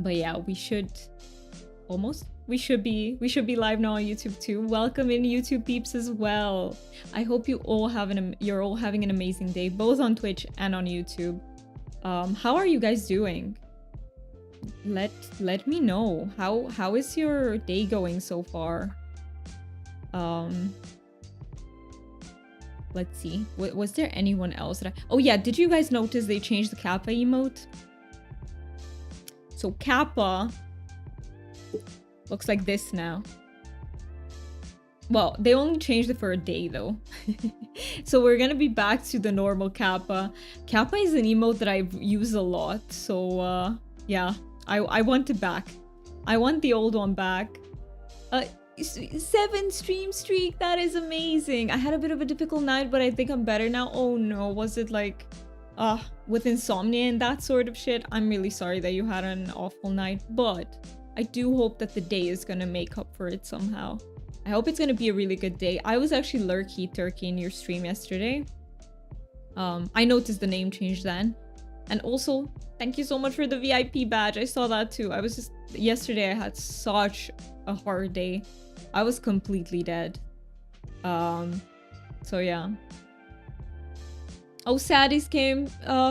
But yeah, we should be live now on YouTube too. Welcome in YouTube peeps as well. I hope you're all having an amazing day, both on Twitch and on YouTube. How are you guys doing? Let me know. How is your day going so far? Let's see. Was there anyone else that oh yeah, did you guys notice they changed the Kappa emote? So Kappa looks like this now. Well, they only changed it for a day though. So we're gonna be back to the normal Kappa. Kappa is an emote that I've used a lot. So yeah, I want it back. I want the old one back. 7 stream streak, that is amazing. I had a bit of a difficult night, but I think I'm better now. Oh no, was it like with insomnia and that sort of shit? I'm really sorry that you had an awful night, but I do hope that the day is gonna make up for it somehow. I hope it's gonna be a really good day. I was actually lurky turkey in your stream yesterday. I noticed the name change then. And also, thank you so much for the VIP badge. I saw that too. Yesterday I had such a hard day. I was completely dead. So yeah. Oh, saddies came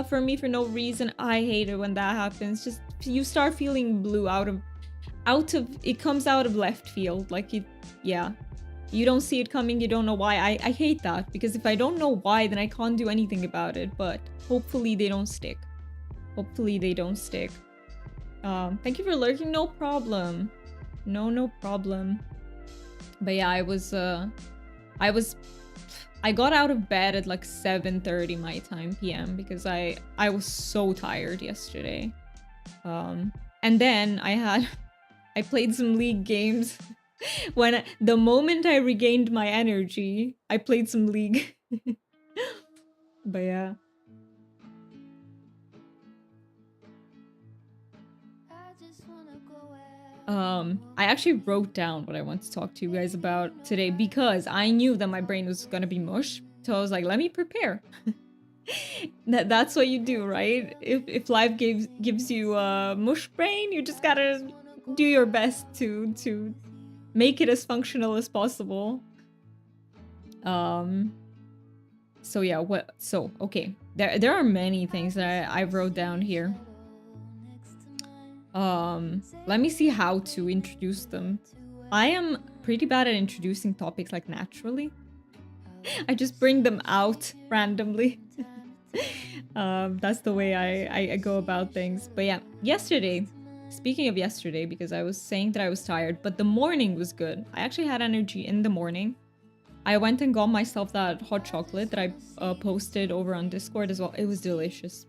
for me for no reason. I hate it when that happens. Just you start feeling blue out of it comes out of left field. Like yeah. You don't see it coming, you don't know why. I hate that because if I don't know why, then I can't do anything about it. But hopefully they don't stick. Hopefully they don't stick. Thank you for lurking. No problem. No problem. But yeah, I got out of bed at like 7:30 my time PM because I was so tired yesterday. And then I played some League games. The moment I regained my energy, I played some League. But yeah. I actually wrote down what I want to talk to you guys about today because I knew that my brain was gonna be mush. So I was like, let me prepare. That's what you do, right? If life gives you a mush brain, you just gotta do your best to make it as functional as possible. So yeah, okay. There are many things that I wrote down here. Let me see how to introduce them. I am pretty bad at introducing topics like naturally. I just bring them out randomly. That's the way I go about things. But yeah, yesterday, speaking of yesterday, because I was saying that I was tired, but the morning was good. I actually had energy in the morning. I went and got myself that hot chocolate that I posted over on Discord as well. It was delicious.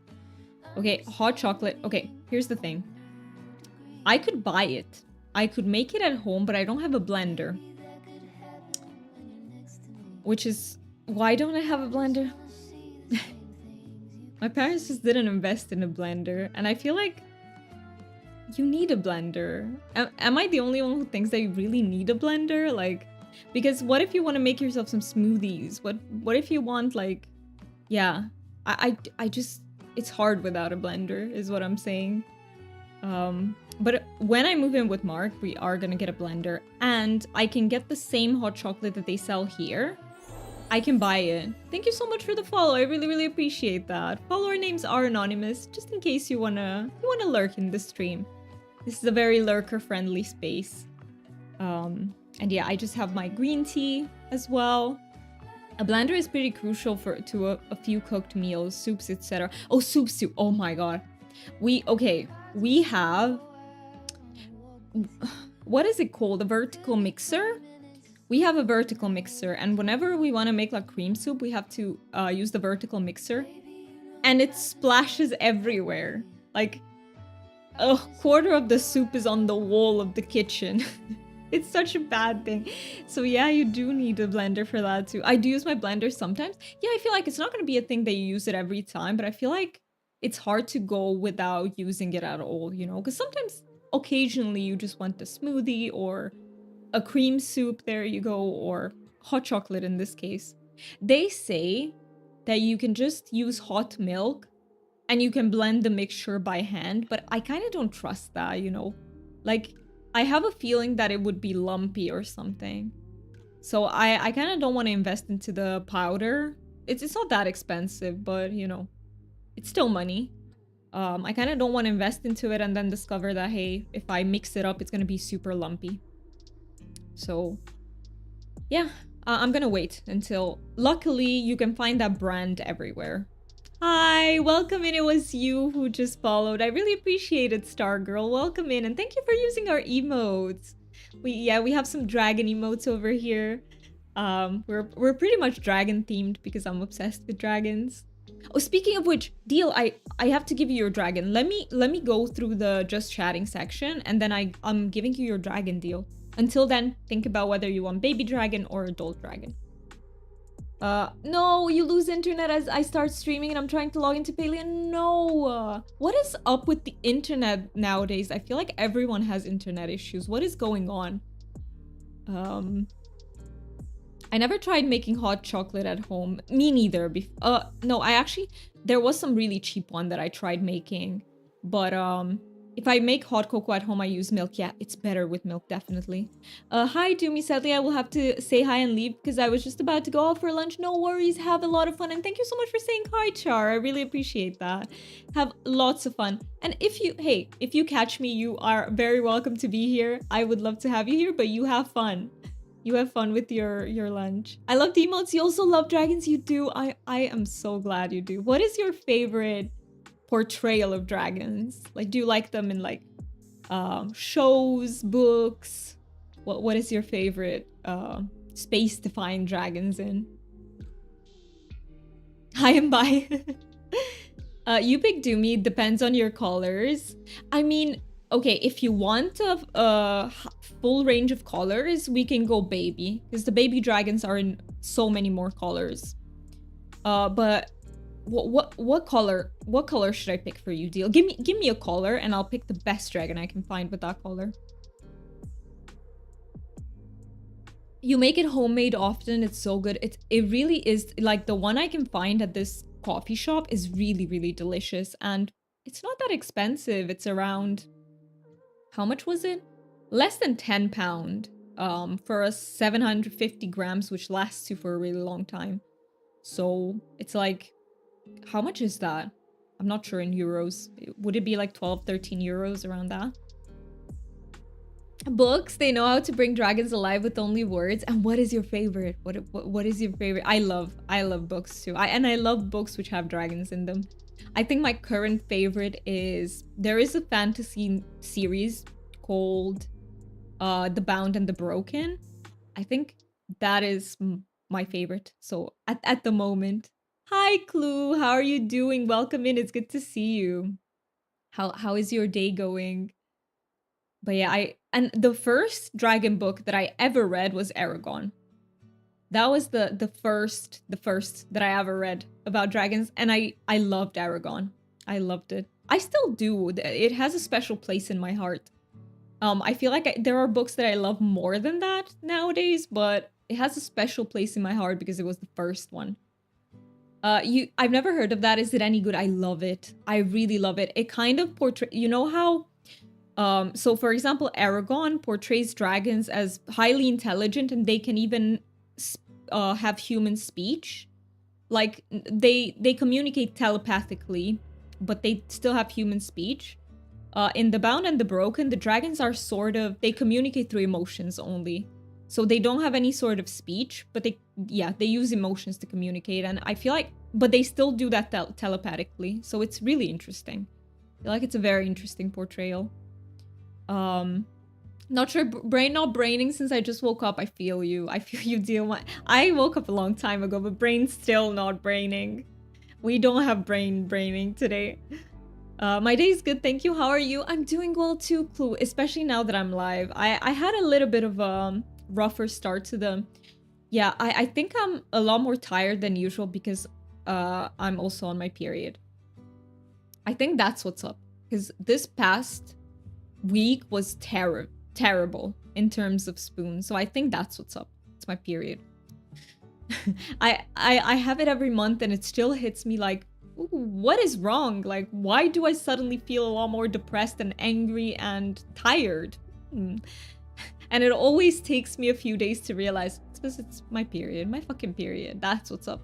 Okay, hot chocolate. Okay, here's the thing. I could buy it. I could make it at home, but I don't have a blender. Which is... Why don't I have a blender? My parents just didn't invest in a blender. And I feel like... You need a blender. Am I the only one who thinks that you really need a blender? Like... Because what if you want to make yourself some smoothies? What if you want, like... Yeah. I just... It's hard without a blender, is what I'm saying. But when I move in with Mark, we are gonna get a blender. And I can get the same hot chocolate that they sell here. I can buy it. Thank you so much for the follow. I really, really appreciate that. Follower names are anonymous, just in case you wanna lurk in the stream. This is a very lurker-friendly space. And yeah, I just have my green tea as well. A blender is pretty crucial to a few cooked meals, soups, etc. Oh, soup. Oh my god. We have... What is it called? A vertical mixer? We have a vertical mixer, and whenever we want to make like cream soup, we have to use the vertical mixer. And it splashes everywhere. Like, a quarter of the soup is on the wall of the kitchen. It's such a bad thing. So yeah, you do need a blender for that too. I do use my blender sometimes. Yeah, I feel like it's not going to be a thing that you use it every time, but I feel like it's hard to go without using it at all, you know? Because sometimes, occasionally, you just want a smoothie or a cream soup, there you go, or hot chocolate in this case. They say that you can just use hot milk and you can blend the mixture by hand, but I kind of don't trust that, you know? Like, I have a feeling that it would be lumpy or something. So I kind of don't want to invest into the powder. It's not that expensive, but, you know, it's still money. I kind of don't want to invest into it and then discover that, hey, if I mix it up, it's going to be super lumpy. So, yeah, I'm going to wait until... Luckily, you can find that brand everywhere. Hi, welcome in. It was you who just followed. I really appreciate it, Stargirl. Welcome in, and thank you for using our emotes. We have some dragon emotes over here. We're pretty much dragon themed because I'm obsessed with dragons. Oh, speaking of which, Deal, I have to give you your dragon. Let me go through the just chatting section, and then I'm giving you your dragon, Deal. Until then, think about whether you want baby dragon or adult dragon. No, you lose internet as I start streaming and I'm trying to log into Palia. No, what is up with the internet nowadays? I feel like everyone has internet issues. What is going on? I never tried making hot chocolate at home. Me neither. No, there was some really cheap one that I tried making, but if I make hot cocoa at home, I use milk. Yeah, it's better with milk, definitely. Hi, Doomy. Sadly, I will have to say hi and leave because I was just about to go out for lunch. No worries. Have a lot of fun. And thank you so much for saying hi, Char. I really appreciate that. Have lots of fun. And if you catch me, you are very welcome to be here. I would love to have you here, but you have fun. You have fun with your lunch. I love the emotes. You also love dragons. You do. I am so glad you do. What is your favorite portrayal of dragons? Like, do you like them in like shows, books? What is your favorite space to find dragons in? Hi and bye. You pick Doomy, depends on your colors. I mean, okay, if you want a full range of colors, we can go baby, because the baby dragons are in so many more colors. But what color should I pick for you, Deal? Give me a color and I'll pick the best dragon I can find with that color. You make it homemade often. It's so good. It really is. Like, the one I can find at this coffee shop is really, really delicious, and it's not that expensive. It's around, how much was it? Less than £10 for a 750 grams, which lasts you for a really long time. So it's like, how much is that? I'm not sure in euros. Would it be like 12, 13 euros, around that? Books, they know how to bring dragons alive with only words. And what is your favorite? What is your favorite? I love books too. I love books which have dragons in them. I think my current favorite is, there is a fantasy series called The Bound and the Broken. I think that is my favorite. So at the moment. Hi, Clue. How are you doing? Welcome in. It's good to see you. How is your day going? But yeah, and the first dragon book that I ever read was Aragon. That was the first that I ever read about dragons, and I loved Aragon. I loved it. I still do. It has a special place in my heart. I feel like there are books that I love more than that nowadays, but it has a special place in my heart because it was the first one. I've never heard of that. Is it any good? I love it. I really love it. It kind of portrays, you know how, so for example, Aragon portrays dragons as highly intelligent, and they can even have human speech. Like, they communicate telepathically, but they still have human speech. In The Bound and the Broken, the dragons are sort of, they communicate through emotions only. So they don't have any sort of speech, but they use emotions to communicate. And I feel like, but they still do that telepathically. So it's really interesting. I feel like it's a very interesting portrayal. Not sure, not braining since I just woke up. I feel you. I feel you, Deal. I woke up a long time ago, but brain's still not braining. We don't have braining today. My day's good, thank you. How are you? I'm doing well too, Clue, especially now that I'm live. I had a little bit of a rougher start to the... Yeah, I think I'm a lot more tired than usual because I'm also on my period. I think that's what's up. Because this past week was terrible in terms of spoons. So I think that's what's up. It's my period. I have it every month and it still hits me like ooh, what is wrong? Like, why do I suddenly feel a lot more depressed and angry and tired? And it always takes me a few days to realize it's because it's my period, my fucking period. That's what's up.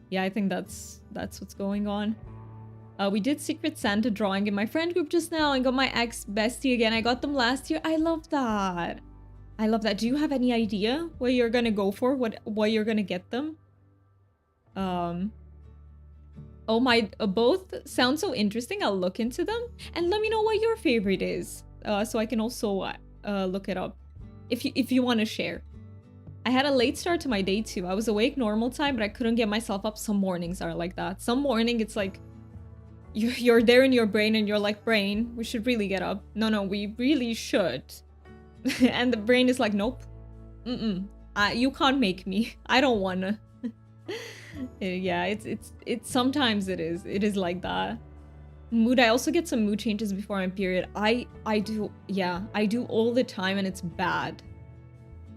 Yeah, I think that's what's going on. We did Secret Santa drawing in my friend group just now and got my ex bestie again. I got them last year. I love that. I love that. Do you have any idea what you're gonna go for? What you're gonna get them? Oh my, both sound so interesting. I'll look into them and let me know what your favorite is, so I can also look it up if you want to share. I had a late start to my day too. I was awake normal time, but I couldn't get myself up. Some mornings are like that. Some morning it's like you're there in your brain and you're like, brain, we should really get up. No, we really should. And the brain is like, nope. You can't make me. I don't wanna. Yeah, it's sometimes it is like that. Mood, I also get some mood changes before my period. I do, yeah, I do all the time and it's bad.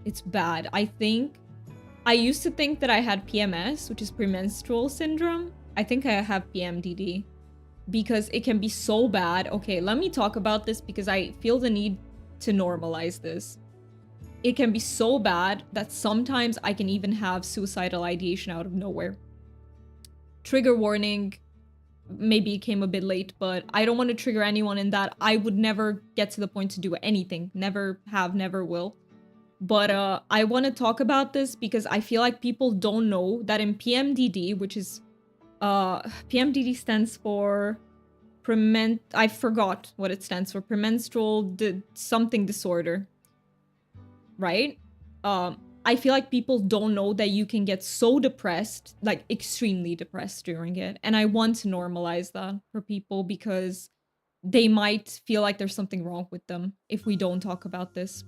It's bad. I used to think that I had PMS, which is premenstrual syndrome. I think I have PMDD because it can be so bad. Okay, let me talk about this because I feel the need to normalize this. It can be so bad that sometimes I can even have suicidal ideation out of nowhere. Trigger warning, maybe it came a bit late, but I don't want to trigger anyone in that. I would never get to the point to do anything. Never have, never will. But I want to talk about this because I feel like people don't know that in PMDD, which is... PMDD stands for... I forgot what it stands for. Premenstrual something disorder. Right? I feel like people don't know that you can get so depressed, like extremely depressed during it. And I want to normalize that for people because they might feel like there's something wrong with them if we don't talk about this.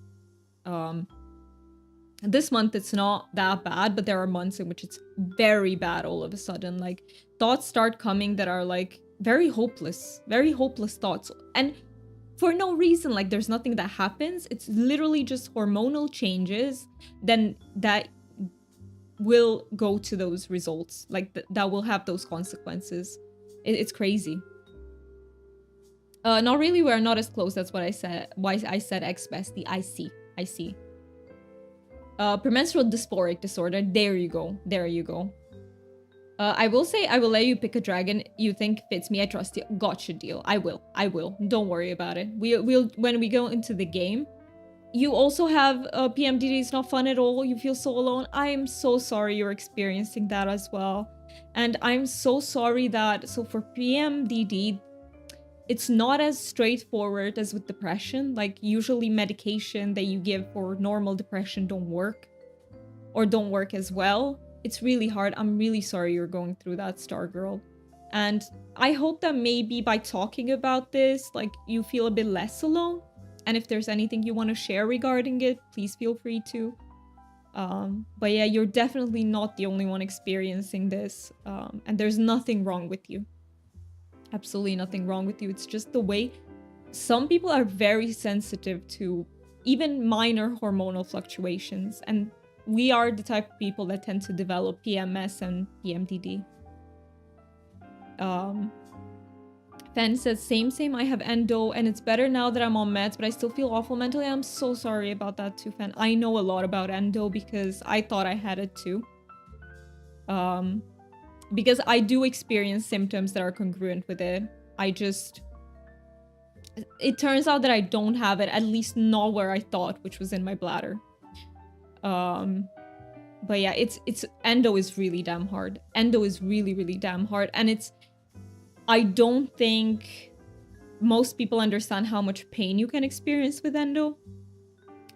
This month it's not that bad, but there are months in which it's very bad all of a sudden. Like thoughts start coming that are like very hopeless thoughts. And for no reason, like there's nothing that happens. It's literally just hormonal changes then that will go to those results. Like that will have those consequences. It's crazy. Not really, we're not as close. That's what I said. Why I said ex-bestie. I see. Premenstrual dysphoric disorder. There you go. I will say I will let you pick a dragon you think fits me. I trust you. Gotcha, deal. I will. Don't worry about it. We'll when we go into the game. You also have PMDD. It's not fun at all. You feel so alone. I am so sorry you're experiencing that as well. And I'm so sorry that... So for PMDD, it's not as straightforward as with depression. Like usually medication that you give for normal depression don't work. Or don't work as well. It's really hard. I'm really sorry you're going through that, Stargirl. And I hope that maybe by talking about this, like you feel a bit less alone. And if there's anything you want to share regarding it, please feel free to. But yeah, you're definitely not the only one experiencing this. And there's nothing wrong with you. Absolutely nothing wrong with you. It's just the way some people are very sensitive to even minor hormonal fluctuations. And we are the type of people that tend to develop PMS and PMDD. Fen says, same, I have endo, and it's better now that I'm on meds, but I still feel awful mentally. I'm so sorry about that too, Fen. I know a lot about endo because I thought I had it too. Because I do experience symptoms that are congruent with it. It turns out that I don't have it, at least not where I thought, which was in my bladder. But yeah, endo is really damn hard. Endo is really damn hard. And I don't think most people understand how much pain you can experience with endo.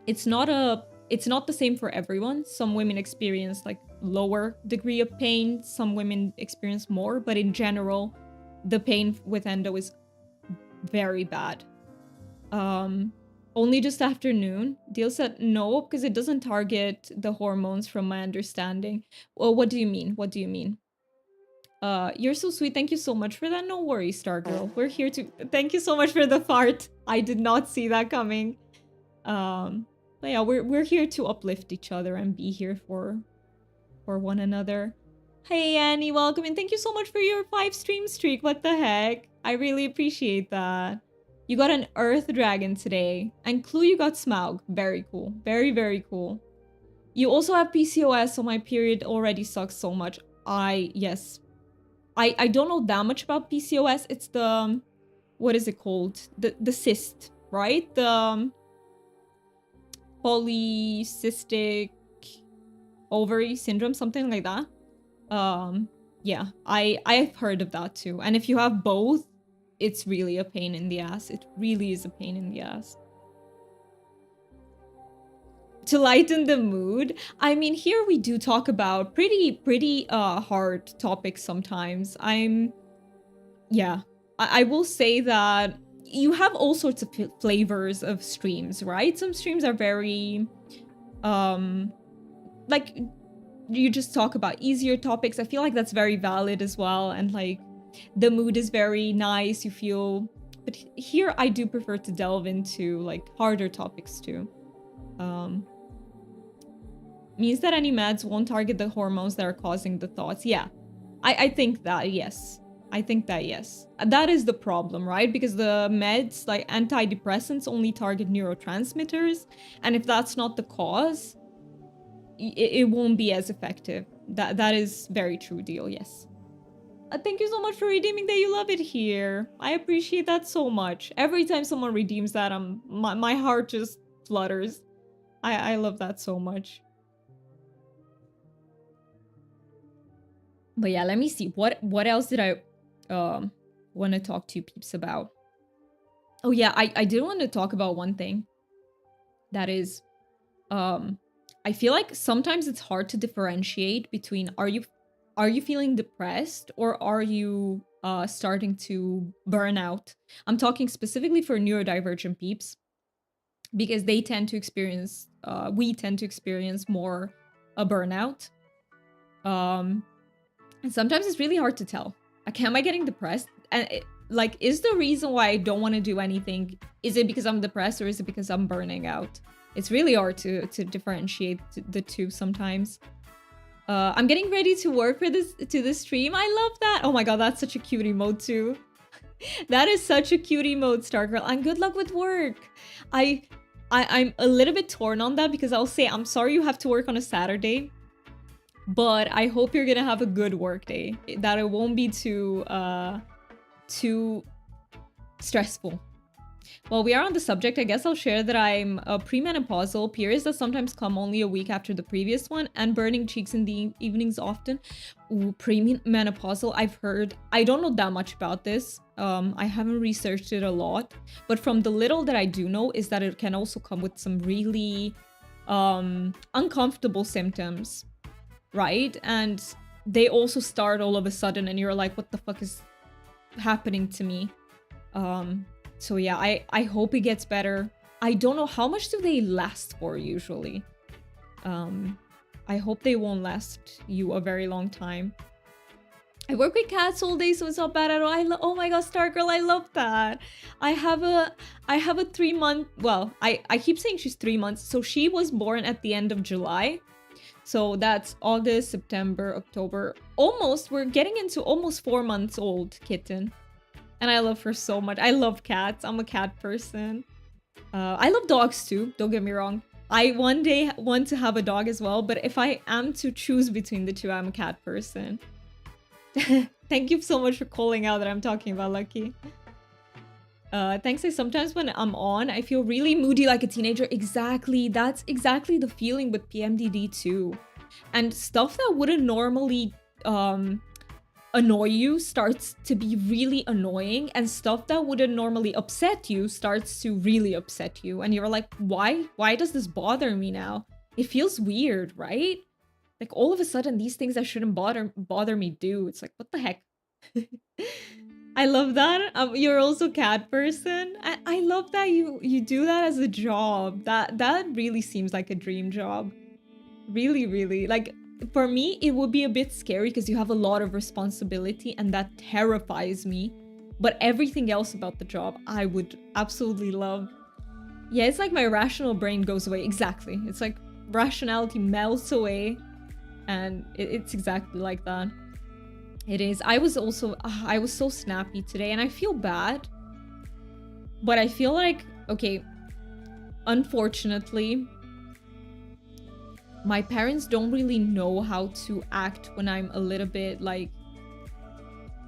It's not the same for everyone. Some women experience like lower degree of pain. Some women experience more, but in general, the pain with endo is very bad. Only just afternoon. Deal said no, because it doesn't target the hormones from my understanding. Well, what do you mean? You're so sweet. Thank you so much for that. No worries, Stargirl. We're here to... Thank you so much for the fart. I did not see that coming. But yeah, we're here to uplift each other and be here for one another. Hey Annie, welcome and thank you so much for your 5 stream streak. What the heck? I really appreciate that. You got an Earth Dragon today. And Clue, you got Smaug. Very cool. Very, very cool. You also have PCOS, so my period already sucks so much. Yes. I don't know that much about PCOS. It's the, what is it called? The cyst, right? The polycystic ovary syndrome, something like that. Yeah, I've heard of that too. And if you have both, it's really a pain in the ass. It really is a pain in the ass. To lighten the mood, I mean, here we do talk about pretty hard topics sometimes. Yeah, I will say that you have all sorts of flavors of streams, right? Some streams are very, like, you just talk about easier topics. I feel like that's very valid as well. And like, the mood is very nice, you feel, but here I do prefer to delve into like harder topics too. Means that any meds won't target the hormones that are causing the thoughts. Yeah, I think that, yes. I think that, yes. That is the problem, right? Because the meds, like antidepressants, only target neurotransmitters. And if that's not the cause, it won't be as effective. That is very true deal, yes. Thank you so much for redeeming that you love it here. I appreciate that so much. Every time someone redeems that, my heart just flutters. I love that so much. But yeah, let me see. What else did I want to talk to you peeps about? Oh yeah, I did want to talk about one thing. That is, I feel like sometimes it's hard to differentiate between are you feeling depressed or are you starting to burn out? I'm talking specifically for neurodivergent peeps because they tend to experience, we tend to experience more a burnout. And sometimes it's really hard to tell. Like, am I getting depressed? And like, is the reason why I don't want to do anything, is it because I'm depressed or is it because I'm burning out? It's really hard to differentiate the two sometimes. I'm getting ready to work for this stream. I love that. Oh my god, that's such a cute emote too. That is such a cute emote, Stargirl. And good luck with work. I'm a little bit torn on that because I'll say I'm sorry you have to work on a Saturday. But I hope you're gonna have a good work day. That it won't be too stressful. While we are on the subject, I guess I'll share that I'm a premenopausal, periods that sometimes come only a week after the previous one, and burning cheeks in the evenings often. Ooh, premenopausal, I've heard. I don't know that much about this. I haven't researched it a lot. But from the little that I do know is that it can also come with some really uncomfortable symptoms. Right? And they also start all of a sudden and you're like, what the fuck is happening to me? So yeah, I hope it gets better. I don't know, how much do they last for usually? I hope they won't last you a very long time. I work with cats all day, so it's not bad at all. Oh my god, Stargirl, I love that. I have a 3-month, well, I keep saying she's 3 months. So she was born at the end of July. So that's August, September, October. We're getting into almost 4 months old kitten. And I love her so much. I love cats. I'm a cat person. I love dogs too, don't get me wrong. I one day want to have a dog as well, but if I am to choose between the two, I'm a cat person. Thank you so much for calling out that I'm talking about Lucky. Thanks. Sometimes when I'm on, I feel really moody like a teenager. Exactly. That's exactly the feeling with PMDD too. And stuff that wouldn't normally annoy you starts to be really annoying, and stuff that wouldn't normally upset you starts to really upset you. And you're like, why does this bother me now? It feels weird, right? Like all of a sudden these things that shouldn't bother me do. It's like, what the heck? I love that. You're also a cat person. I love that you do that as a job. That really seems like a dream job. Really, really. Like, for me, it would be a bit scary because you have a lot of responsibility and that terrifies me. But everything else about the job, I would absolutely love. Yeah, it's like my rational brain goes away. Exactly. It's like rationality melts away. And it's exactly like that. It is. I was so snappy today, and I feel bad. But I feel like, okay, unfortunately, my parents don't really know how to act when I'm a little bit like,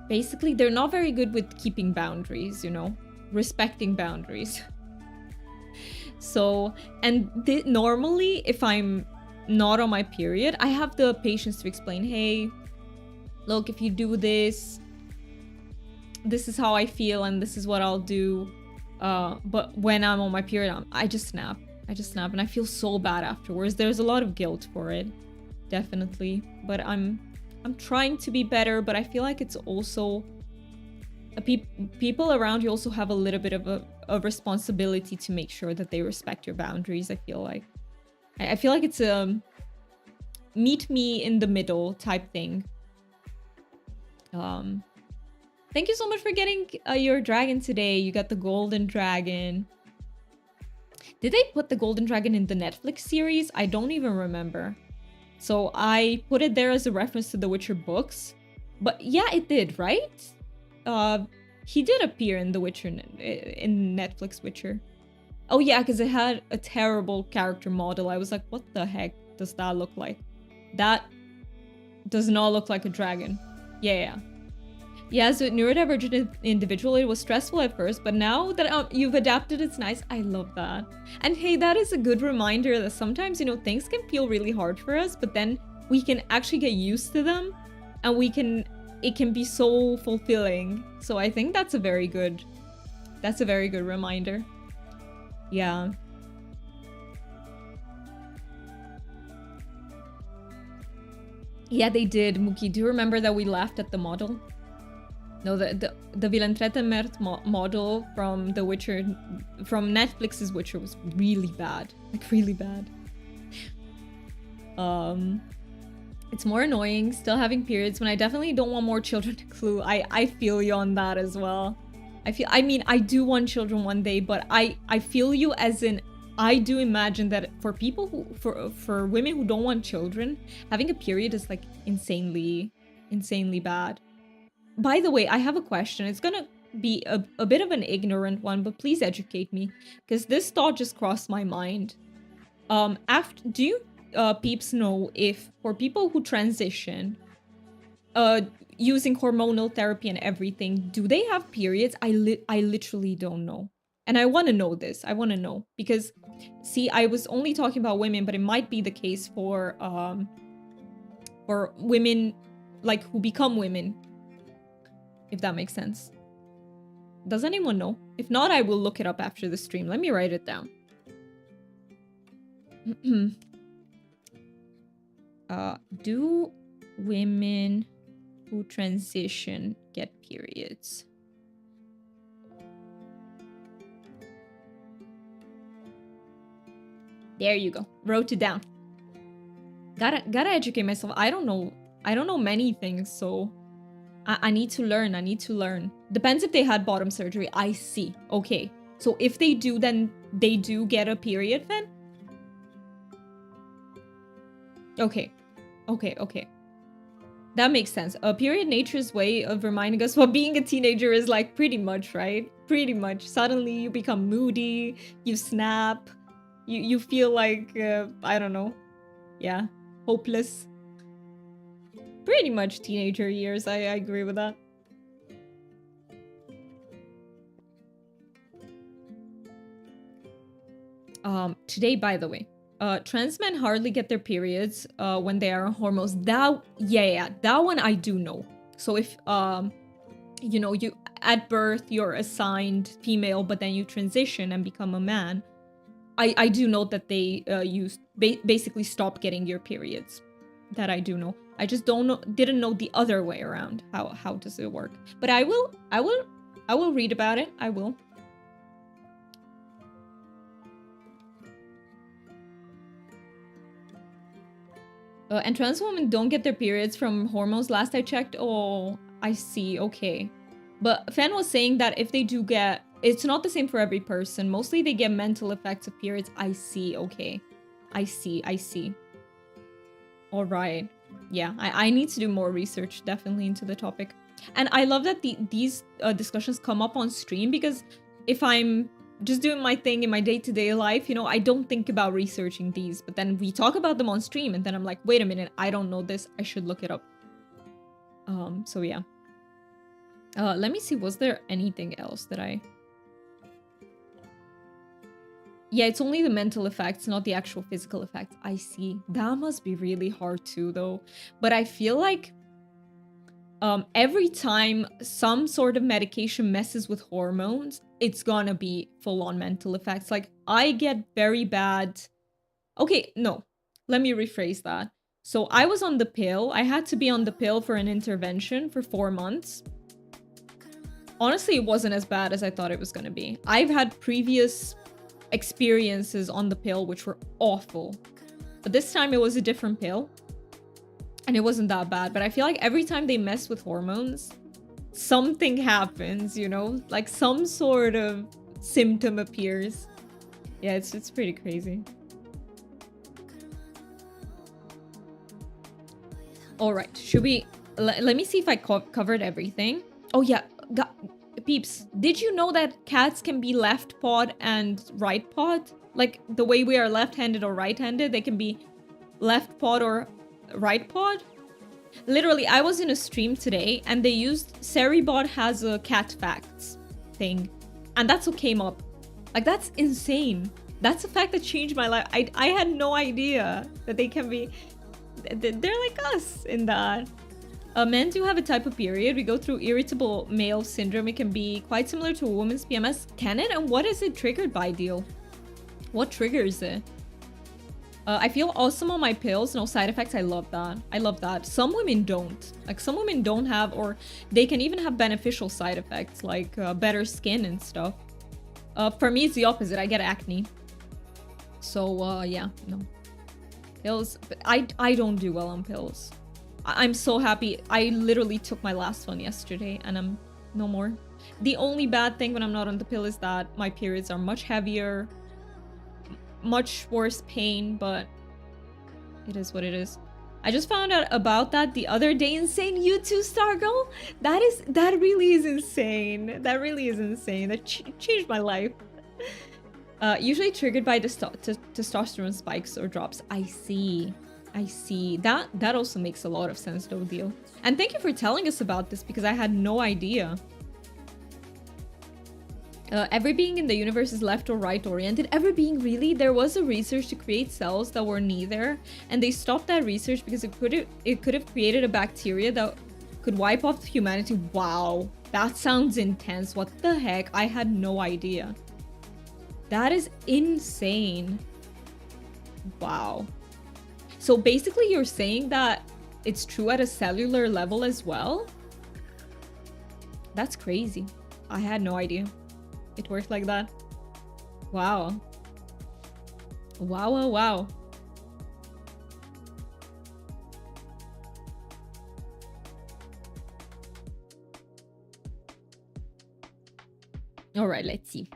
basically, they're not very good with keeping boundaries, you know, respecting boundaries. So, and normally, if I'm not on my period, I have the patience to explain, hey, look, if you do this, this is how I feel and this is what I'll do. But when I'm on my period, I just snap. And I feel so bad afterwards. There's a lot of guilt for it, definitely. But I'm trying to be better, but I feel like it's also people around you also have a little bit of a responsibility to make sure that they respect your boundaries. I feel like it's a meet me in the middle type thing. Thank you so much for getting your dragon today. You got the golden dragon. Did they put the golden dragon in the Netflix series? I don't even remember. So I put it there as a reference to the Witcher books. But yeah, it did, right? He did appear in the Witcher, in Netflix Witcher. Oh yeah, because it had a terrible character model. I was like, what the heck does that look like? That does not look like a dragon. Yeah. Yeah, so neurodivergent individual, it was stressful at first, but now that you've adapted, it's nice. I love that. And hey, that is a good reminder that sometimes, you know, things can feel really hard for us, but then we can actually get used to them, and it can be so fulfilling. So I think that's a very good reminder. Yeah. Yeah, they did, Mookie. Do you remember that we laughed at the model? No, the Willentretenmert model from The Witcher, from Netflix's Witcher, was really bad. Like, really bad. It's more annoying still having periods when I definitely don't want more children to clue. I feel you on that as well. I mean, I do want children one day, but I feel you as in, I do imagine that for people who, for women who don't want children, having a period is like insanely bad. By the way, I have a question. It's gonna be a bit of an ignorant one, but please educate me, because this thought just crossed my mind. Do you peeps know if for people who transition, using hormonal therapy and everything, do they have periods? I literally don't know, and I want to know this. I want to know because, see, I was only talking about women, but it might be the case for women, like who become women. If that makes sense. Does anyone know? If not, I will look it up after the stream. Let me write it down. Do women who transition get periods? There you go. Wrote it down. Gotta educate myself. I don't know many things, so I need to learn. Depends if they had bottom surgery. I see. Okay. So if they do, then they do get a period then? Okay. That makes sense. A period nature's way of reminding us what being a teenager is like, pretty much, right? Pretty much. Suddenly you become moody, you snap, you feel like, I don't know. Yeah. Hopeless. Pretty much teenager years. I agree with that. Today, by the way, trans men hardly get their periods when they are on hormones. That one I do know. So if you know, you at birth you're assigned female, but then you transition and become a man, I do know that they basically stop getting your periods. That I do know. I just didn't know the other way around. How does it work? But I will read about it. I will. And trans women don't get their periods from hormones. Last I checked. Oh, I see. Okay. But Fan was saying that if they do get, it's not the same for every person. Mostly they get mental effects of periods. I see. Okay. I see. All right. yeah, I need to do more research definitely into the topic. And I love that these discussions come up on stream, because if I'm just doing my thing in my day-to-day life, you know, I don't think about researching these, but then we talk about them on stream and then I'm like, wait a minute, I don't know this, I should look it up. So yeah. Let me see, was there anything else that I... Yeah, it's only the mental effects, not the actual physical effects. I see. That must be really hard too, though. But I feel like every time some sort of medication messes with hormones, it's gonna be full-on mental effects. Like, I get very bad... Okay, no. Let me rephrase that. So I was on the pill. I had to be on the pill for an intervention for 4 months. Honestly, it wasn't as bad as I thought it was gonna be. I've had previous experiences on the pill which were awful, but this time it was a different pill and it wasn't that bad. But I feel like every time they mess with hormones, something happens, you know, like some sort of symptom appears. Yeah, it's pretty crazy. All right, should we let me see if I covered everything. Oh yeah, peeps, did you know that cats can be left pawed and right pawed? Like the way we are left-handed or right-handed, they can be left pawed or right pawed. Literally, I was in a stream today and they used Seribot has a cat facts thing, and that's what came up. Like, that's insane. That's a fact that changed my life. I had no idea that they can be... They're like us in that. Men do have a type of period. We go through irritable male syndrome. It can be quite similar to a woman's PMS. Can it? And what is it triggered by, Deal? What triggers it? I feel awesome on my pills. No side effects. I love that. I love that. Some women don't. Like, some women don't have, or they can even have beneficial side effects, like better skin and stuff. For me, it's the opposite. I get acne. So, yeah, no. Pills. I don't do well on pills. I'm so happy. I literally took my last one yesterday and I'm no more. The only bad thing when I'm not on the pill is that my periods are much heavier, much worse pain, but it is what it is. I just found out about that the other day. Insane. You too, Stargirl? That really is insane. That really is insane. That changed my life. Usually triggered by testosterone spikes or drops. I see. I see. That also makes a lot of sense, though, Deal. And thank you for telling us about this, because I had no idea. Every being in the universe is left or right oriented. Every being, really? There was a research to create cells that were neither, and they stopped that research because it could have created a bacteria that could wipe off humanity. Wow, that sounds intense. What the heck? I had no idea. That is insane. Wow. So basically you're saying that it's true at a cellular level as well? That's crazy. I had no idea it worked like that. Wow. Wow, wow, wow. All right, let's see.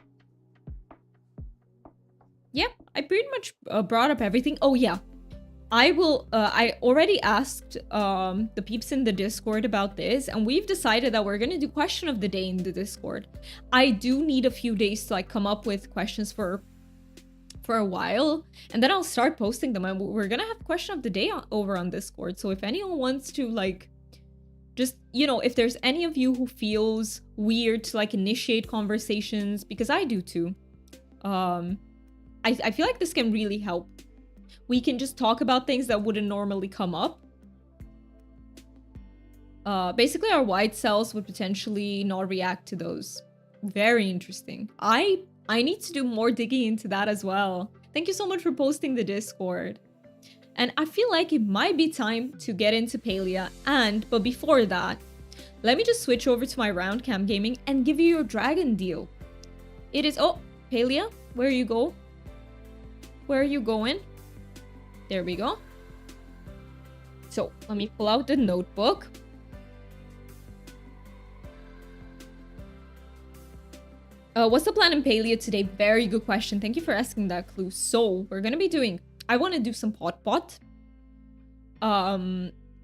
Yeah, I pretty much brought up everything. Oh yeah. I already asked the peeps in the Discord about this, and we've decided that we're gonna do question of the day in the Discord. I do need a few days to like come up with questions for a while, and then I'll start posting them, and we're gonna have question of the day over on Discord. So if anyone wants to like, just, you know, if there's any of you who feels weird to like initiate conversations, because I do too, I feel like this can really help. We can just talk about things that wouldn't normally come up. Basically, our white cells would potentially not react to those. Very interesting. I need to do more digging into that as well. Thank you so much for posting the Discord. And I feel like it might be time to get into Palia. But before that, let me just switch over to my round cam gaming and give you your dragon deal. It is... Oh, Palia, where you go? Where are you going? There we go. So let me pull out the notebook. What's the plan in Palia today? Very good question. Thank you for asking that, Clue. So we're gonna be doing... I want to do some Hotpot.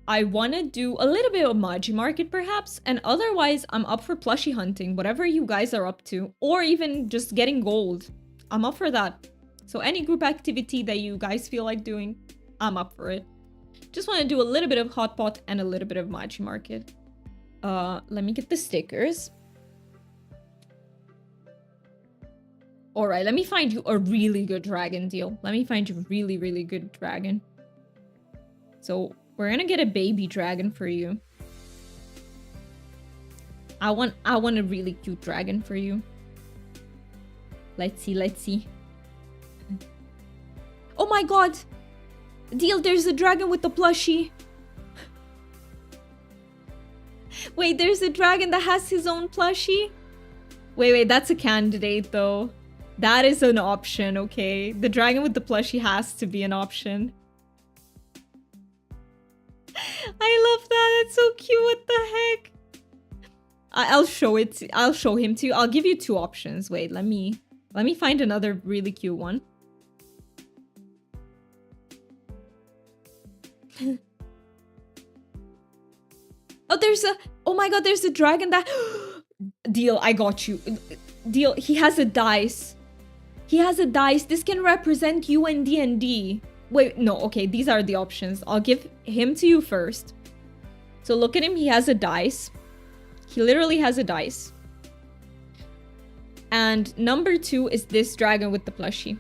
I want to do a little bit of Magi Market perhaps, and otherwise I'm up for plushie hunting, whatever you guys are up to, or even just getting gold. I'm up for that. So any group activity that you guys feel like doing, I'm up for it. Just want to do a little bit of Hotpot and a little bit of Magi Market. Let me get the stickers. All right, let me find you a really good dragon deal. Let me find you a really, really good dragon. So we're gonna get a baby dragon for you. I want a really cute dragon for you. Let's see, let's see. Oh my god! Deal, there's a dragon with the plushie. Wait, there's a dragon that has his own plushie? Wait, that's a candidate though. That is an option, okay? The dragon with the plushie has to be an option. I love that. That's so cute. What the heck? I'll show it. I'll show him to you. I'll give you two options. Wait, let me find another really cute one. Oh my god, there's a dragon that Deal, I got you. Deal, he has a dice. He has a dice. This can represent you in D&D. Wait, no, okay, these are the options. I'll give him to you first. So look at him, he has a dice. He literally has a dice. And number 2 is this dragon with the plushie.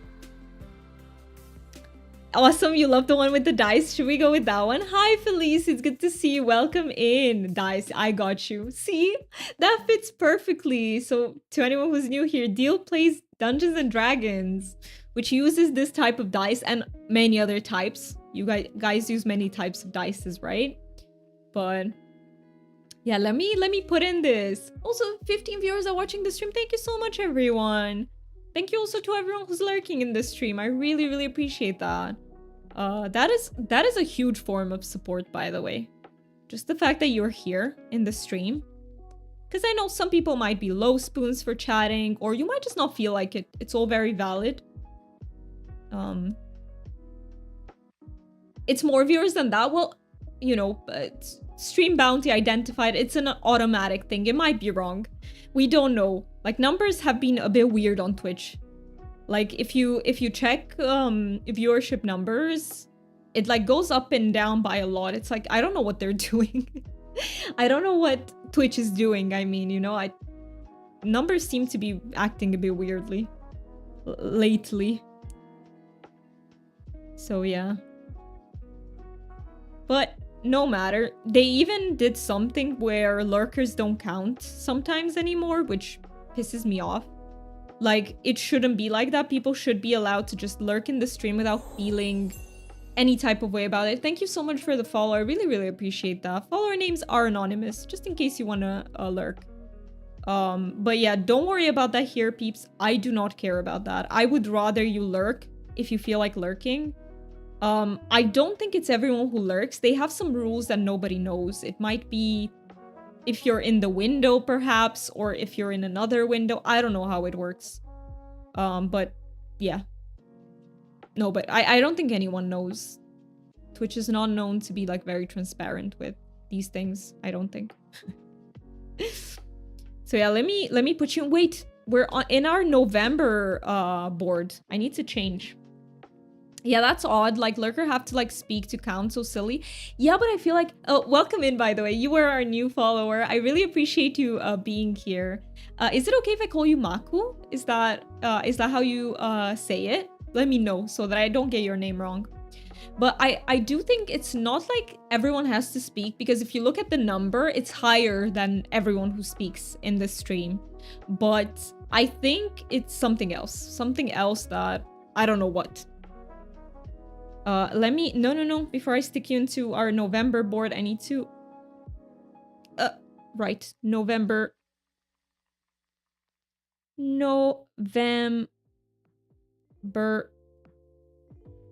Awesome, you love the one with the dice. Should we go with that one? Hi, Felice. It's good to see you. Welcome in. Dice, I got you. See? That fits perfectly. So, to anyone who's new here, Deal plays Dungeons and Dragons, which uses this type of dice and many other types. You guys use many types of dices, right? But yeah, let me put in this. Also, 15 viewers are watching the stream. Thank you so much, everyone. Thank you also to everyone who's lurking in this stream. I really, really appreciate that. That is a huge form of support, by the way. Just the fact that you're here in the stream. Because I know some people might be low spoons for chatting, or you might just not feel like it. It's all very valid. It's more viewers than that. Well, you know, stream bounty identified. It's an automatic thing. It might be wrong. We don't know. Like, numbers have been a bit weird on Twitch. Like, if you check viewership numbers, it like goes up and down by a lot. It's like, I don't know what they're doing. I don't know what Twitch is doing. I mean, you know, numbers seem to be acting a bit weirdly lately. So yeah. But no matter. They even did something where lurkers don't count sometimes anymore, which pisses me off. Like, it shouldn't be like that. People should be allowed to just lurk in the stream without feeling any type of way about it. Thank you so much for the follow. I really, really appreciate that. Follower names are anonymous, just in case you want to lurk. But yeah, don't worry about that here, peeps. I do not care about that. I would rather you lurk if you feel like lurking. I don't think it's everyone who lurks. They have some rules that nobody knows. It might be if you're in the window, perhaps, or if you're in another window. I don't know how it works. But yeah. No, but I don't think anyone knows. Twitch is not known to be like very transparent with these things. I don't think. So yeah, let me put you in. Wait, we're in our November board. I need to change. Yeah, that's odd. Like, lurker have to like speak to count. So silly. Yeah, but I feel like, oh, welcome in, by the way. You were our new follower. I really appreciate you being here. Is it okay if I call you Maku? Is that how you say it? Let me know so that I don't get your name wrong. But I do think it's not like everyone has to speak, because if you look at the number, it's higher than everyone who speaks in the stream. But I think it's something else. Something else that I don't know what. Let me... No. Before I stick you into our November board, I need to... right. November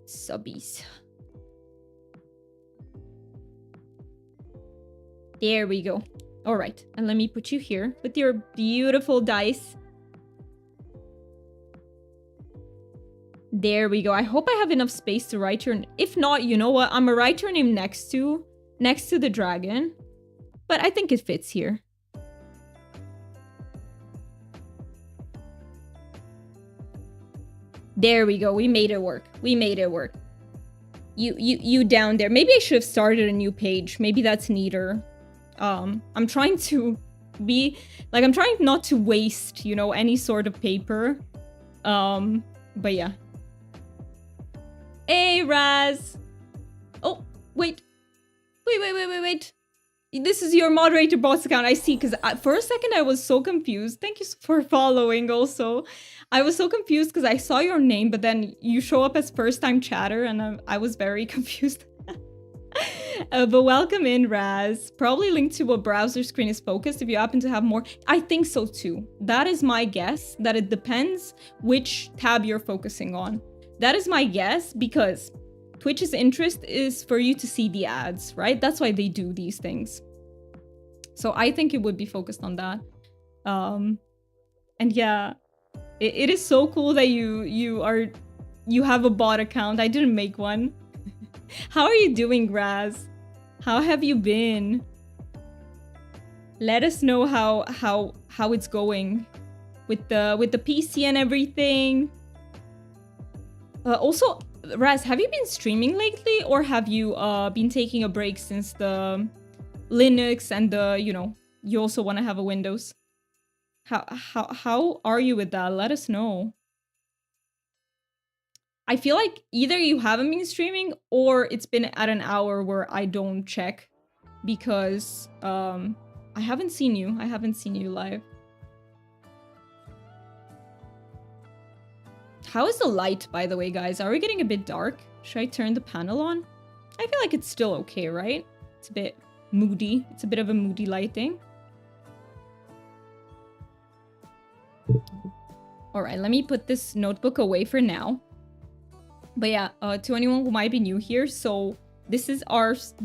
subbies. There we go. All right. And let me put you here with your beautiful dice. There we go. I hope I have enough space to write your... If not, you know what? I'm gonna write your name next to next to the dragon. But I think it fits here. There we go. We made it work. We made it work. You down there. Maybe I should have started a new page. Maybe that's neater. I'm trying to be like, I'm trying not to waste, you know, any sort of paper. But yeah. Hey, Raz. Oh, wait. Wait. This is your moderator boss account. I see, because for a second I was so confused. Thank you for following also. I was so confused because I saw your name, but then you show up as first-time chatter, and I was very confused. But welcome in, Raz. Probably linked to what browser screen is focused if you happen to have more. I think so too. That is my guess, that it depends which tab you're focusing on. That is my guess, because Twitch's interest is for you to see the ads, right? That's why they do these things. So I think it would be focused on that. And yeah, it is so cool that you have a bot account. I didn't make one. How are you doing, Raz? How have you been? Let us know how it's going with the PC and everything. Also, Raz, have you been streaming lately, or have you been taking a break since the Linux and the, you know, you also want to have a Windows? How are you with that? Let us know. I feel like either you haven't been streaming or it's been at an hour where I don't check, because I haven't seen you. I haven't seen you live. How is the light, by the way, guys? Are we getting a bit dark? Should I turn the panel on? I feel like it's still okay, right? It's a bit moody. It's a bit of a moody lighting. All right, let me put this notebook away for now. But yeah, to anyone who might be new here, so this is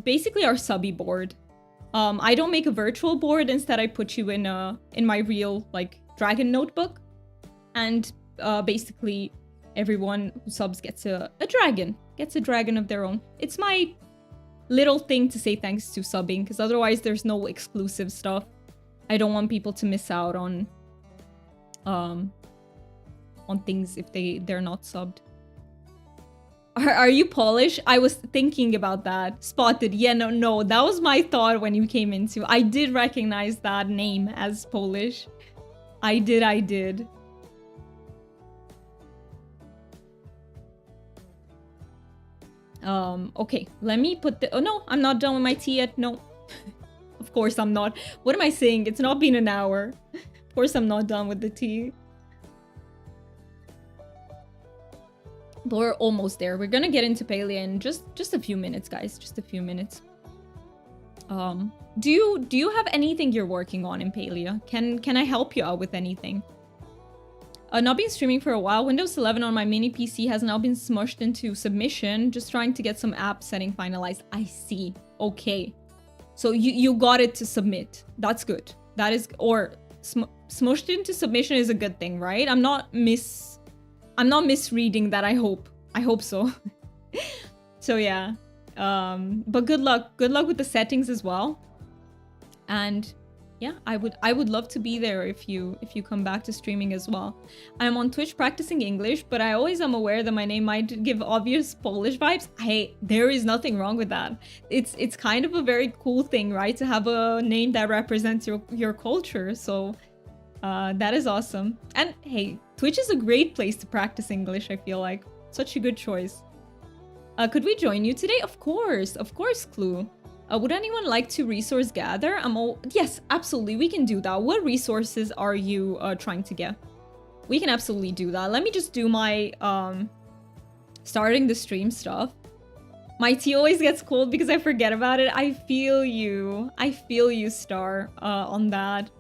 basically our subby board. I don't make a virtual board. Instead, I put you in my real, like, dragon notebook. And basically everyone who subs gets a dragon of their own. It's my little thing to say thanks to subbing, because otherwise there's no exclusive stuff. I don't want people to miss out on things if they're not subbed. Are you Polish? I was thinking about that. Spotted. Yeah, no, that was my thought when you came into. I did recognize that name as Polish. I did. Okay, let me put the... Oh, no, I'm not done with my tea yet. No, of course I'm not. What am I saying? It's not been an hour. Of course I'm not done with the tea. But we're almost there. We're gonna get into palia in just a few minutes, guys. Just a few minutes. Do you have anything you're working on in palia? Can I help you out with anything? Not been streaming for a while. Windows 11 on my mini PC has now been smushed into submission. Just trying to get some app setting finalized. I see. Okay. So you got it to submit. That's good. That is, or smushed into submission is a good thing, right? I'm not misreading that, I hope. I hope so. So yeah. But good luck. Good luck with the settings as well. And yeah, I would love to be there if you come back to streaming as well. I'm on Twitch practicing English, but I always am aware that my name might give obvious Polish vibes. There is nothing wrong with that. It's kind of a very cool thing, right? To have a name that represents your culture. So that is awesome. And hey, Twitch is a great place to practice English, I feel like. Such a good choice. Could we join you today? Of course, Clue. Would anyone like to resource gather? Yes, absolutely, we can do that. What resources are you trying to get? We can absolutely do that. Let me just do my starting the stream stuff. My tea always gets cold because I forget about it. I feel you, Star, on that.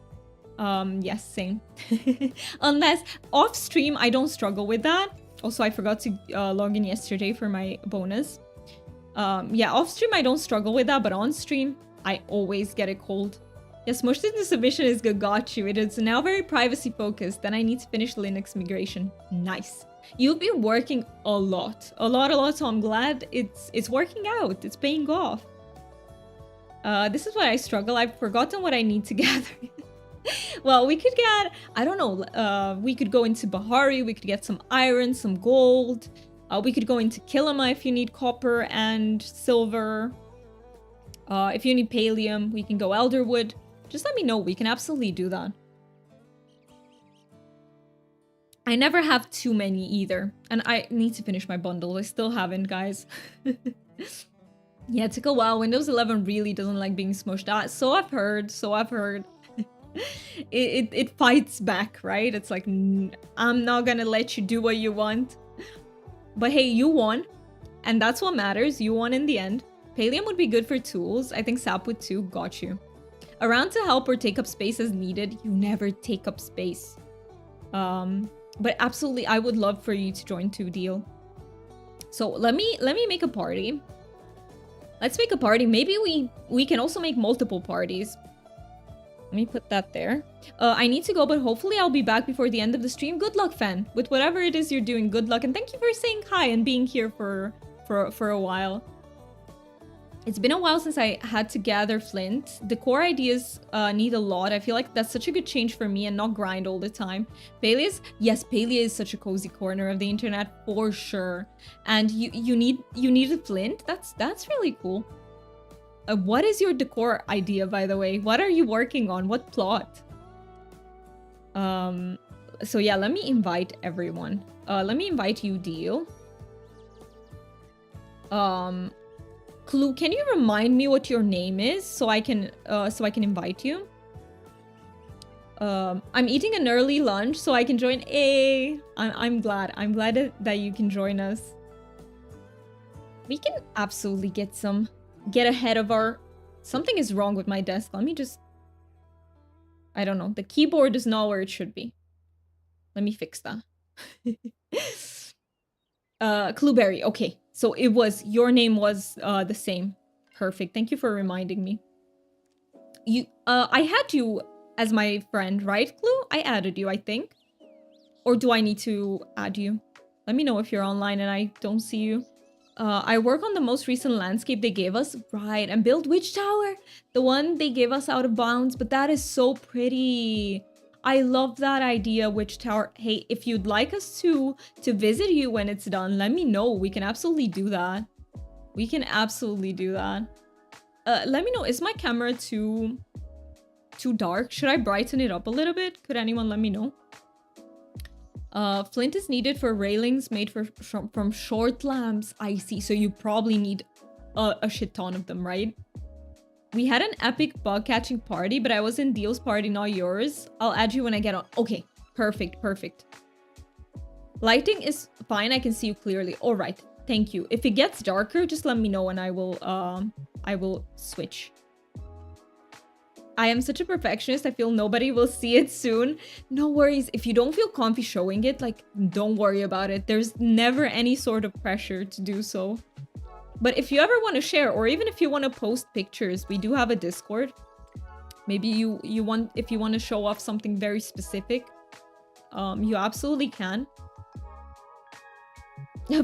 Yes, same. Unless off stream, I don't struggle with that. Also, I forgot to log in yesterday for my bonus. Yeah, off stream, I don't struggle with that, but on stream, I always get a cold. Yes, smushed into submission is good. Got you. It is now very privacy focused. Then I need to finish Linux migration. Nice. You've been working a lot. So I'm glad it's working out. It's paying off. This is why I struggle. I've forgotten what I need to gather. Well, we could get, I don't know, we could go into Bahari, we could get some iron, some gold. We could go into Kilima if you need copper and silver. If you need pallium, we can go elderwood. Just let me know, we can absolutely do that. I never have too many either. And I need to finish my bundle. I still haven't, guys. Yeah, it took a while. Windows 11 really doesn't like being smushed out. So I've heard, it fights back, right? It's like, I'm not gonna let you do what you want. But hey, you won. And that's what matters. You won in the end. Pallium would be good for tools. I think sapwood too. Got you. Around to help or take up space as needed. You never take up space. But absolutely, I would love for you to join too, Deal. So let me make a party. Let's make a party. Maybe we can also make multiple parties. Let me put that there. I need to go, but hopefully I'll be back before the end of the stream. Good luck, Fan. With whatever it is you're doing, good luck. And thank you for saying hi and being here for a while. It's been a while since I had to gather flint. The core ideas need a lot. I feel like that's such a good change for me and not grind all the time. Palia's, yes, Palia is such a cozy corner of the internet for sure. And you need a flint. That's really cool. What is your decor idea, by the way? What are you working on? What plot? So yeah, let me invite everyone. Let me invite you, Deal. Clue, can you remind me what your name is so I can invite you? I'm eating an early lunch so I can join. I'm glad that you can join us. We can absolutely get ahead of our... Something is wrong with my desk. Let me just... I don't know. The keyboard is not where it should be. Let me fix that. Clueberry. Okay. So it was... Your name was the same. Perfect. Thank you for reminding me. I had you as my friend, right, Clue? I added you, I think. Or do I need to add you? Let me know if you're online and I don't see you. I work on the most recent landscape they gave us. Right, and build Witch Tower. The one they gave us out of bounds, but that is so pretty. I love that idea, Witch Tower. Hey, if you'd like us to visit you when it's done, let me know. We can absolutely do that. We can absolutely do that. Let me know, is my camera too dark? Should I brighten it up a little bit? Could anyone let me know? Flint is needed for railings made from short lamps. I see. So you probably need a shit ton of them, right? We had an epic bug catching party, but I was in Deal's party, not yours. I'll add you when I get on. Okay, perfect, perfect. Lighting is fine. I can see you clearly. All right, thank you. If it gets darker, just let me know and I will switch. I am such a perfectionist. I feel nobody will see it soon. No worries. If you don't feel comfy showing it, like, don't worry about it. There's never any sort of pressure to do so. But if you ever want to share, or even if you want to post pictures, we do have a Discord. Maybe if you want to show off something very specific, you absolutely can.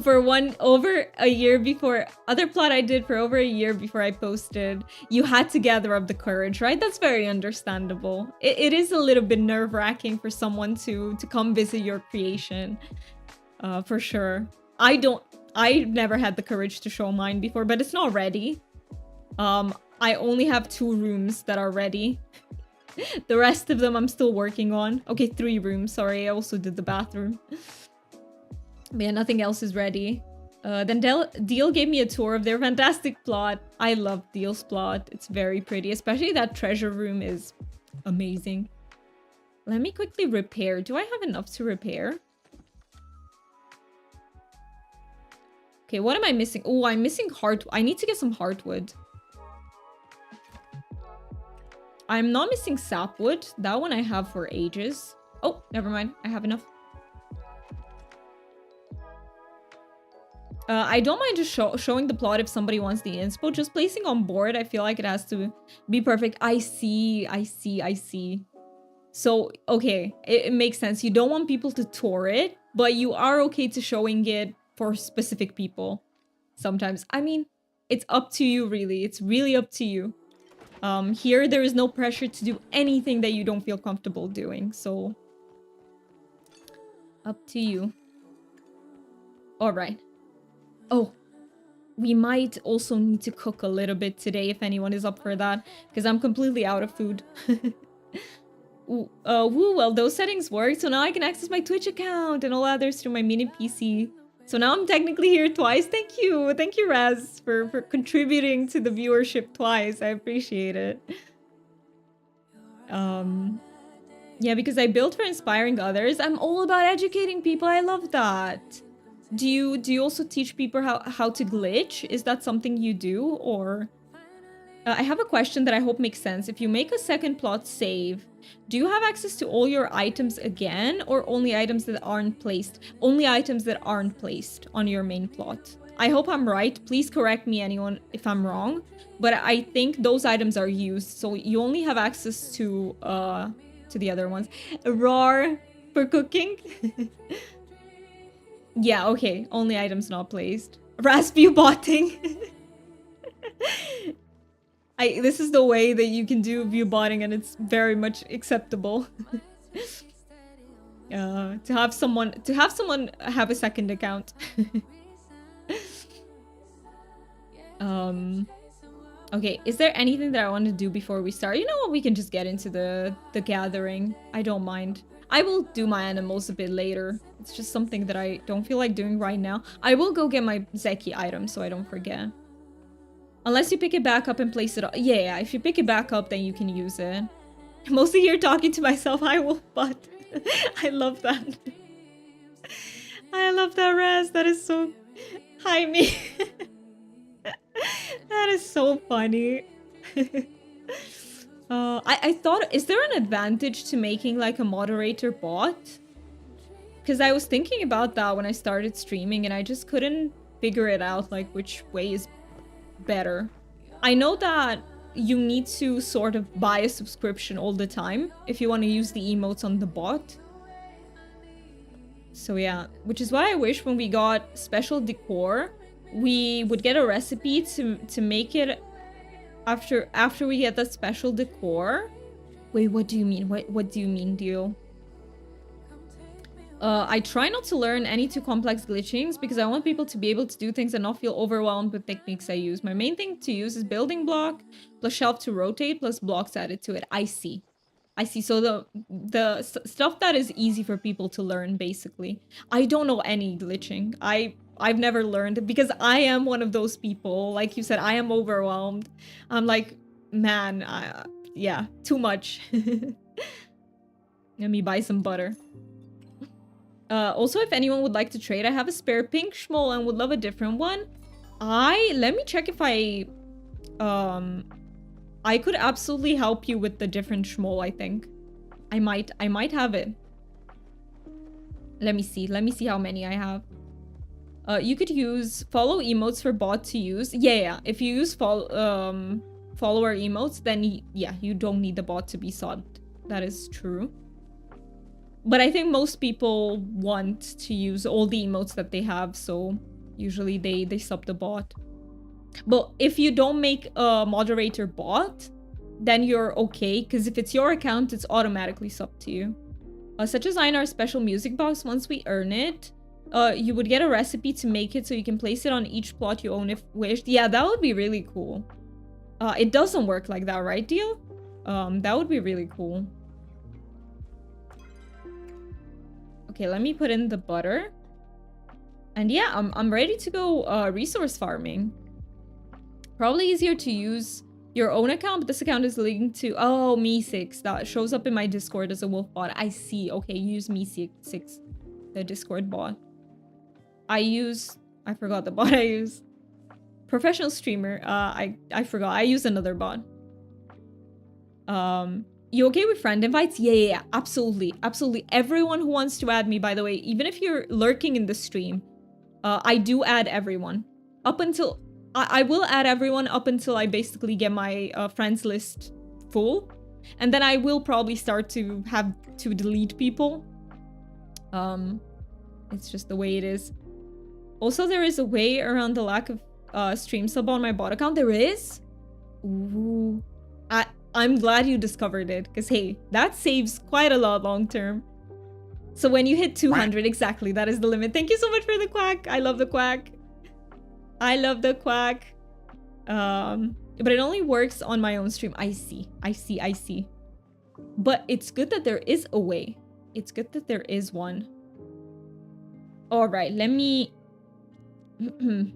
For over a year before, other plot I did for over a year before I posted, you had to gather up the courage, right? That's very understandable. It is a little bit nerve-wracking for someone to come visit your creation, for sure. I never had the courage to show mine before, but it's not ready. I only have 2 rooms that are ready. The rest of them I'm still working on. Okay, 3 rooms, sorry, I also did the bathroom. But yeah, nothing else is ready. Then Deal gave me a tour of their fantastic plot. I love Deal's plot. It's very pretty. Especially that treasure room is amazing. Let me quickly repair. Do I have enough to repair? Okay, what am I missing? Oh, I'm missing I need to get some heartwood. I'm not missing sapwood. That one I have for ages. Oh, never mind. I have enough. I don't mind just showing the plot if somebody wants the inspo. Just placing on board, I feel like it has to be perfect. I see. So, okay, it makes sense. You don't want people to tour it, but you are okay to showing it for specific people sometimes. I mean, it's up to you, really. It's really up to you. Here, there is no pressure to do anything that you don't feel comfortable doing, so up to you. All right. Oh, we might also need to cook a little bit today if anyone is up for that, because I'm completely out of food. Woo, well, those settings work, so now I can access my Twitch account and all others through my mini PC. So now I'm technically here twice. Thank you, Raz, for contributing to the viewership twice. I appreciate it. Yeah, because I built for inspiring others. I'm all about educating people. I love that. Do you also teach people how to glitch? Is that something you do, or? I have a question that I hope makes sense. If you make a second plot save, do you have access to all your items again, or only items that aren't placed? Only items that aren't placed on your main plot. I hope I'm right. Please correct me, anyone, if I'm wrong. But I think those items are used, so you only have access to the other ones. Roar for cooking. Yeah, okay. Only items not placed. Rasputin. This is the way that you can do view botting, and it's very much acceptable. To have someone have a second account. Okay, is there anything that I want to do before we start? You know what, we can just get into the gathering. I don't mind. I will do my animals a bit later. It's just something that I don't feel like doing right now. I will go get my Zeki item so I don't forget. Unless you pick it back up and place it on. Yeah, if you pick it back up, then you can use it. I'm mostly here talking to myself. I will, but I love that. I love that, Raz. That is so... Hi, me. That is so funny. I thought, is there an advantage to making like a moderator bot? Because I was thinking about that when I started streaming, and I just couldn't figure it out, like which way is better. I know that you need to sort of buy a subscription all the time if you want to use the emotes on the bot. So yeah, which is why I wish when we got special decor, we would get a recipe to make it after we get the special decor. Wait, what do you mean? What do you mean, Dio? I try not to learn any too complex glitchings because I want people to be able to do things and not feel overwhelmed with techniques I use. My main thing to use is building block plus shelf to rotate plus blocks added to it. I see. So the stuff that is easy for people to learn, basically. I don't know any glitching. I've never learned because I am one of those people. Like you said, I am overwhelmed. I'm like, man, yeah, too much. Let me buy some butter. Also, if anyone would like to trade, I have a spare pink schmole and would love a different one. Let me check if I could absolutely help you with the different schmole, I think. I might have it. Let me see how many I have. You could use follow emotes for bot to use. Yeah. If you use follower emotes, then yeah, you don't need the bot to be subbed. That is true. But I think most people want to use all the emotes that they have, so usually they sub the bot. But if you don't make a moderator bot, then you're okay, because if it's your account, it's automatically subbed to you. Such as in our special music box, once we earn it, you would get a recipe to make it so you can place it on each plot you own if wished. Yeah, that would be really cool. It doesn't work like that, right, Deal? That would be really cool. Okay, let me put in the butter. And yeah, I'm ready to go resource farming. Probably easier to use your own account, but this account is linked to... Oh, Me6. That shows up in my Discord as a wolf bot. I see. Okay, use Me6, the Discord bot. I forgot the bot I use. Professional streamer. I forgot. I use another bot. You okay with friend invites? Yeah, absolutely. Everyone who wants to add me, by the way, even if you're lurking in the stream, I do add everyone. Up until... I will add everyone up until I basically get my friends list full. And then I will probably start to have to delete people. It's just the way it is. Also, there is a way around the lack of stream sub on my bot account. There is? Ooh. I'm glad you discovered it, because hey, that saves quite a lot long term. So when you hit 200, exactly, that is the limit. Thank you so much for the quack. I love the quack. I love the quack. But it only works on my own stream. I see. But it's good that there is a way. It's good that there is one. All right, let me... do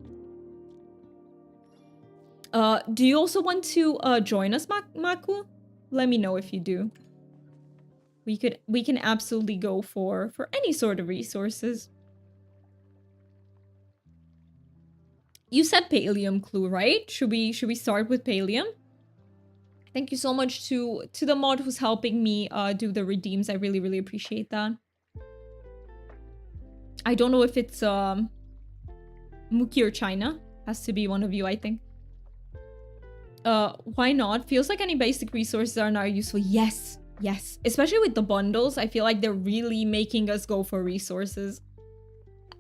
you also want to join us, Maku? Let me know if you do. We can absolutely go for any sort of resources. You said Pallium clue, right? Should we start with Pallium? Thank you so much to the mod who's helping me do the redeems. I really, really appreciate that. I don't know if it's Muki or China. Has to be one of you, I think. Why not? Feels like any basic resources are now useful. Yes. Yes. Especially with the bundles. I feel like they're really making us go for resources.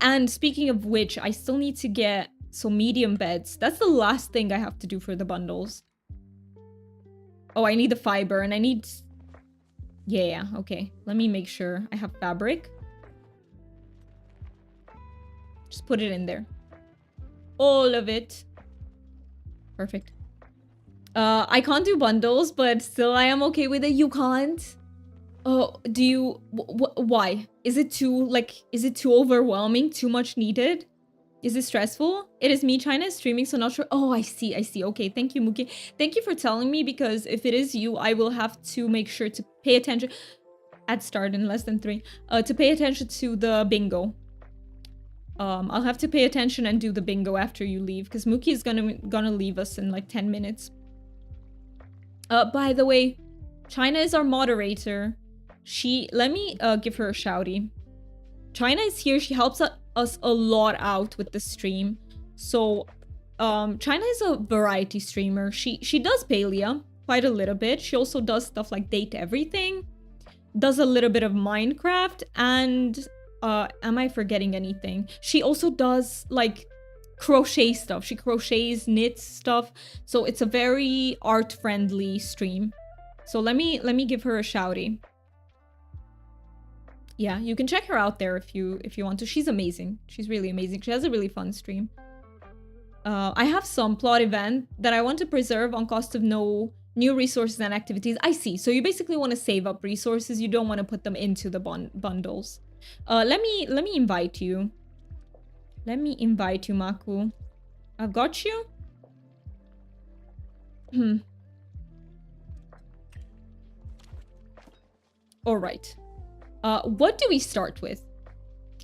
And speaking of which, I still need to get some medium beds. That's the last thing I have to do for the bundles. Oh, I need the fiber and I need... Yeah, okay. Let me make sure I have fabric. Just put it in there. All of it. Perfect. I can't do bundles, but still I am okay with it. You can't? Oh, do you... why? Is it too overwhelming? Too much needed? Is it stressful? It is me. China is streaming, so not sure. Oh, I see. Okay, thank you, Muki. Thank you for telling me, because if it is you, I will have to make sure to pay attention. At start in less than 3. To pay attention to the bingo. I'll have to pay attention and do the bingo after you leave, because Muki is gonna leave us in like 10 minutes. By the way, China is our moderator. Let me give her a shouty. China is here. She helps us a lot out with the stream. So, China is a variety streamer. She does Palia quite a little bit. She also does stuff like Date Everything. Does a little bit of Minecraft, and am I forgetting anything? She also does like crochet stuff. She crochets, knits stuff. So it's a very art-friendly stream. So let me give her a shouty. Yeah, you can check her out there if you want to. She's amazing. She's really amazing. She has a really fun stream. I have some plot event that I want to preserve on cost of no new resources and activities. I see. So you basically want to save up resources. You don't want to put them into the bundles. Let me invite you. Let me invite you, Maku. I've got you. All right. What do we start with?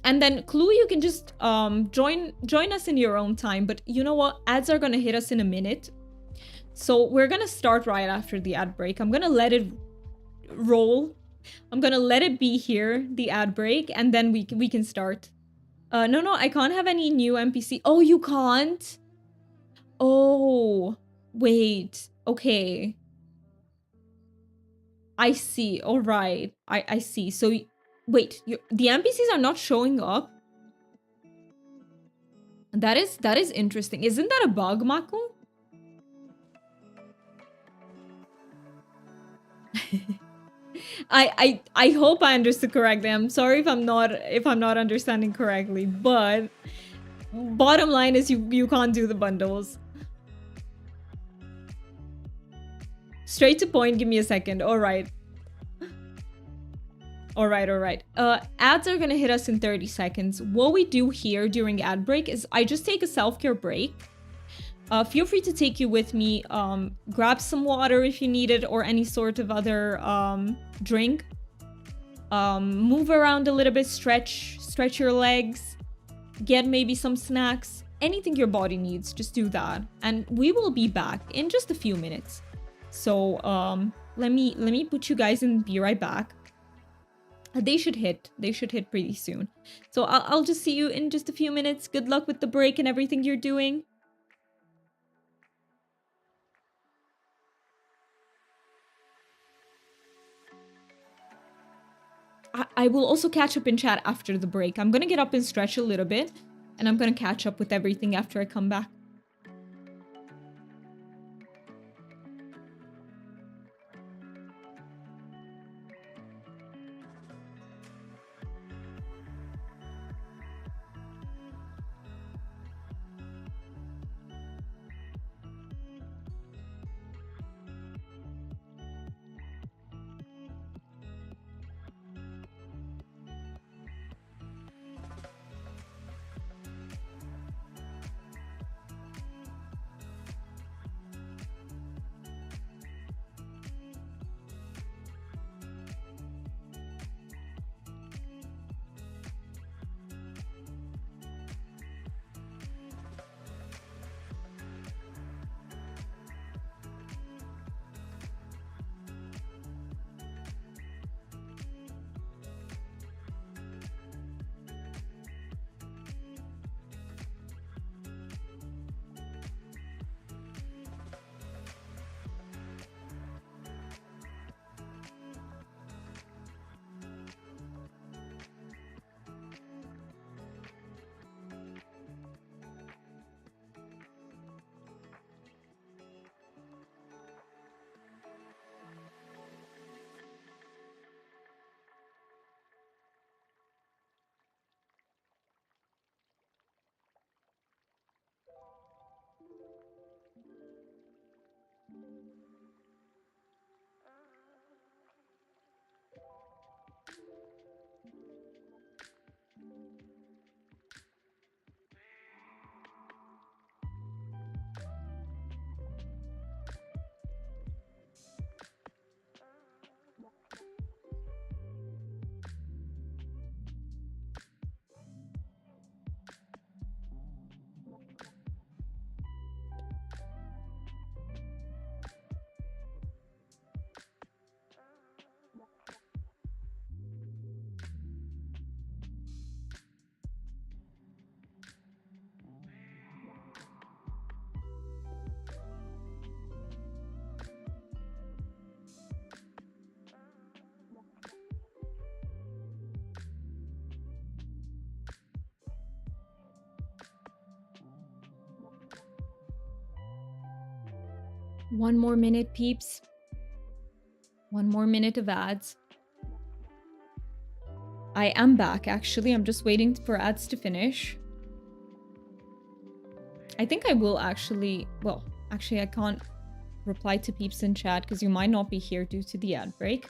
And then Clue, you can just join us in your own time. But you know what? Ads are gonna hit us in a minute. So we're gonna start right after the ad break. I'm gonna let it roll. I'm gonna let it be here, the ad break, and then we can start. No, I can't have any new NPC. Oh, you can't? Oh, wait. Okay. I see. All right. I see. So, wait. The NPCs are not showing up? That is interesting. Isn't that a bug, Maku? I hope I understood correctly. I'm sorry if I'm not understanding correctly, but bottom line is you can't do the bundles. Straight to point, give me a second. All right. Ads are gonna hit us in 30 seconds. What we do here during ad break is I just take a self-care break. Feel free to take you with me. Grab some water if you need it, or any sort of other drink. Move around a little bit, stretch your legs, get maybe some snacks, anything your body needs, just do that. And we will be back in just a few minutes. So let me put you guys in and be right back. They should hit pretty soon. So I'll just see you in just a few minutes. Good luck with the break and everything you're doing. I will also catch up in chat after the break. I'm gonna get up and stretch a little bit, and I'm gonna catch up with everything after I come back. One more minute, peeps. One more minute of ads. I am back, actually. I'm just waiting for ads to finish. I think I will actually... Well, actually, I can't reply to peeps in chat because you might not be here due to the ad break.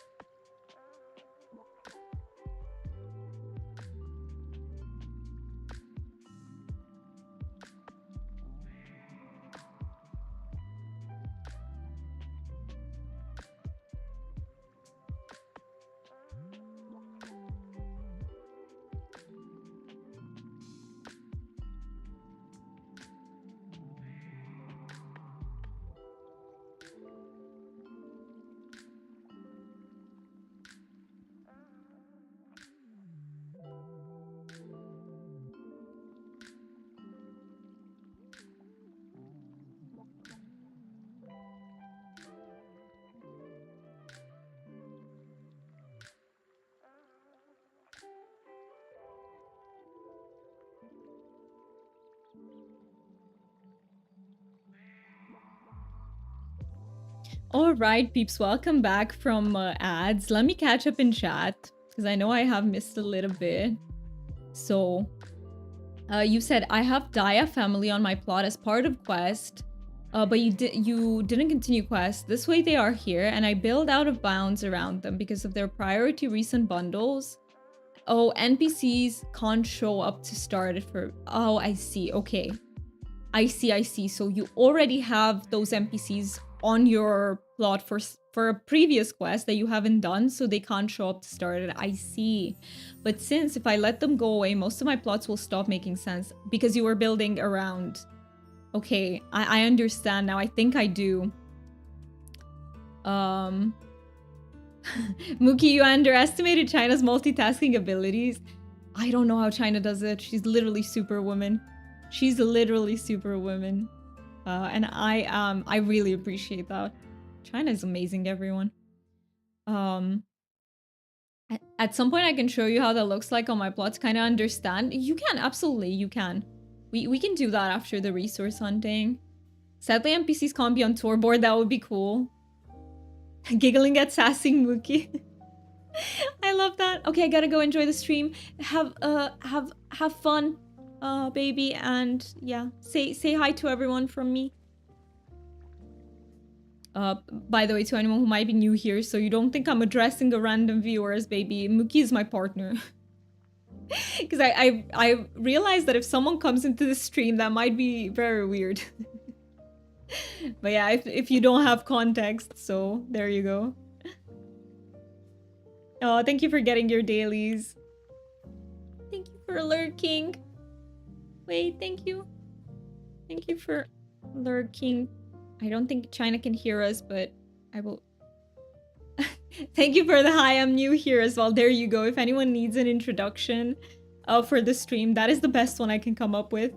All right, peeps, welcome back from ads. Let me catch up in chat because I know I have missed a little bit. So, you said I have Daya family on my plot as part of quest, but you didn't continue quest. This way they are here, and I build out of bounds around them because of their priority recent bundles. Oh, NPCs can't show up to start it for... Oh, I see. Okay. I see. So you already have those NPCs on your plot for a previous quest that you haven't done, so they can't show up to start it. I see. But since if I let them go away, most of my plots will stop making sense because you were building around. Okay, I understand now. I think I do. Mookie, you underestimated China's multitasking abilities. I don't know how China does it. She's literally superwoman. She's literally superwoman. And I really appreciate that. China is amazing, everyone. At some point I can show you how that looks like on my plots, kind of understand. You can, absolutely, you can. We can do that after the resource hunting. Sadly, NPCs can't be on tour board. That would be cool. Giggling at sassing Mookie. I love that. Okay, I gotta go enjoy the stream. Have fun. Baby, and yeah, say hi to everyone from me. By the way, to anyone who might be new here, so you don't think I'm addressing a random viewers, baby, Mookie is my partner. Because I realized that if someone comes into the stream, that might be very weird. But yeah, if you don't have context, so there you go. Oh, thank you for getting your dailies. Thank you for lurking. Wait, thank you. Thank you for lurking. I don't think China can hear us, but I will... Thank you for the hi, I'm new here as well. There you go. If anyone needs an introduction for the stream, that is the best one I can come up with.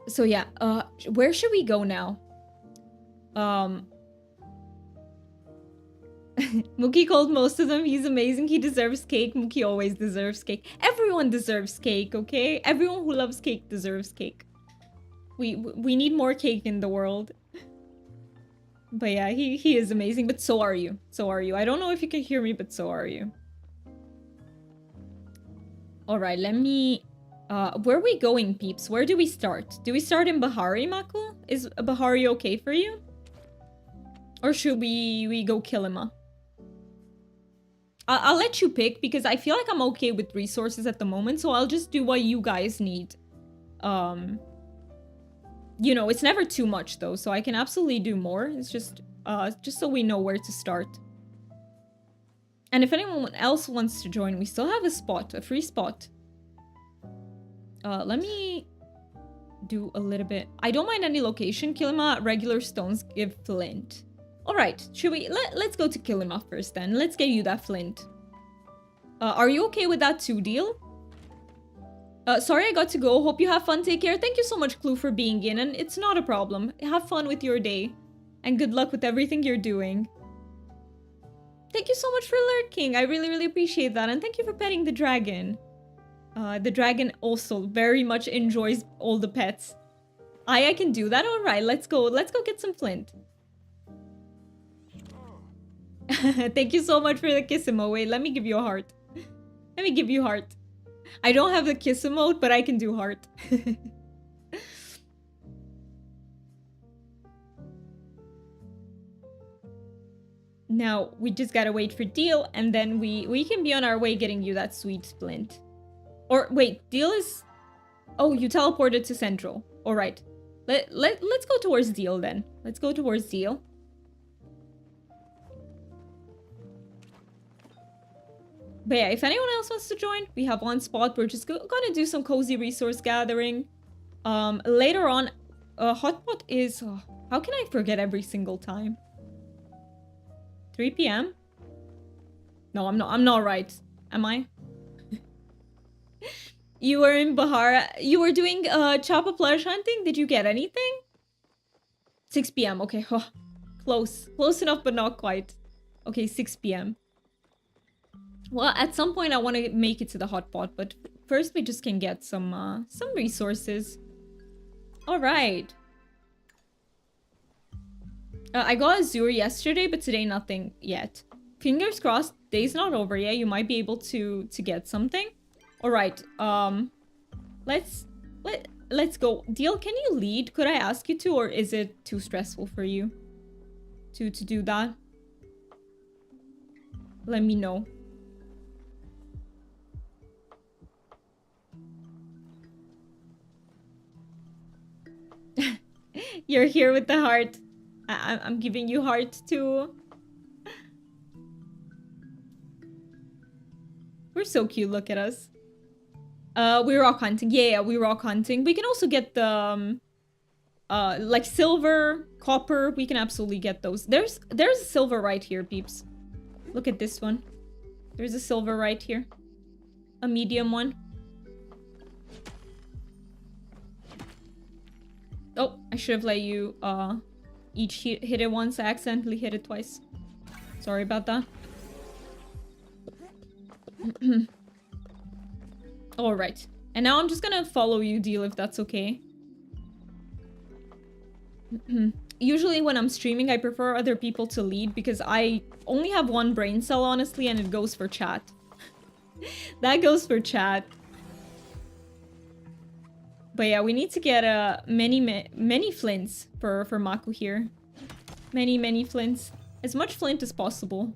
So yeah, where should we go now? Mookie called most of them. He's amazing. He deserves cake. Mookie always deserves cake. Everyone deserves cake, okay? Everyone who loves cake deserves cake. We need more cake in the world. But yeah, he is amazing. But so are you. So are you. I don't know if you can hear me, but so are you. Alright, let me... where are we going, peeps? Where do we start? Do we start in Bahari, Mako? Is Bahari okay for you? Or should we go Kilima? I'll let you pick because I feel like I'm okay with resources at the moment, so I'll just do what you guys need. You know, it's never too much though, so I can absolutely do more. It's just so we know where to start. And if anyone else wants to join, we still have a spot, a free spot. Let me do a little bit. I don't mind any location. Kilima, regular stones give flint. All right, should we... Let's go to Kilima first then. Let's get you that flint. Are you okay with that too, deal? Sorry I got to go. Hope you have fun. Take care. Thank you so much, Clue, for being in. And it's not a problem. Have fun with your day. And good luck with everything you're doing. Thank you so much for lurking. I really, really appreciate that. And thank you for petting the dragon. The dragon also very much enjoys all the pets. I can do that. All right, let's go. Let's go get some flint. Thank you so much for the kiss emote. Wait, let me give you a heart. Let me give you heart. I don't have the kiss emote, but I can do heart. Now, we just gotta wait for Deal, and then we can be on our way getting you that sweet splint. Or, wait, Deal is... Oh, you teleported to Central. Alright. Let's go towards Deal, then. Let's go towards Deal. But yeah, if anyone else wants to join, we have one spot. We're just gonna do some cozy resource gathering. Later on, Hotpot is... Oh, how can I forget every single time? 3 p.m? No, I'm not right. Am I? You were in Bahara. You were doing Choppa plush hunting? Did you get anything? 6 p.m. Okay. Oh, close. Close enough, but not quite. Okay, 6 p.m. Well, at some point I want to make it to the Hotpot, but first we just can get some resources. All right. I got Azure yesterday, but today nothing yet. Fingers crossed, day's not over yet. You might be able to get something. All right. Let's go. Deal, can you lead? Could I ask you to, or is it too stressful for you to do that? Let me know. You're here with the heart. I'm giving you heart too. We're so cute, look at us. We rock hunting. Yeah, we rock hunting. We can also get the like silver, copper. We can absolutely get those. There's a silver right here, peeps. Look at this one. There's a silver right here. A medium one. Oh, I should have let you each hit it once. I accidentally hit it twice. Sorry about that. Alright. And now I'm just gonna follow you, Deal, if that's okay. Usually when I'm streaming, I prefer other people to lead because I only have one brain cell, honestly, and it goes for chat. That goes for chat. But yeah, we need to get many flints for Maku here. Many flints. As much flint as possible.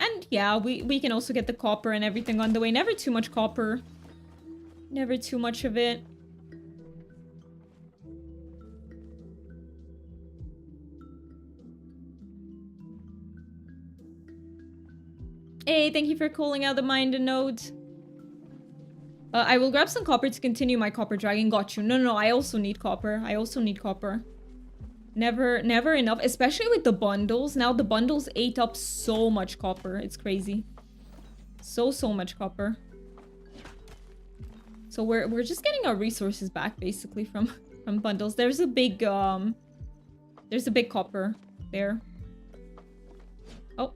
And yeah, we can also get the copper and everything on the way. Never too much copper. Never too much of it. Hey, thank you for calling out the mind and note. I will grab some copper to continue my copper dragging. Got you. No, I also need copper. I also need copper. Never enough, especially with the bundles. Now the bundles ate up so much copper. It's crazy. So much copper. So we're just getting our resources back basically from bundles. There's a big copper there. Oh.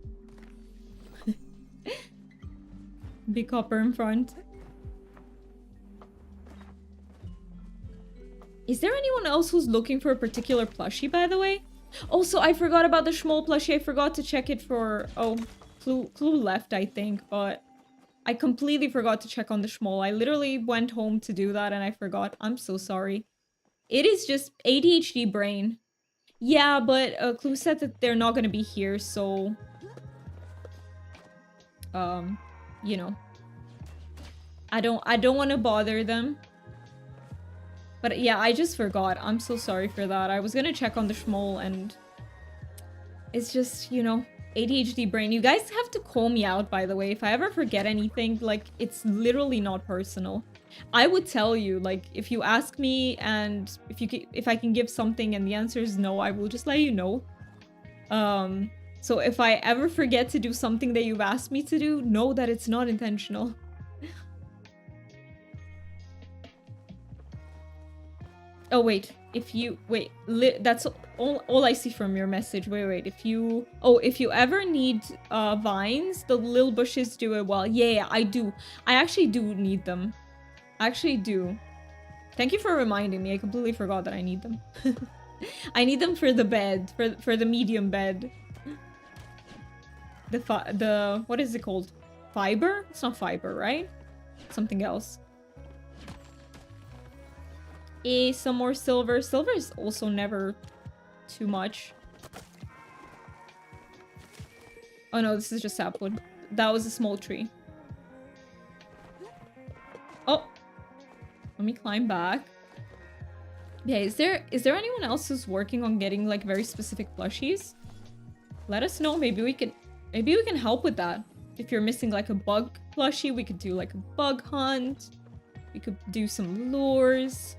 Big copper in front. Is there anyone else who's looking for a particular plushie, by the way? Also, I forgot about the Schmole plushie. I forgot to check it for... Oh, Clue left, I think, but... I completely forgot to check on the Schmole. I literally went home to do that and I forgot. I'm so sorry. It is just ADHD brain. Yeah, but Clue said that they're not gonna be here, so... you know. I don't want to bother them. But yeah, I just forgot. I'm so sorry for that. I was gonna check on the Schmole and... It's just, you know, ADHD brain. You guys have to call me out, by the way. If I ever forget anything, like, it's literally not personal. I would tell you, like, if you ask me and if I can give something and the answer is no, I will just let you know. So if I ever forget to do something that you've asked me to do, know that it's not intentional. Oh, wait. If you... Wait. That's all I see from your message. Wait. If you... Oh, if you ever need vines, the little bushes do it well. Yeah, I do. I actually do need them. I actually do. Thank you for reminding me. I completely forgot that I need them. I need them for the bed, for the medium bed. The what is it called? Fiber? It's not fiber, right? Something else. Some more silver. Silver is also never too much. Oh no, this is just sapwood. That was a small tree. Oh, let me climb back. Yeah, is there anyone else who's working on getting like very specific plushies? Let us know. Maybe we can help with that. If you're missing like a bug plushie, we could do like a bug hunt. We could do some lures.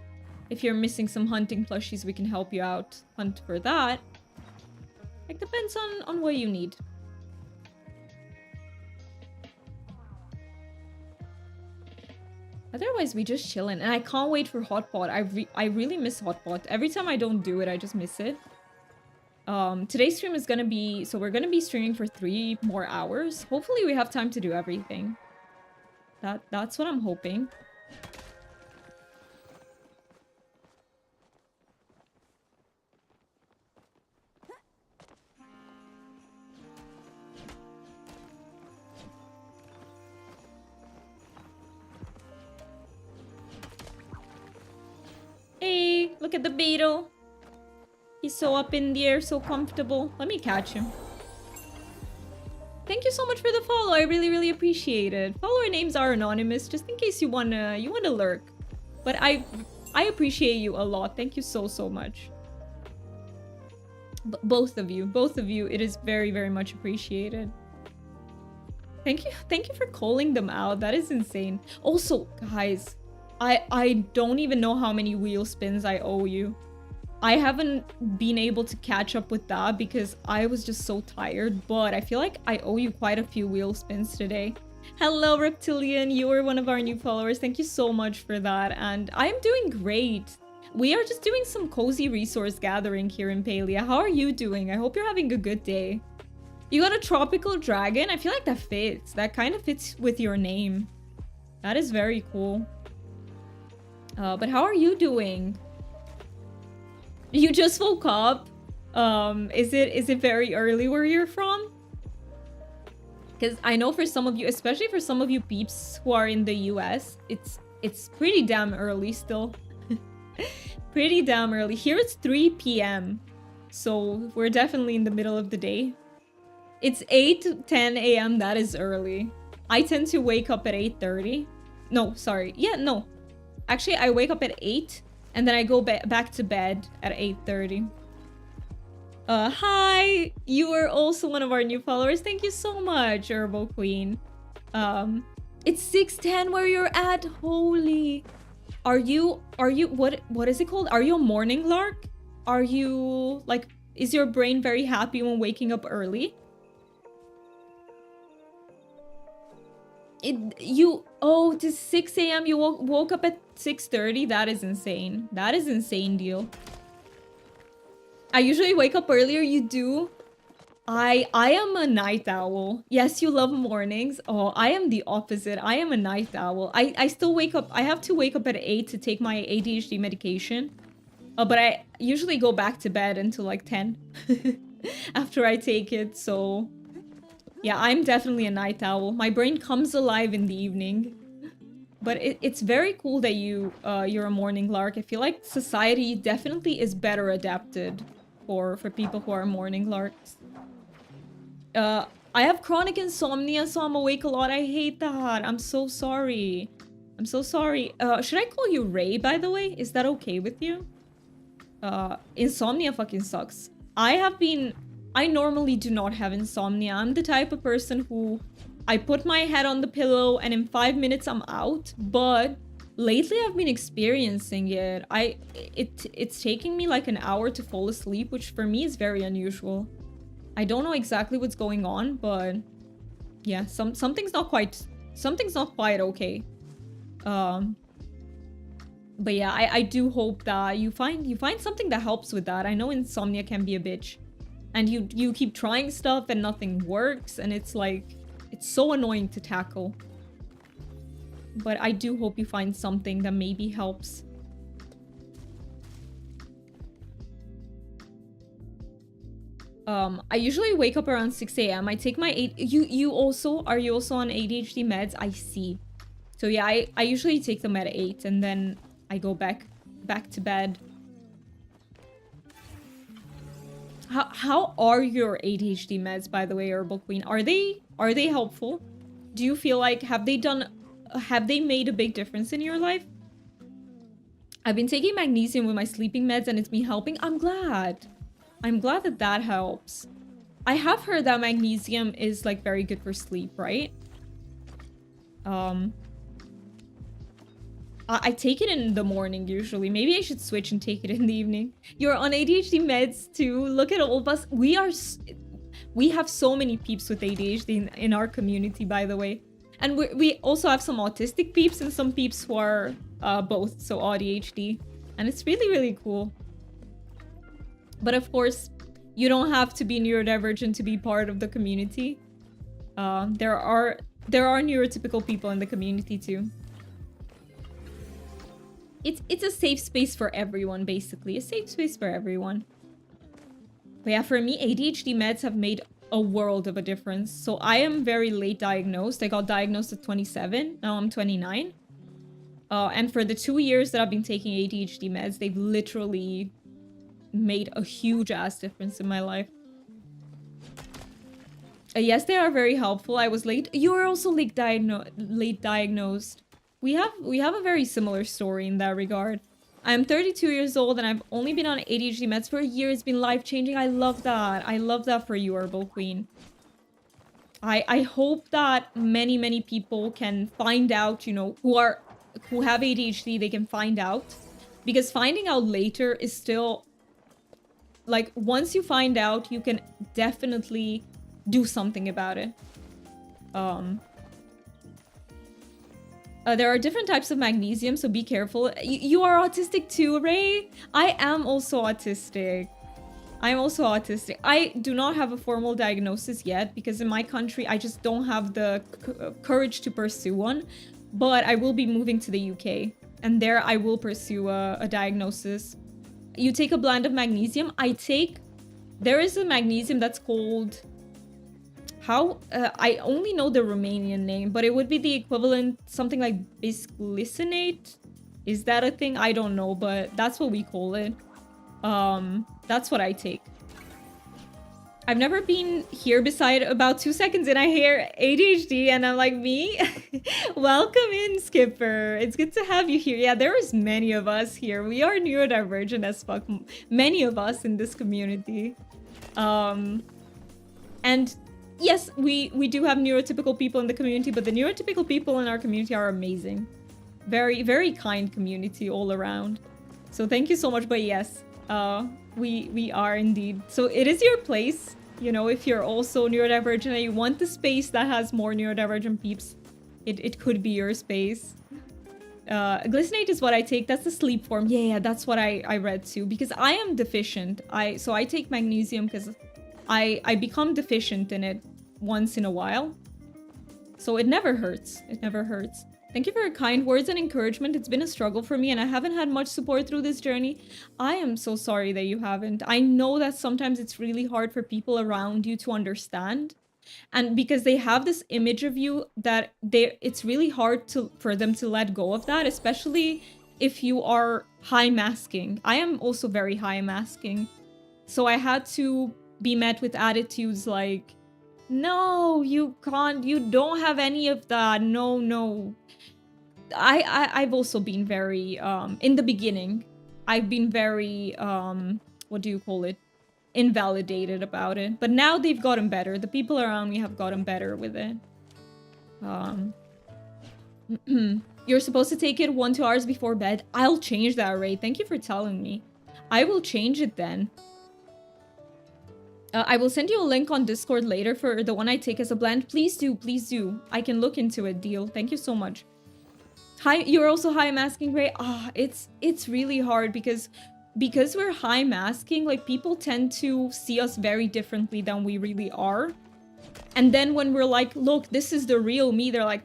If you're missing some hunting plushies, we can help you out hunt for that. Like depends on what you need. Otherwise, we just chillin'. And I can't wait for Hotpot. I really miss Hotpot. Every time I don't do it, I just miss it. Today's stream is gonna be... So we're gonna be streaming for 3 more hours. Hopefully we have time to do everything. That's what I'm hoping. Hey, look at the beetle. He's so up in the air, so comfortable. Let me catch him. Thank you so much for the follow. I really, really appreciate it. Follower names are anonymous, just in case you wanna lurk. But I appreciate you a lot. Thank you so much. Both of you, it is very, very much appreciated. Thank you for calling them out. That is insane. Also, guys, I don't even know how many wheel spins I owe you. I haven't been able to catch up with that because I was just so tired, but I feel like I owe you quite a few wheel spins today. Hello, Reptilian. You are one of our new followers. Thank you so much for that. And I'm doing great. We are just doing some cozy resource gathering here in Palia. How are you doing? I hope you're having a good day. You got a tropical dragon? I feel like that fits. That kind of fits with your name. That is very cool. But how are you doing? You just woke up? Is it very early where you're from? Because I know for some of you, especially for some of you peeps who are in the US, it's pretty damn early still. Pretty damn early. Here it's 3 p.m. So we're definitely in the middle of the day. It's 8 to 10 a.m. That is early. I tend to wake up at 8:30. No, sorry. Yeah, no. Actually, I wake up at 8 and then I go back to bed at 8:30. Hi! You are also one of our new followers. Thank you so much, Herbal Queen. It's 6:10 where you're at. Holy. Are you what is it called? Are you a morning lark? Are you like, is your brain very happy when waking up early? Oh, to 6 a.m. you woke up at 6:30? That is insane. That is insane, deal. I usually wake up earlier. You do? I am a night owl. Yes, you love mornings. Oh, I am the opposite. I am a night owl. I still wake up. I have to wake up at 8 to take my ADHD medication. But I usually go back to bed until like 10 after I take it. So yeah, I'm definitely a night owl. My brain comes alive in the evening. But it's very cool that you're a morning lark. I feel like society definitely is better adapted for people who are morning larks. I have chronic insomnia, so I'm awake a lot. I hate that. I'm so sorry. I'm so sorry. Should I call you Ray, by the way? Is that okay with you? Insomnia fucking sucks. I normally do not have insomnia. I'm the type of person who... I put my head on the pillow and in 5 minutes I'm out. But lately I've been experiencing it. It's taking me like an hour to fall asleep, which for me is very unusual. I don't know exactly what's going on, but yeah, something's not quite okay. But yeah, I do hope that you find something that helps with that. I know insomnia can be a bitch, and you keep trying stuff and nothing works, and it's like, it's so annoying to tackle. but I do hope you find something that maybe helps. I usually wake up around 6 a.m. I take my are you also on ADHD meds? I see. So yeah, I usually take them at 8 and then I go back to bed. How are your ADHD meds, by the way, Herbal Queen? Are they helpful? Do you feel like have they made a big difference in your life? I've been taking magnesium with my sleeping meds and it's been helping. I'm glad that helps. I have heard that magnesium is like very good for sleep, right? I take it in the morning usually. Maybe I should switch and take it in the evening. You're on ADHD meds too. Look at all of us. We have so many peeps with ADHD in our community, by the way. And we also have some autistic peeps and some peeps who are both, so ADHD. And it's really, really cool. But of course, you don't have to be neurodivergent to be part of the community. There are neurotypical people in the community too. It's a safe space for everyone, basically. A safe space for everyone. But yeah, for me, ADHD meds have made a world of a difference. So I am very late diagnosed. I got diagnosed at 27. Now I'm 29. And for the 2 years that I've been taking ADHD meds, they've literally made a huge ass difference in my life. Yes, they are very helpful. I was late. You are also late diagnosed. We have a very similar story in that regard. I'm 32 years old and I've only been on ADHD meds for a year. It's been life-changing. I love that. I love that for you, Herbal Queen. I hope that many people can find out, you know, who have ADHD, they can find out. Because finding out later is still... Like, once you find out, you can definitely do something about it. There are different types of magnesium, so be careful. You are autistic too, Ray? I am also autistic. I'm also autistic. I do not have a formal diagnosis yet, because in my country, I just don't have the courage to pursue one. But I will be moving to the UK, and there I will pursue a diagnosis. You take a blend of magnesium. There is a magnesium that's called... I only know the Romanian name, but it would be the equivalent, something like bisglycinate. Is that a thing? I don't know, but that's what we call it. That's what I take. I've never been here beside about 2 seconds and I hear ADHD and I'm like, me? Welcome in, Skipper. It's good to have you here. Yeah, there is many of us here. We are neurodivergent as fuck. Many of us in this community. And yes, we do have neurotypical people in the community, but the neurotypical people in our community are amazing. Very, very kind community all around. So thank you so much, but yes, we are indeed. So it is your place, you know, if you're also neurodivergent and you want the space that has more neurodivergent peeps, it could be your space. Glycinate is what I take. That's the sleep form. Yeah, that's what I read too, because I am deficient. So I take magnesium because I become deficient in it once in a while. So it never hurts. It never hurts. Thank you for your kind words and encouragement. It's been a struggle for me and I haven't had much support through this journey. I am so sorry that you haven't. I know that sometimes it's really hard for people around you to understand. And because they have this image of you that it's really hard for them to let go of that, especially if you are high masking. I am also very high masking. So I had to be met with attitudes like, no, you can't, you don't have any of that. No. I've also been very, in the beginning, I've been very, what do you call it? Invalidated about it. But now they've gotten better. The people around me have gotten better with it. You're supposed to take it 1-2 hours before bed. I'll change that, Ray. Thank you for telling me. I will change it then. I will send you a link on Discord later for the one I take as a blend. Please do, please do. I can look into it, deal. Thank you so much. Hi, you're also high masking, Ray. It's really hard because we're high masking, like people tend to see us very differently than we really are. And then when we're like, look, this is the real me, they're like,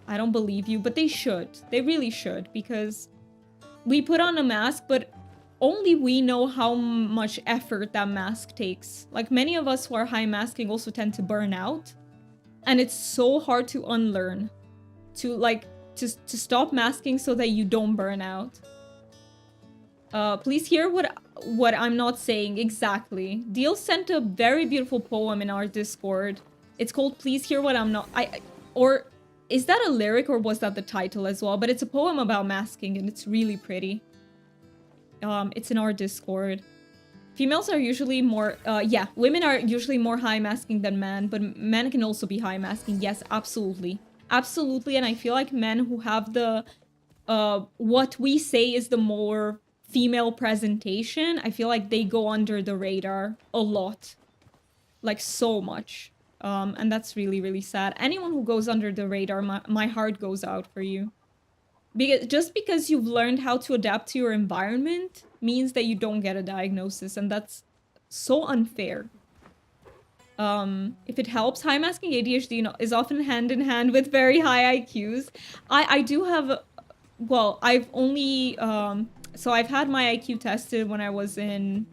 I don't believe you, but they should. They really should, because we put on a mask, but only we know how much effort that mask takes. Like, many of us who are high masking also tend to burn out, and it's so hard to unlearn, to stop masking so that you don't burn out. Please hear what I'm not saying exactly. Deal sent a very beautiful poem in our Discord. It's called Please Hear What I'm Not... Or is that a lyric, or was that the title as well? But it's a poem about masking, and it's really pretty. It's in our Discord. Females are usually more... yeah, women are usually more high masking than men, but men can also be high masking. Yes, absolutely. Absolutely, and I feel like men who have the... what we say is the more female presentation, I feel like they go under the radar a lot. Like, so much. And that's really, really sad. Anyone who goes under the radar, my heart goes out for you. Just because you've learned how to adapt to your environment means that you don't get a diagnosis, and that's so unfair. If it helps, high masking ADHD is often hand in hand with very high IQs. I do have... Well, I've only... so I've had my IQ tested when I was in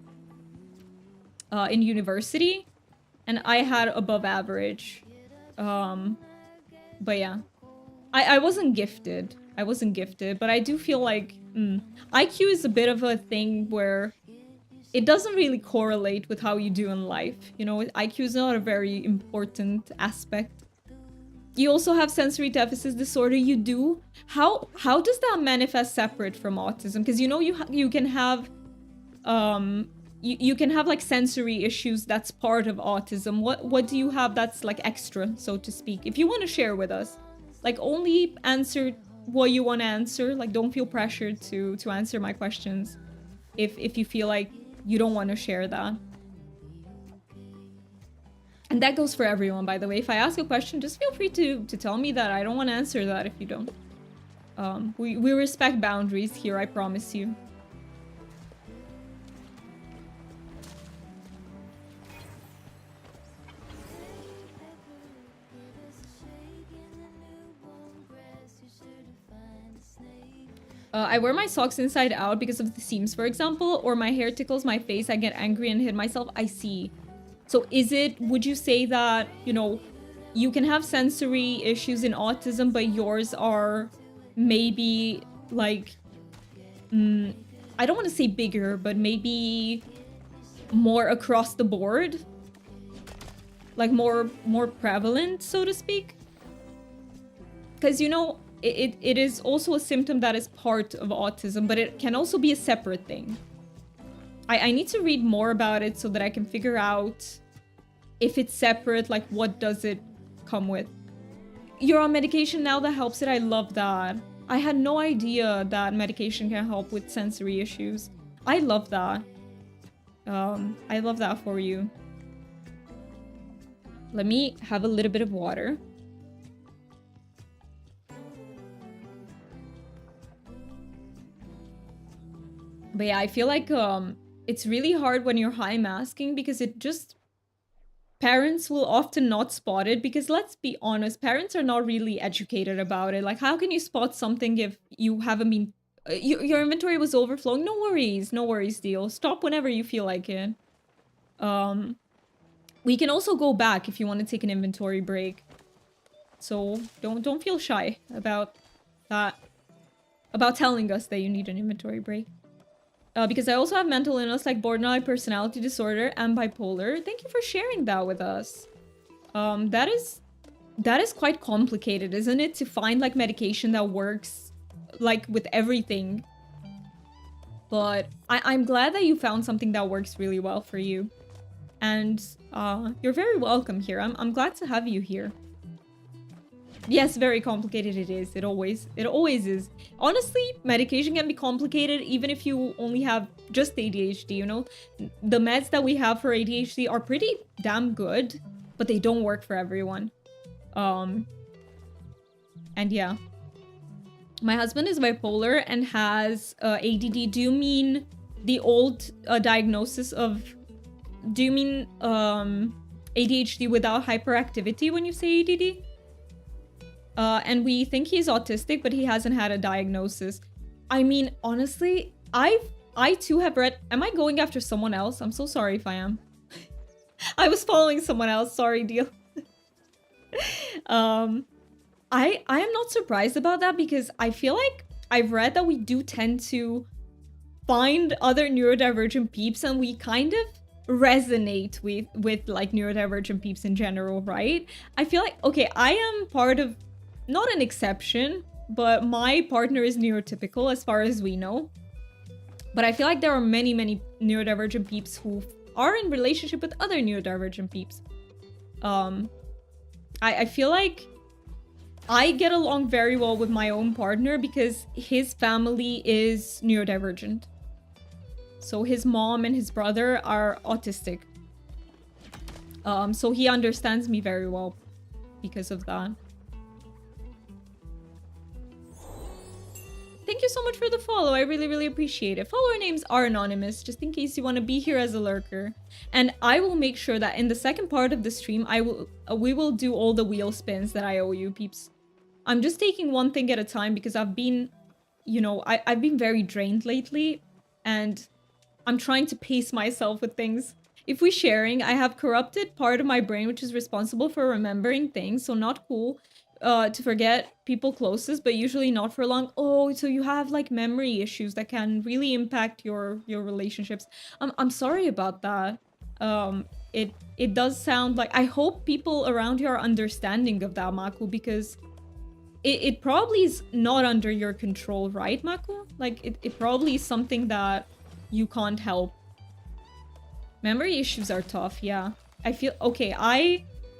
university, and I had above average. But yeah. I wasn't gifted. I wasn't gifted, but I do feel like IQ is a bit of a thing where it doesn't really correlate with how you do in life. You know, IQ is not a very important aspect. You also have sensory deficit disorder. You do. How does that manifest separate from autism? Because you know you can have you can have like sensory issues that's part of autism. What do you have that's like extra, so to speak? If you want to share with us, like, only answer what you want to answer. Like, don't feel pressured to answer my questions if you feel like you don't want to share that. And that goes for everyone, by the way. If I ask a question, just feel free to tell me that. I don't want to answer that if you don't. We respect boundaries here, I promise you. I wear my socks inside out because of the seams, for example, or my hair tickles my face, I get angry and hit myself. I see. So would you say that, you know, you can have sensory issues in autism, but yours are maybe like, I don't want to say bigger, but maybe more across the board? Like more prevalent, so to speak? Because, you know, it is also a symptom that is part of autism, but it can also be a separate thing. I need to read more about it so that I can figure out if it's separate, like what does it come with. You're on medication now that helps it. I love that. I had no idea that medication can help with sensory issues. I love that. I love that for you. Let me have a little bit of water. But yeah, I feel like it's really hard when you're high masking because it just... Parents will often not spot it because, let's be honest, parents are not really educated about it. Like, how can you spot something if you haven't been... your inventory was overflowing? No worries, deal. Stop whenever you feel like it. We can also go back if you want to take an inventory break. So don't feel shy about that. About telling us that you need an inventory break. Because I also have mental illness like borderline personality disorder and bipolar. Thank you for sharing that with us. That is quite complicated, isn't it? To find like medication that works like with everything. But I'm glad that you found something that works really well for you. And you're very welcome here. I'm glad to have you here. Yes, very complicated it is. It always is. Honestly, medication can be complicated even if you only have just ADHD, you know? The meds that we have for ADHD are pretty damn good, but they don't work for everyone. And yeah. My husband is bipolar and has ADD. Do you mean the old diagnosis of... Do you mean ADHD without hyperactivity when you say ADD? And we think he's autistic, but he hasn't had a diagnosis. I mean, honestly, I too have read... Am I going after someone else? I'm so sorry if I am. I was following someone else. Sorry, deal. I am not surprised about that because I feel like I've read that we do tend to find other neurodivergent peeps and we kind of resonate with like neurodivergent peeps in general, right? I feel like, okay, I am part of, not an exception, but my partner is neurotypical as far as we know. But I feel like there are many neurodivergent peeps who are in relationship with other neurodivergent peeps. I feel like I get along very well with my own partner because his family is neurodivergent. So his mom and his brother are autistic. So he understands me very well because of that. Thank you so much for the follow. I really appreciate it. Follower names are anonymous, just in case you want to be here as a lurker. And I will make sure that in the second part of the stream, we will do all the wheel spins that I owe you, peeps. I'm just taking one thing at a time because I've been, you know, I've been very drained lately. And I'm trying to pace myself with things. If we're sharing, I have corrupted part of my brain, which is responsible for remembering things. So not cool. To forget people closest, but usually not for long. Oh, so you have like memory issues that can really impact your relationships. I'm sorry about that. It does sound like, I hope people around you are understanding of that, Maku, because it probably is not under your control, right, Maku? Like it probably is something that you can't help. Memory issues are tough, yeah. I feel okay.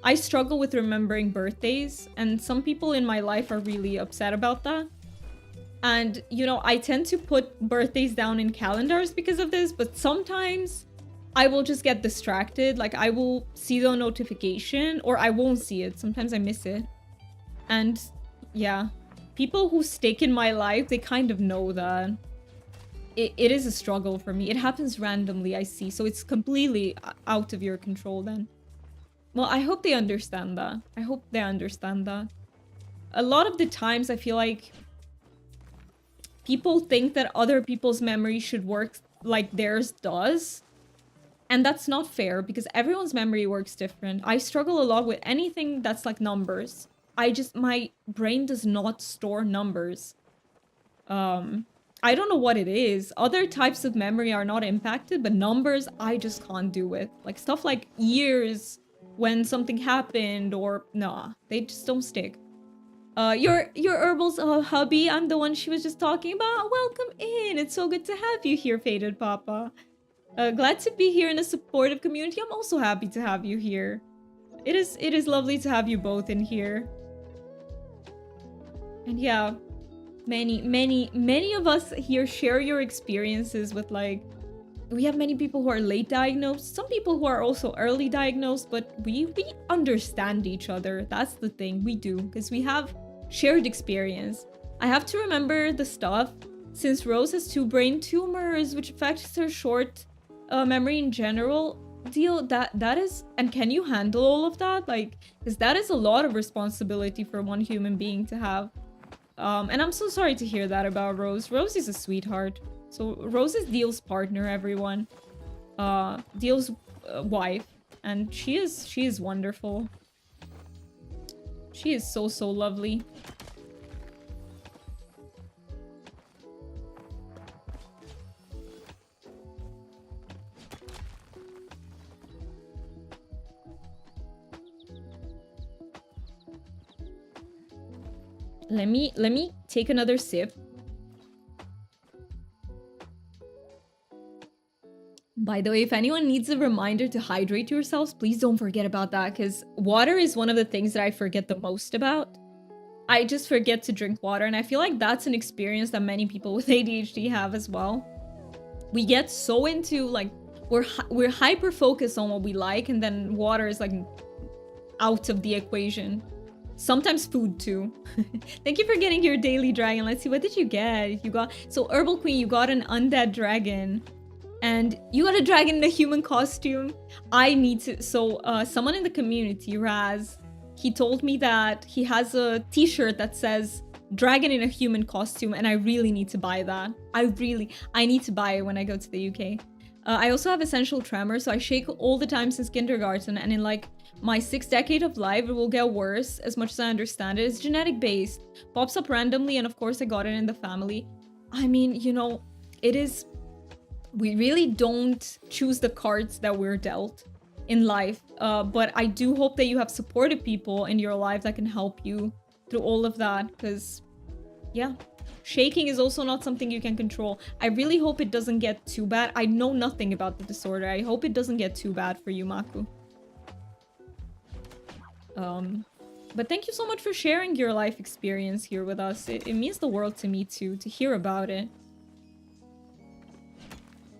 I struggle with remembering birthdays, and some people in my life are really upset about that. And, you know, I tend to put birthdays down in calendars because of this, but sometimes I will just get distracted. Like, I will see the notification, or I won't see it. Sometimes I miss it. And, yeah. People who stick in my life, they kind of know that. It is a struggle for me. It happens randomly, I see. So it's completely out of your control then. Well, I hope they understand that. I hope they understand that. A lot of the times, I feel like people think that other people's memory should work like theirs does. And that's not fair because everyone's memory works different. I struggle a lot with anything that's like numbers. My brain does not store numbers. I don't know what it is. Other types of memory are not impacted, but numbers, I just can't do it. Like stuff like years, when something happened, or nah, they just don't stick. Your Herbal's hubby, I'm the one she was just talking about. Welcome in. It's so good to have you here, Faded Papa. Glad to be here in a supportive community. I'm also happy to have you here. It is lovely to have you both in here. And yeah, many of us here share your experiences with like, we have many people who are late diagnosed, some people who are also early diagnosed, but we understand each other. That's the thing, we do, because we have shared experience. I have to remember the stuff since Rose has 2 brain tumors, which affects her short memory in general. Deal that is, and can you handle all of that? Like, because that is a lot of responsibility for one human being to have. And I'm so sorry to hear that about Rose. Rose is a sweetheart. So Rose is Deal's partner, everyone. Deal's wife, and she is wonderful. She is so lovely. Let me take another sip. By the way, if anyone needs a reminder to hydrate yourselves, please don't forget about that, because water is one of the things that I forget the most about. I just forget to drink water, and I feel like that's an experience that many people with ADHD have as well. We get so into, like, we're hyper-focused on what we like, and then water is, like, out of the equation. Sometimes food, too. Thank you for getting your daily dragon. Let's see, what did you get? You got... So, Herbal Queen, you got an undead dragon. And you got a dragon in a human costume. I need to... So, someone in the community, Raz, he told me that he has a t-shirt that says dragon in a human costume, and I really need to buy that. I need to buy it when I go to the UK. I also have essential tremor, so I shake all the time since kindergarten, and in like my 6th decade of life, it will get worse as much as I understand it. It's genetic based, pops up randomly, and of course I got it in the family. I mean, you know, it is... We really don't choose the cards that we're dealt in life, but I do hope that you have supportive people in your life that can help you through all of that, because, yeah, shaking is also not something you can control. I really hope it doesn't get too bad. I know nothing about the disorder. I hope it doesn't get too bad for you, Maku. But thank you so much for sharing your life experience here with us. It means the world to me too, to hear about it.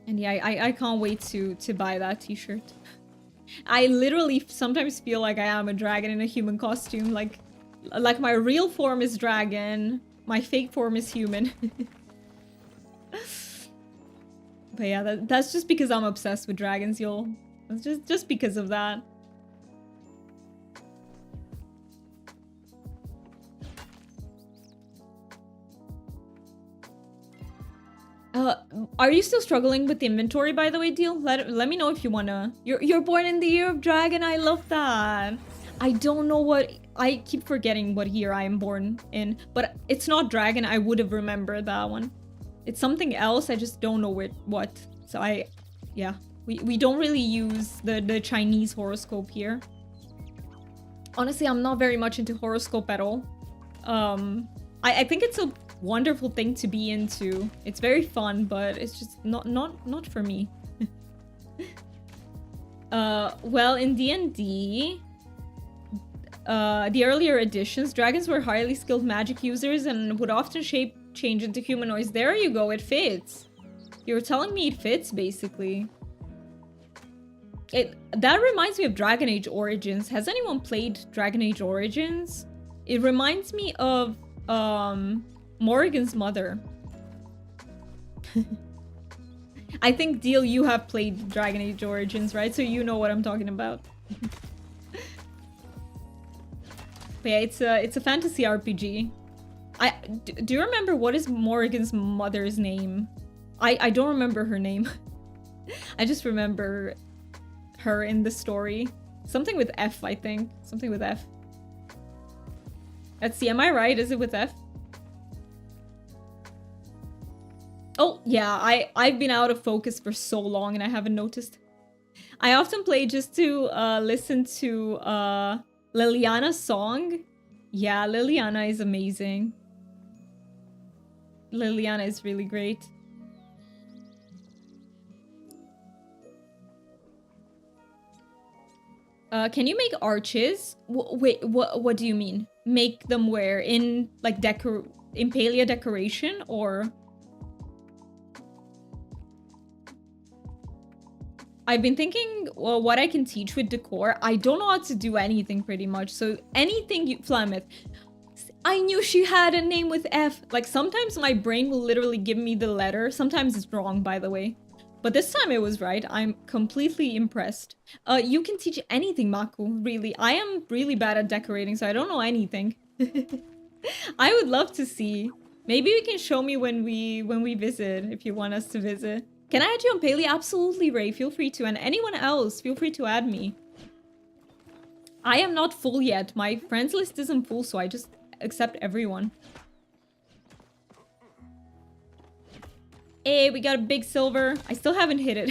And yeah, I can't wait to buy that t-shirt. I literally sometimes feel like I am a dragon in a human costume. Like my real form is dragon, my fake form is human. But yeah, that's just because I'm obsessed with dragons, y'all. It's just because of that. Are you still struggling with the inventory, by the way, Deal? Let me know if you wanna... You're born in the year of dragon, I love that! I don't know what... I keep forgetting what year I am born in, but it's not dragon, I would have remembered that one. It's something else, I just don't know what. So yeah. We don't really use the Chinese horoscope here. Honestly, I'm not very much into horoscope at all. I think it's a wonderful thing to be into. It's very fun, but it's just not for me. Well, in D&D, the earlier editions, dragons were highly skilled magic users and would often change into humanoids. There you go, it fits. You're telling me it fits, basically. That reminds me of Dragon Age Origins. Has anyone played Dragon Age Origins? It reminds me of Morrigan's mother. I think, Deal, you have played Dragon Age Origins, right? So you know what I'm talking about. But yeah, it's a fantasy RPG. Do you remember what is Morrigan's mother's name? I don't remember her name. I just remember her in the story. Something with F, I think. Something with F. Let's see, am I right? Is it with F? Oh, yeah, I've been out of focus for so long and I haven't noticed. I often play just to listen to Liliana's song. Yeah, Liliana is amazing. Liliana is really great. Can you make arches? Wait, what do you mean? Make them where? In like in palia decoration, or? I've been thinking, well, what I can teach with decor. I don't know how to do anything pretty much. So anything you... Flameth. I knew she had a name with F. Like sometimes my brain will literally give me the letter. Sometimes it's wrong, by the way. But this time it was right. I'm completely impressed. You can teach anything, Maku, really. I am really bad at decorating, so I don't know anything. I would love to see. Maybe you can show me when we visit, if you want us to visit. Can I add you on Paley? Absolutely, Ray. Feel free to. And anyone else, feel free to add me. I am not full yet. My friends list isn't full, so I just accept everyone. Hey, we got a big silver. I still haven't hit it.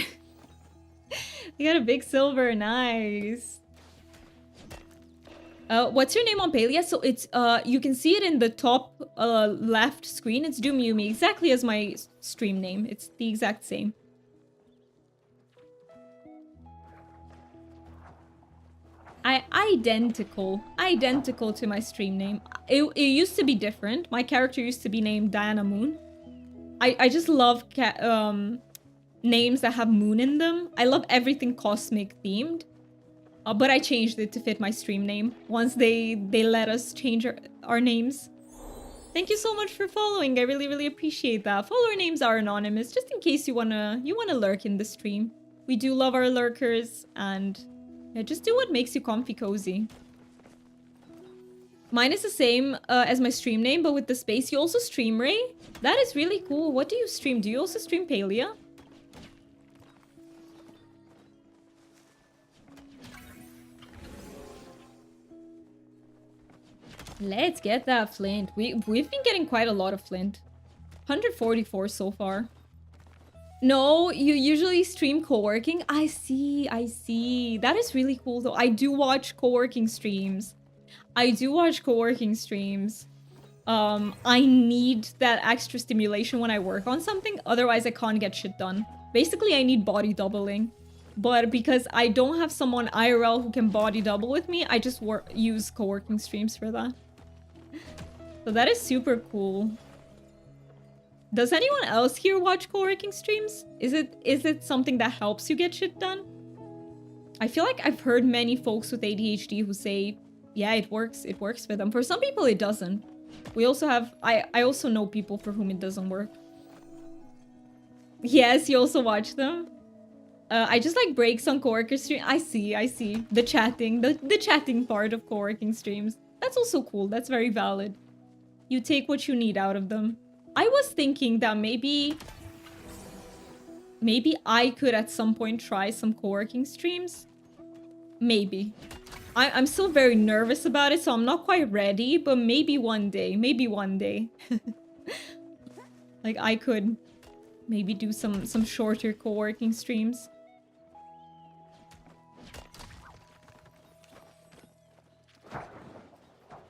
We got a big silver. Nice. What's your name on Palia? So it's you can see it in the top left screen. It's Doom Yumi, exactly as my stream name. It's the exact same. Identical to my stream name. It used to be different. My character used to be named Diana Moon. I just love names that have moon in them. I love everything cosmic themed. But I changed it to fit my stream name once they let us change our names. Thank you so much for following. I really appreciate that. Follower names are anonymous, just in case you wanna lurk in the stream. We do love our lurkers, and yeah, just do what makes you comfy cozy. Mine is the same as my stream name, but with the space. You also stream, Ray? That is really cool. What do you stream? Do you also stream Palia? Let's get that flint. We've been getting quite a lot of flint. 144 so far. No, you usually stream co-working. I see, I see. That is really cool though. I do watch co-working streams. I do watch co-working streams. I need that extra stimulation when I work on something. Otherwise, I can't get shit done. Basically, I need body doubling. But because I don't have someone IRL who can body double with me, I just use co-working streams for that. So that is super cool. Does anyone else here watch co-working streams? Is it something that helps you get shit done? I feel like I've heard many folks with ADHD who say, yeah, it works for them. For some people, it doesn't. We also have, I also know people for whom it doesn't work. Yes, you also watch them? I just like breaks on co-worker stream. I see. The chatting part of co-working streams. That's also cool. That's very valid. You take what you need out of them. I was thinking that maybe I could at some point try some co-working streams. Maybe. I'm still very nervous about it, so I'm not quite ready, but maybe one day. Maybe one day. Like, I could maybe do some shorter co-working streams.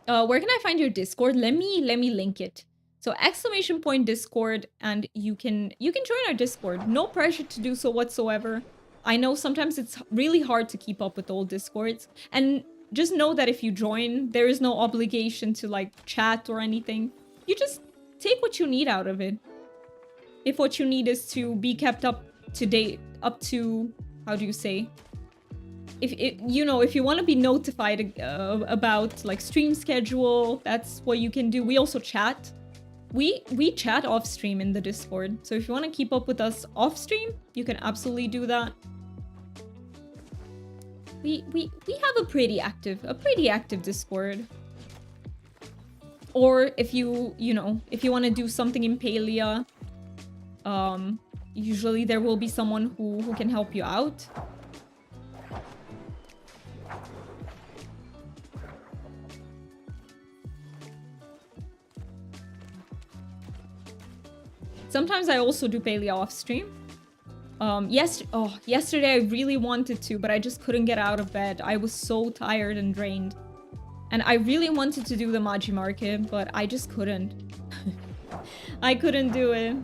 Where can I find your Discord? Let me link it. So ! Discord, and you can join our Discord. No pressure to do so whatsoever. I know sometimes it's really hard to keep up with all Discords, and just know that if you join, there is no obligation to like chat or anything. You just take what you need out of it. If what you need is to be kept up to date, up to, how do you say? If you want to be notified about like stream schedule, that's what you can do. We also chat. We chat off stream in the Discord. So if you want to keep up with us off stream, you can absolutely do that. We have a pretty active Discord. Or if if you want to do something in Palia, usually there will be someone who can help you out. Sometimes I also do Palia off stream. Yesterday I really wanted to, but I just couldn't get out of bed. I was so tired and drained. And I really wanted to do the Magi Market, but I just couldn't. I couldn't do it.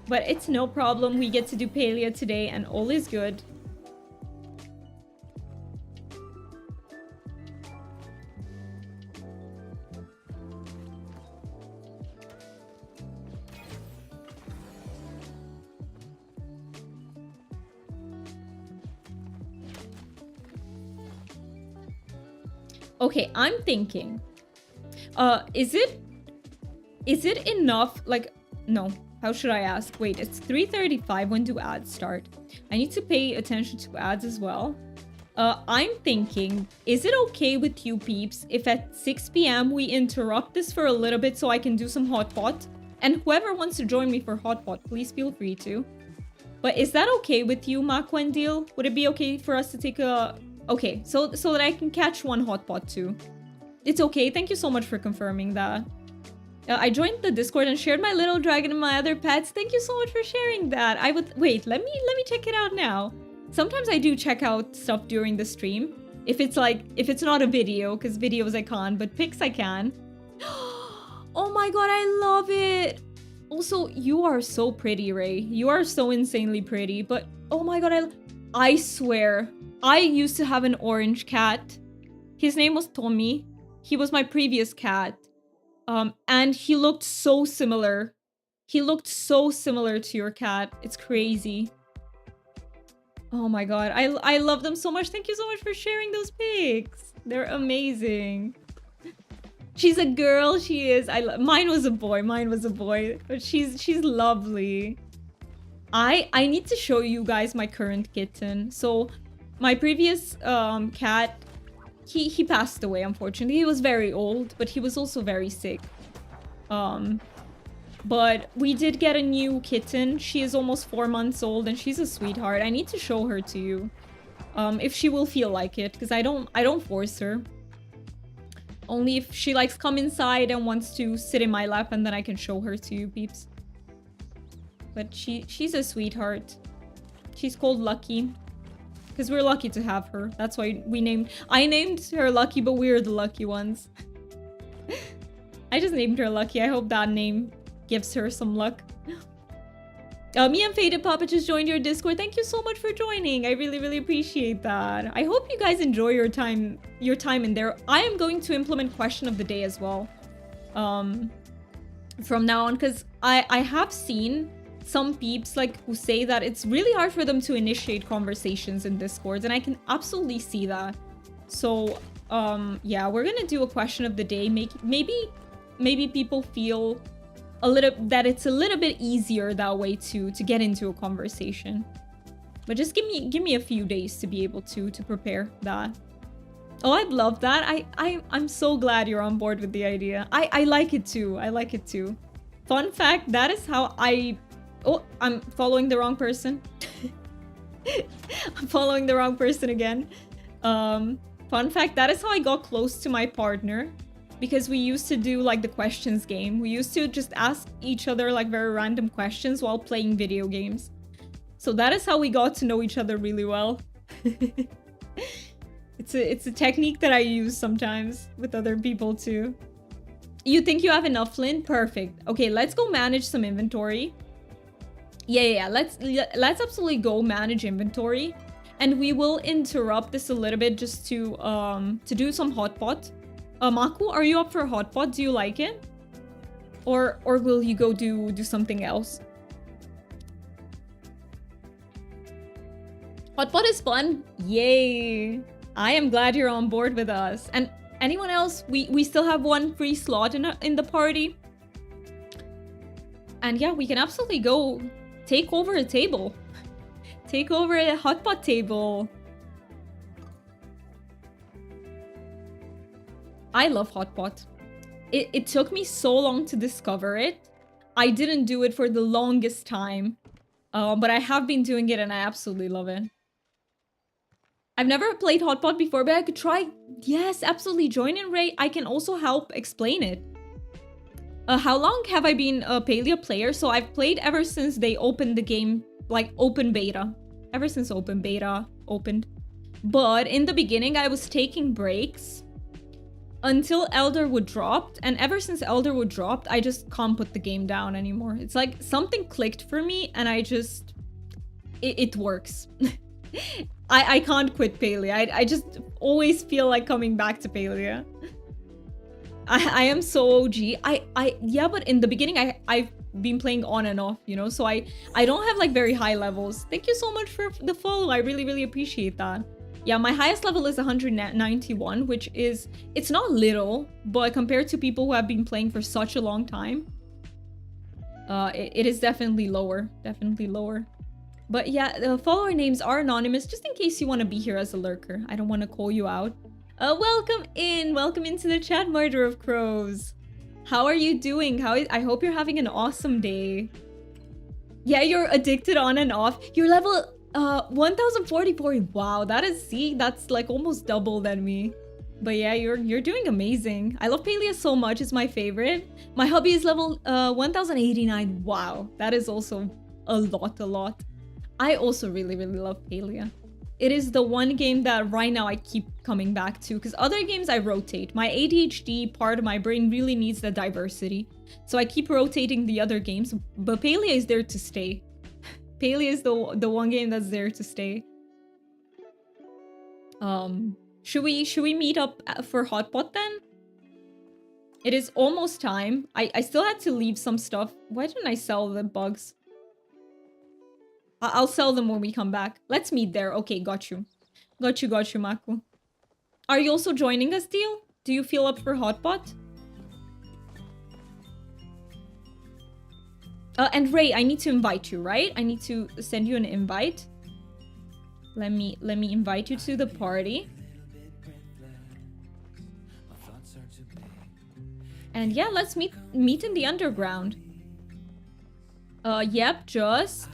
But it's no problem. We get to do Palia today and all is good. Okay, I'm thinking, is it enough, like, no, how should I ask? Wait, it's 3:35, when do ads start? I need to pay attention to ads as well. I'm thinking, is it okay with you peeps if at 6 p.m. we interrupt this for a little bit so I can do some Hotpot? And whoever wants to join me for Hotpot, please feel free to. But is that okay with you, Makwendil? Would it be okay for us to take a... Okay, so that I can catch one Hotpot too. It's okay, thank you so much for confirming that. I joined the Discord and shared my little dragon and my other pets. Thank you so much for sharing that. Wait, let me check it out now. Sometimes I do check out stuff during the stream. If it's not a video, because videos I can't, but pics I can. Oh my god, I love it! Also, you are so pretty, Ray. You are so insanely pretty, but oh my god, I swear, I used to have an orange cat. His name was Tommy. He was my previous cat. And he looked so similar. He looked so similar to your cat. It's crazy. Oh my god, I love them so much. Thank you so much for sharing those pics. They're amazing. She's a girl, she is. Mine was a boy, but she's lovely. I need to show you guys my current kitten. So my previous cat, he passed away, unfortunately. He was very old, but he was also very sick. But we did get a new kitten. She is almost 4 months old and she's a sweetheart. I need to show her to you. If she will feel like it, because I don't force her. Only if she likes come inside and wants to sit in my lap, and then I can show her to you, peeps. But she's a sweetheart. She's called Lucky. Because we're lucky to have her. That's why I named her Lucky, but we're the lucky ones. I just named her Lucky. I hope that name gives her some luck. Me and Faded Papa just joined your Discord. Thank you so much for joining. I really, really appreciate that. I hope you guys enjoy your time in there. I am going to implement question of the day as well. From now on, because I have seen some peeps who say that it's really hard for them to initiate conversations in Discord, and I can absolutely see that. So yeah, we're gonna do a question of the day. Maybe people feel that it's a little bit easier that way to get into a conversation. But just give me a few days to be able to prepare that. Oh, I'd love that. I'm so glad you're on board with the idea. I like it too. I like it too. Fun fact, that is how oh, I'm following the wrong person. I'm following the wrong person again. Fun fact, that is how I got close to my partner. Because we used to do the questions game. We used to just ask each other very random questions while playing video games. So that is how we got to know each other really well. It's a technique that I use sometimes with other people too. You think you have enough, Lynn? Perfect. Okay, let's go manage some inventory. Yeah. Let's absolutely go manage inventory. And we will interrupt this a little bit just to do some Hotpot. Maku, are you up for Hotpot? Do you like it? Or will you go do something else? Hotpot is fun. Yay. I am glad you're on board with us. And anyone else? We still have one free slot in the party. And yeah, we can absolutely go take over a table. Take over a Hotpot table. I love Hotpot. It took me so long to discover it. I didn't do it for the longest time. But I have been doing it and I absolutely love it. I've never played Hotpot before, but I could try. Yes, absolutely. Join in, Ray. I can also help explain it. How long have I been a Palia player? So I've played ever since they opened the game, open beta. Ever since open beta opened. But in the beginning, I was taking breaks until Elderwood dropped, and ever since Elderwood dropped, I just can't put the game down anymore. It's like something clicked for me, and it works. I can't quit Palia. I just always feel like coming back to Palia. I am so OG. Yeah, but in the beginning, I've been playing on and off, you know, so I don't have very high levels. Thank you so much for the follow. I really, really appreciate that. Yeah, my highest level is 191, which is, it's not little, but compared to people who have been playing for such a long time, it is definitely lower. Definitely lower. But yeah, the follower names are anonymous, just in case you want to be here as a lurker. I don't want to call you out. Welcome into the chat, Murder of Crows. How are you doing? I hope you're having an awesome day. Yeah, you're addicted on and off. You're level 1044. Wow, that's almost double than me. But yeah, you're doing amazing. I love Palia so much. It's my favorite. My hubby is level 1089. Wow, that is also a lot. I also really, really love Palia. It is the one game that right now I keep coming back to, because other games I rotate. My ADHD part of my brain really needs the diversity. So I keep rotating the other games, but Palia is there to stay. Palia is the one game that's there to stay. Should we meet up for Hotpot then? It is almost time. I still had to leave some stuff. Why didn't I sell the bugs? I'll sell them when we come back. Let's meet there. Okay, got you. Got you, Maku. Are you also joining us, Deal? Do you feel up for Hotpot? And Ray, I need to invite you, right? I need to send you an invite. Let me invite you to the party. And yeah, let's meet in the underground. Yep, just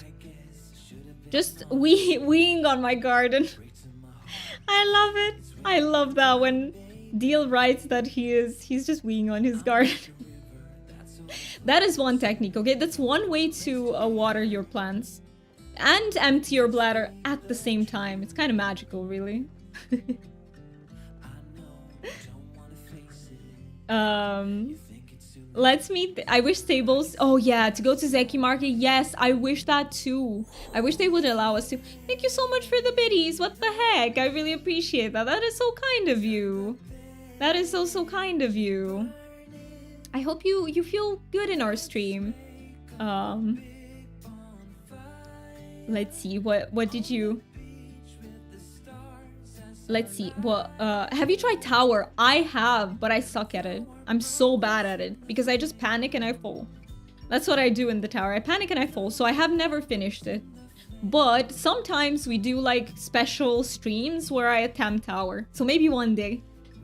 weeing on my garden. I love it. I love that when Deal writes that he's just weeing on his garden. That is one technique, okay? That's one way to water your plants and empty your bladder at the same time. It's kind of magical, really. Let's meet. I wish stables. Oh yeah, to go to Zeki Market. Yes, I wish that too. I wish they would allow us to. Thank you so much for the biddies. What the heck? I really appreciate that. That is so kind of you. That is so kind of you. I hope you feel good in our stream. Let's see. What did you? Let's see. What have you tried Tower? I have, but I suck at it. I'm so bad at it because I just panic and I fall. That's what I do in the tower. I panic and I fall. So I have never finished it. But sometimes we do like special streams where I attempt Tower. So maybe one day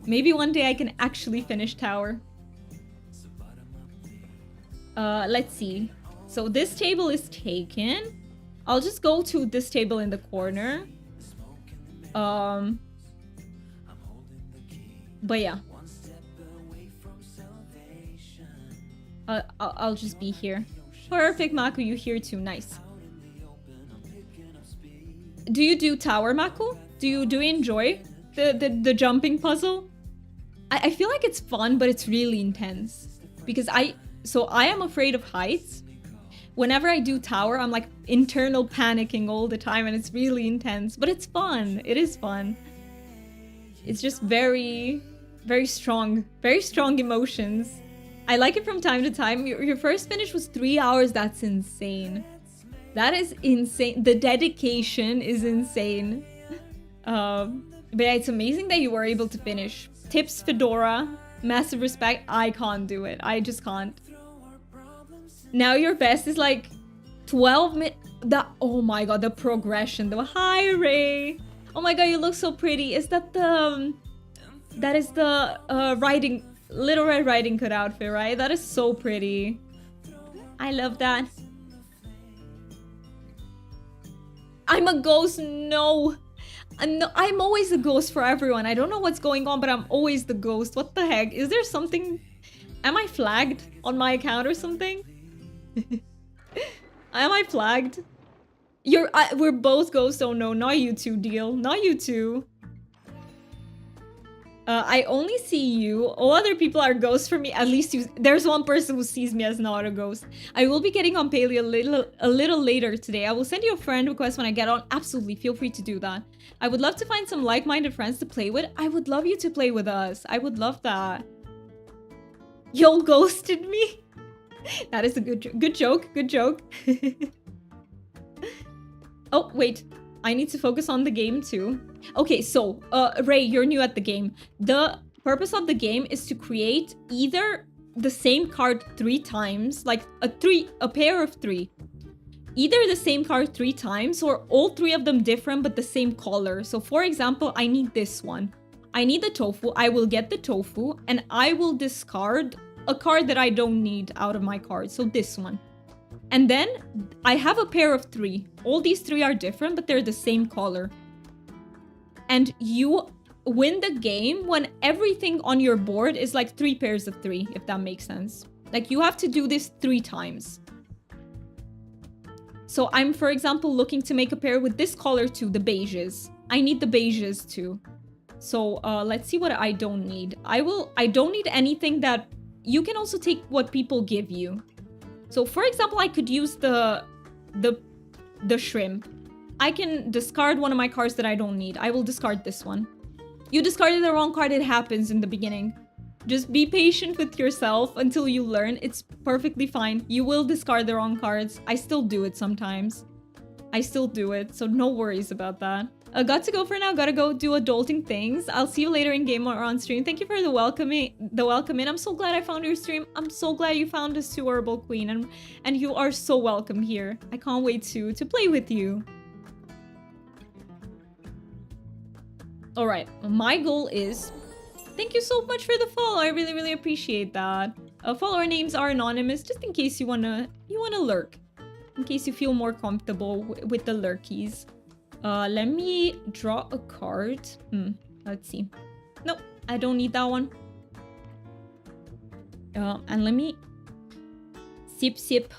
I can actually finish Tower. Let's see. So this table is taken. I'll just go to this table in the corner. But yeah. I'll just be here. Perfect, Maku, you here too. Nice. Do you do Tower, Maku? Do you enjoy the jumping puzzle? I feel like it's fun, but it's really intense. Because I am afraid of heights. Whenever I do Tower, I'm like internal panicking all the time and it's really intense. But it's fun. It is fun. It's just very, very strong emotions. I like it from time to time. Your first finish was 3 hours. That's insane. That is insane. The dedication is insane. But yeah, it's amazing that you were able to finish. Tips, Fedora. Massive respect. I can't do it. I just can't. Now your best is like 12 minutes. Oh my god, the progression. Hi, Ray. Oh my god, you look so pretty. Is that the... that is the Little Red Riding Hood outfit, right? That is so pretty. I love that. I'm a ghost. No. I'm always a ghost for everyone. I don't know what's going on, but I'm always the ghost. What the heck? Is there something... Am I flagged on my account or something? Am I flagged? We're both ghosts. Oh no, not you two, Deal. Not you two. I only see you. All other people are ghosts for me. At least there's one person who sees me as not a ghost. I will be getting on Palia a little later today. I will send you a friend request when I get on. Absolutely, feel free to do that. I would love to find some like-minded friends to play with. I would love you to play with us. I would love that. Y'all ghosted me. That is a good joke. Good joke. Oh, wait. I need to focus on the game too. Okay, so, Ray, you're new at the game. The purpose of the game is to create either the same card 3 times, like a pair of 3. Either the same card 3 times or all 3 of them different but the same color. So for example, I need this one. I need the tofu. I will get the tofu and I will discard a card that I don't need out of my cards. So this one. And then I have a pair of 3. All these 3 are different, but they're the same color. And you win the game when everything on your board is like 3 pairs of 3, if that makes sense. Like you have to do this 3 times. So I'm, for example, looking to make a pair with this color too, the beiges. I need the beiges too. So let's see what I don't need. I don't need anything that... You can also take what people give you. So for example, I could use the shrimp. I can discard one of my cards that I don't need. I will discard this one. You discarded the wrong card, it happens in the beginning. Just be patient with yourself until you learn. It's perfectly fine. You will discard the wrong cards. I still do it sometimes. I still do it, so no worries about that. Got to go for now. Gotta go do adulting things. I'll see you later in game or on stream. Thank you for the welcome in. I'm so glad I found your stream. I'm so glad you found us too, Herbal Queen, and you are so welcome here. I can't wait to play with you. All right, my goal is... Thank you so much for the follow. I really, really appreciate that. Follower names are anonymous, just in case you wanna lurk. In case you feel more comfortable with the lurkies. Let me draw a card. Let's see. Nope, I don't need that one. And let me sip.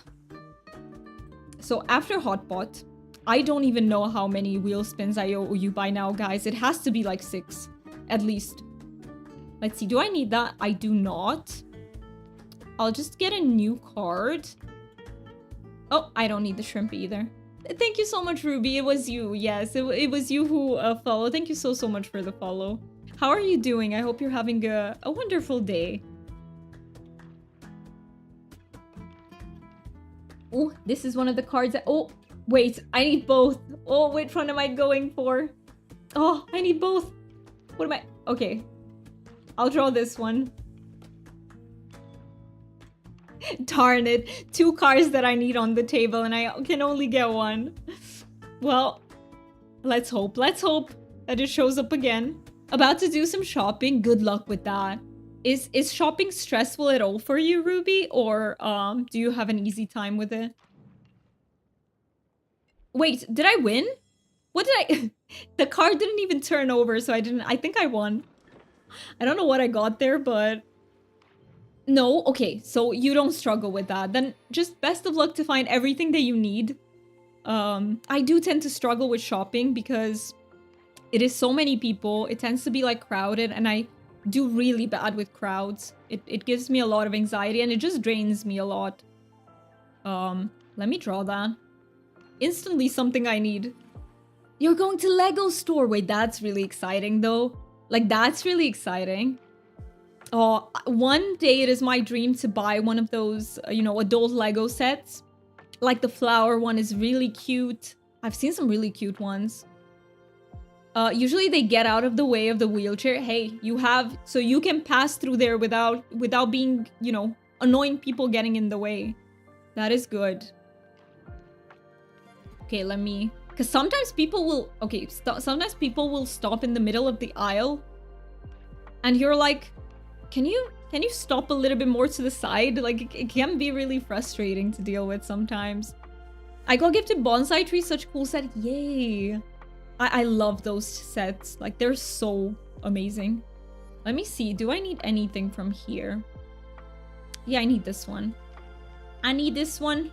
So after Hotpot, I don't even know how many wheel spins I owe you by now, guys. It has to be like 6, at least. Let's see, do I need that? I do not. I'll just get a new card. Oh, I don't need the shrimp either. Thank you so much, Ruby. It was you. Yes, it was you who followed. Thank you so much for the follow. How are you doing? I hope you're having a wonderful day. Oh, this is one of the cards that... Oh, wait. I need both. Oh, which one am I going for? Oh, I need both. What am I... Okay. I'll draw this one. Darn it. 2 cards that I need on the table and I can only get one. Well, let's hope. Let's hope that it shows up again. About to do some shopping. Good luck with that. Is shopping stressful at all for you, Ruby? Or do you have an easy time with it? Wait, did I win? What did I... The card didn't even turn over, so I think I won. I don't know what I got there, but... No, okay, so you don't struggle with that. Then just best of luck to find everything that you need. I do tend to struggle with shopping because it is so many people. It tends to be like crowded and I do really bad with crowds. It gives me a lot of anxiety and it just drains me a lot. Let me draw that. Instantly something I need. You're going to Lego store. Wait, that's really exciting though. Like, that's really exciting. Oh, one day it is my dream to buy one of those, you know, adult Lego sets. Like the flower one is really cute. I've seen some really cute ones. Usually they get out of the way of the wheelchair. Hey, you have, so you can pass through there without being, you know, annoying people getting in the way. That is good. Okay, let me, because sometimes people will, okay, sometimes people will stop in the middle of the aisle. And you're like, can you stop a little bit more to the side? Like, it can be really frustrating to deal with sometimes. I got gifted bonsai tree, such a cool set. Yay. I love those sets. Like, they're so amazing. Let me see. Do I need anything from here? Yeah, I need this one. I need this one.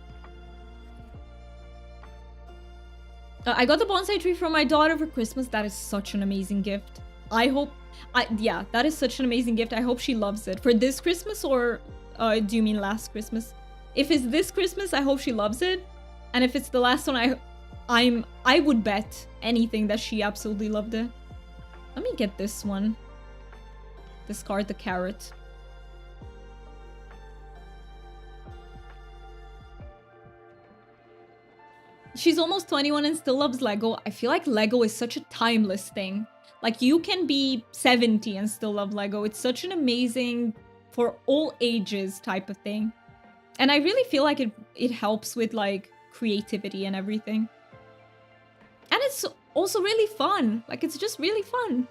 I got the bonsai tree from my daughter for Christmas. That is such an amazing gift. Yeah, that is such an amazing gift. I hope she loves it. For this Christmas or do you mean last Christmas? If it's this Christmas, I hope she loves it. And if it's the last one, I would bet anything that she absolutely loved it. Let me get this one. Discard the carrot. She's almost 21 and still loves Lego. I feel like Lego is such a timeless thing. Like, you can be 70 and still love Lego. It's such an amazing, for all ages type of thing. And I really feel like it helps with, like, creativity and everything. And it's also really fun. Like, it's just really fun.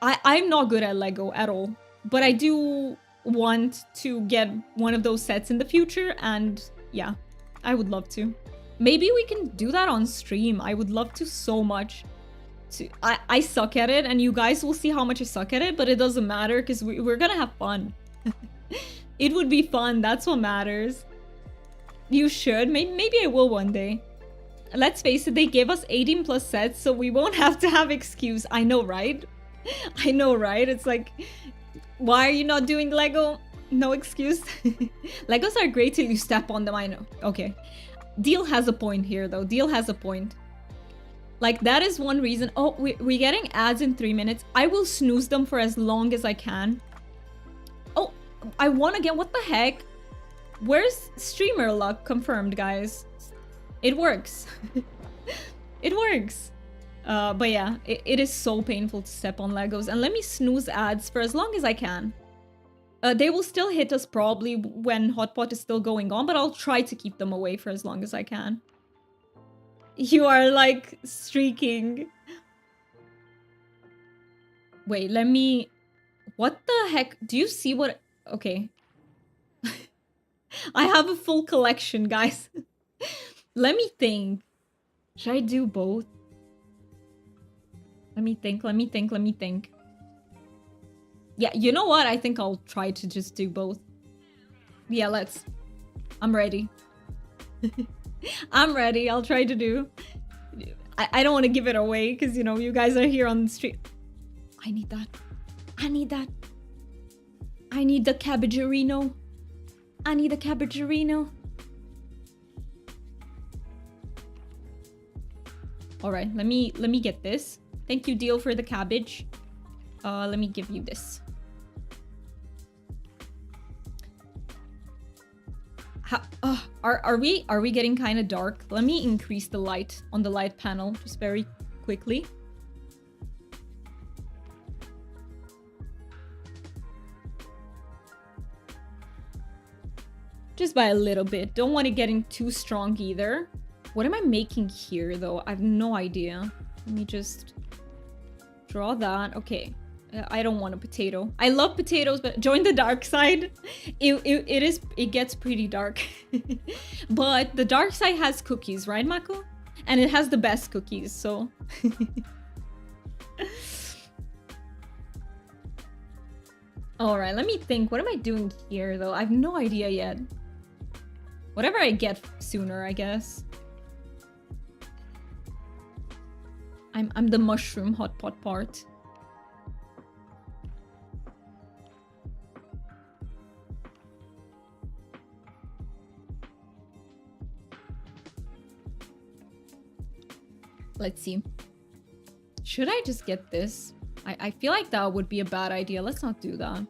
I'm not good at Lego at all. But I do want to get one of those sets in the future. And yeah, I would love to. Maybe we can do that on stream. I would love to so much. I suck at it, and you guys will see how much I suck at it, but it doesn't matter because we're gonna have fun. It would be fun. That's what matters. You should. Maybe I will one day. Let's face it, they gave us 18 plus sets, so we won't have to have excuse. I know, right? I know, right? It's like, why are you not doing Lego? No excuse. Legos are great till you step on them, I know. Okay. Deal has a point here, though. Deal has a point. Like, that is one reason. Oh, we're getting ads in 3 minutes. I will snooze them for as long as I can. Oh, I won again. What the heck? Where's streamer luck? Confirmed, guys. It works. It works. But yeah, it is so painful to step on Legos. And let me snooze ads for as long as I can. They will still hit us probably when Hotpot is still going on, but I'll try to keep them away for as long as I can. You are like streaking. Wait, let me... What the heck? Do you see what... Okay. I have a full collection, guys. Let me think. Should I do both? Let me think, let me think, let me think. Yeah, you know what? I think I'll try to just do both. Yeah, let's. I'm ready. I'm ready. I'll try to do. I don't want to give it away because, you know, you guys are here on the street. I need that. I need that. I need the cabbagerino. I need the cabbagerino. All right, let me get this. Thank you, Deal, for the cabbage. Let me give you this. Are we getting kind of dark? Let me increase the light on the light panel just very quickly. Just by a little bit. Don't want it getting too strong either. What am I making here though? I have no idea. Let me just draw that. Okay. I don't want a potato. I love potatoes, but join the dark side. It gets pretty dark. But the dark side has cookies, right, Mako? And it has the best cookies, so. All right, let me think. What am I doing here though? I have no idea yet. Whatever I get sooner, I guess. I'm the mushroom hotpot part. Let's see. Should I just get this? I feel like that would be a bad idea. Let's not do that.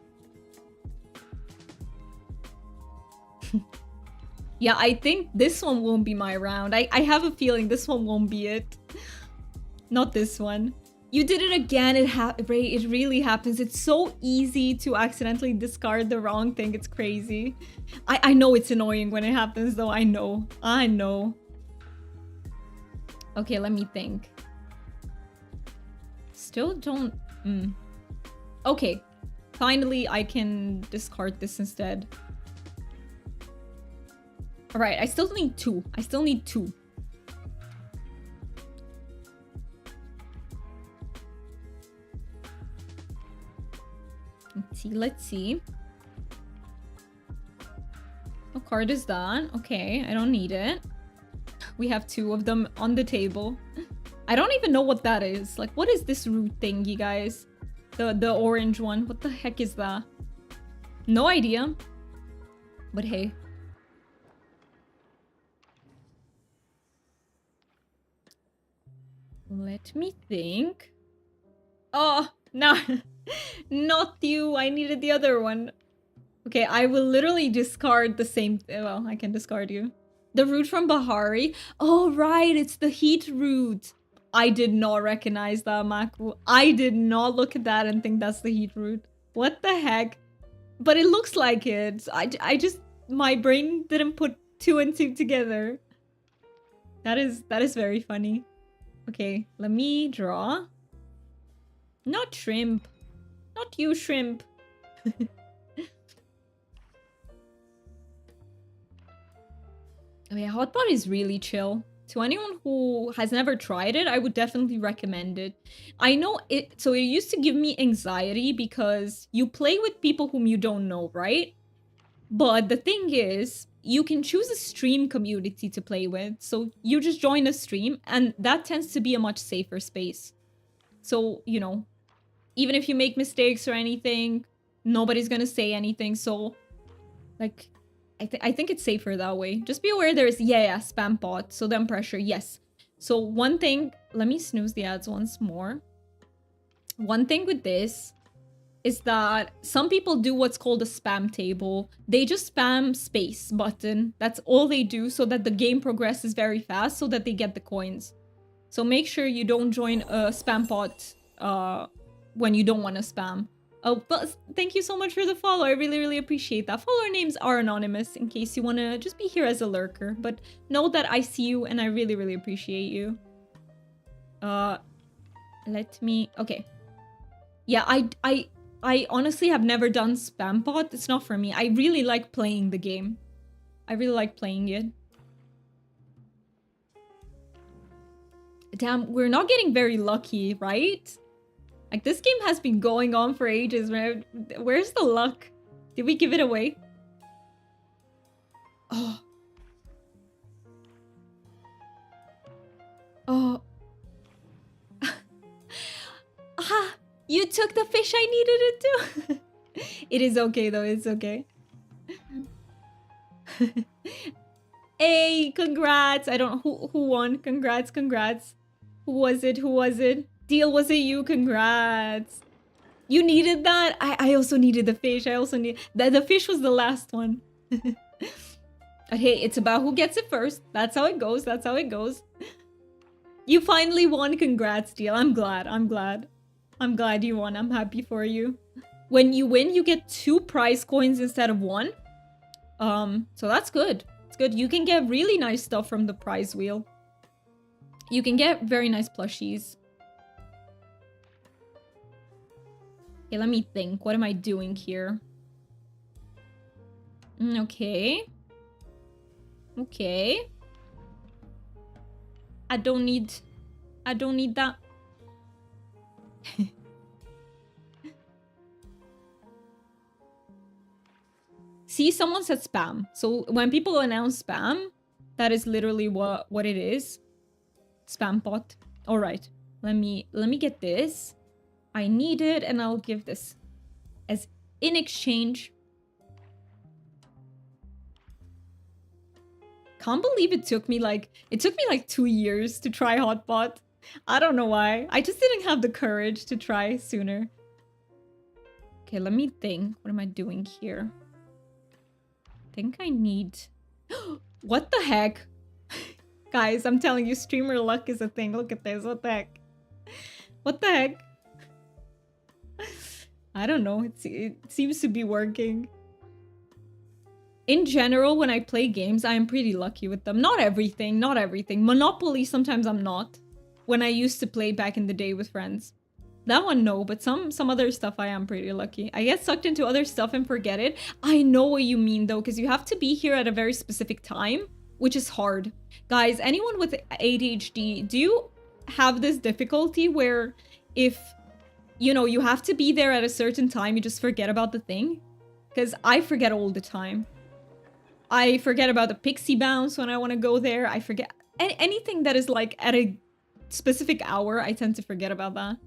Yeah, I think this one won't be my round. I have a feeling this one won't be it. Not this one. You did it again. Ray, it really happens. It's so easy to accidentally discard the wrong thing. It's crazy. I know it's annoying when it happens though. I know. I know. Okay, let me think. Still don't... Okay. Finally, I can discard this instead. Alright, I still need two. I still need two. Let's see. What card is that? Okay, I don't need it. We have two of them on the table. I don't even know what that is. Like, what is this root thing, you guys? The orange one. What the heck is that? No idea. But hey. Let me think. Oh, no. Not you. I needed the other one. Okay, I will literally discard the same... Well, I can discard you. The root from Bahari. Oh, right. It's the heat root. I did not recognize that, Maku. I did not look at that and think that's the heat root. What the heck? But it looks like it. I just... My brain didn't put two and two together. That is very funny. Okay, let me draw. Not shrimp. Not you, shrimp. Okay, Hotpot is really chill. To anyone who has never tried it, I would definitely recommend it. I know it... So it used to give me anxiety because you play with people whom you don't know, right? But the thing is, you can choose a stream community to play with. So you just join a stream and that tends to be a much safer space. So, you know, even if you make mistakes or anything, nobody's gonna say anything. So, like, I think it's safer that way. Just be aware there's, yeah, spam bot. So then pressure, yes. So one thing, let me snooze the ads once more. One thing with this is that some people do what's called a spam table. They just spam space button. That's all they do so that the game progresses very fast so that they get the coins. So make sure you don't join a spam bot when you don't want to spam. Oh, but thank you so much for the follow. I really, really appreciate that. Follower names are anonymous in case you want to just be here as a lurker. But know that I see you and I really, really appreciate you. Let me... Okay. Yeah, I honestly have never done spam pot. It's not for me. I really like playing the game. I really like playing it. Damn, we're not getting very lucky, right? Like, this game has been going on for ages. Where's the luck? Did we give it away? Oh. Oh. Ah, you took the fish I needed it to. It is okay, though. It's okay. Hey, congrats. I don't know who won. Congrats. Who was it? Deal, was it you? Congrats. You needed that? I also needed the fish. I also need... The fish was the last one. But hey, it's about who gets it first. That's how it goes. You finally won. Congrats, Deal. I'm glad you won. I'm happy for you. When you win, you get 2 prize coins instead of 1. So that's good. It's good. You can get really nice stuff from the prize wheel. You can get very nice plushies. Okay, let me think. What am I doing here? Okay. I don't need that. See, someone said spam. So when people announce spam, that is literally what it is. Spam pot. All right. Let me get this. I need it, and I'll give this as in exchange. Can't believe it took me like 2 years to try Hotpot. I don't know why. I just didn't have the courage to try sooner. Okay, let me think. What am I doing here? I think I need... What the heck? Guys, I'm telling you, streamer luck is a thing. Look at this. What the heck? What the heck? I don't know. It seems to be working. In general, when I play games, I am pretty lucky with them. Not everything. Monopoly, sometimes I'm not. When I used to play back in the day with friends. That one, no. But some other stuff, I am pretty lucky. I get sucked into other stuff and forget it. I know what you mean, though, because you have to be here at a very specific time, which is hard. Guys, anyone with ADHD, do you have this difficulty where if... you know, you have to be there at a certain time, you just forget about the thing? Because I forget all the time. I forget about the pixie bounce when I want to go there. I forget anything that is like at a specific hour. I tend to forget about that.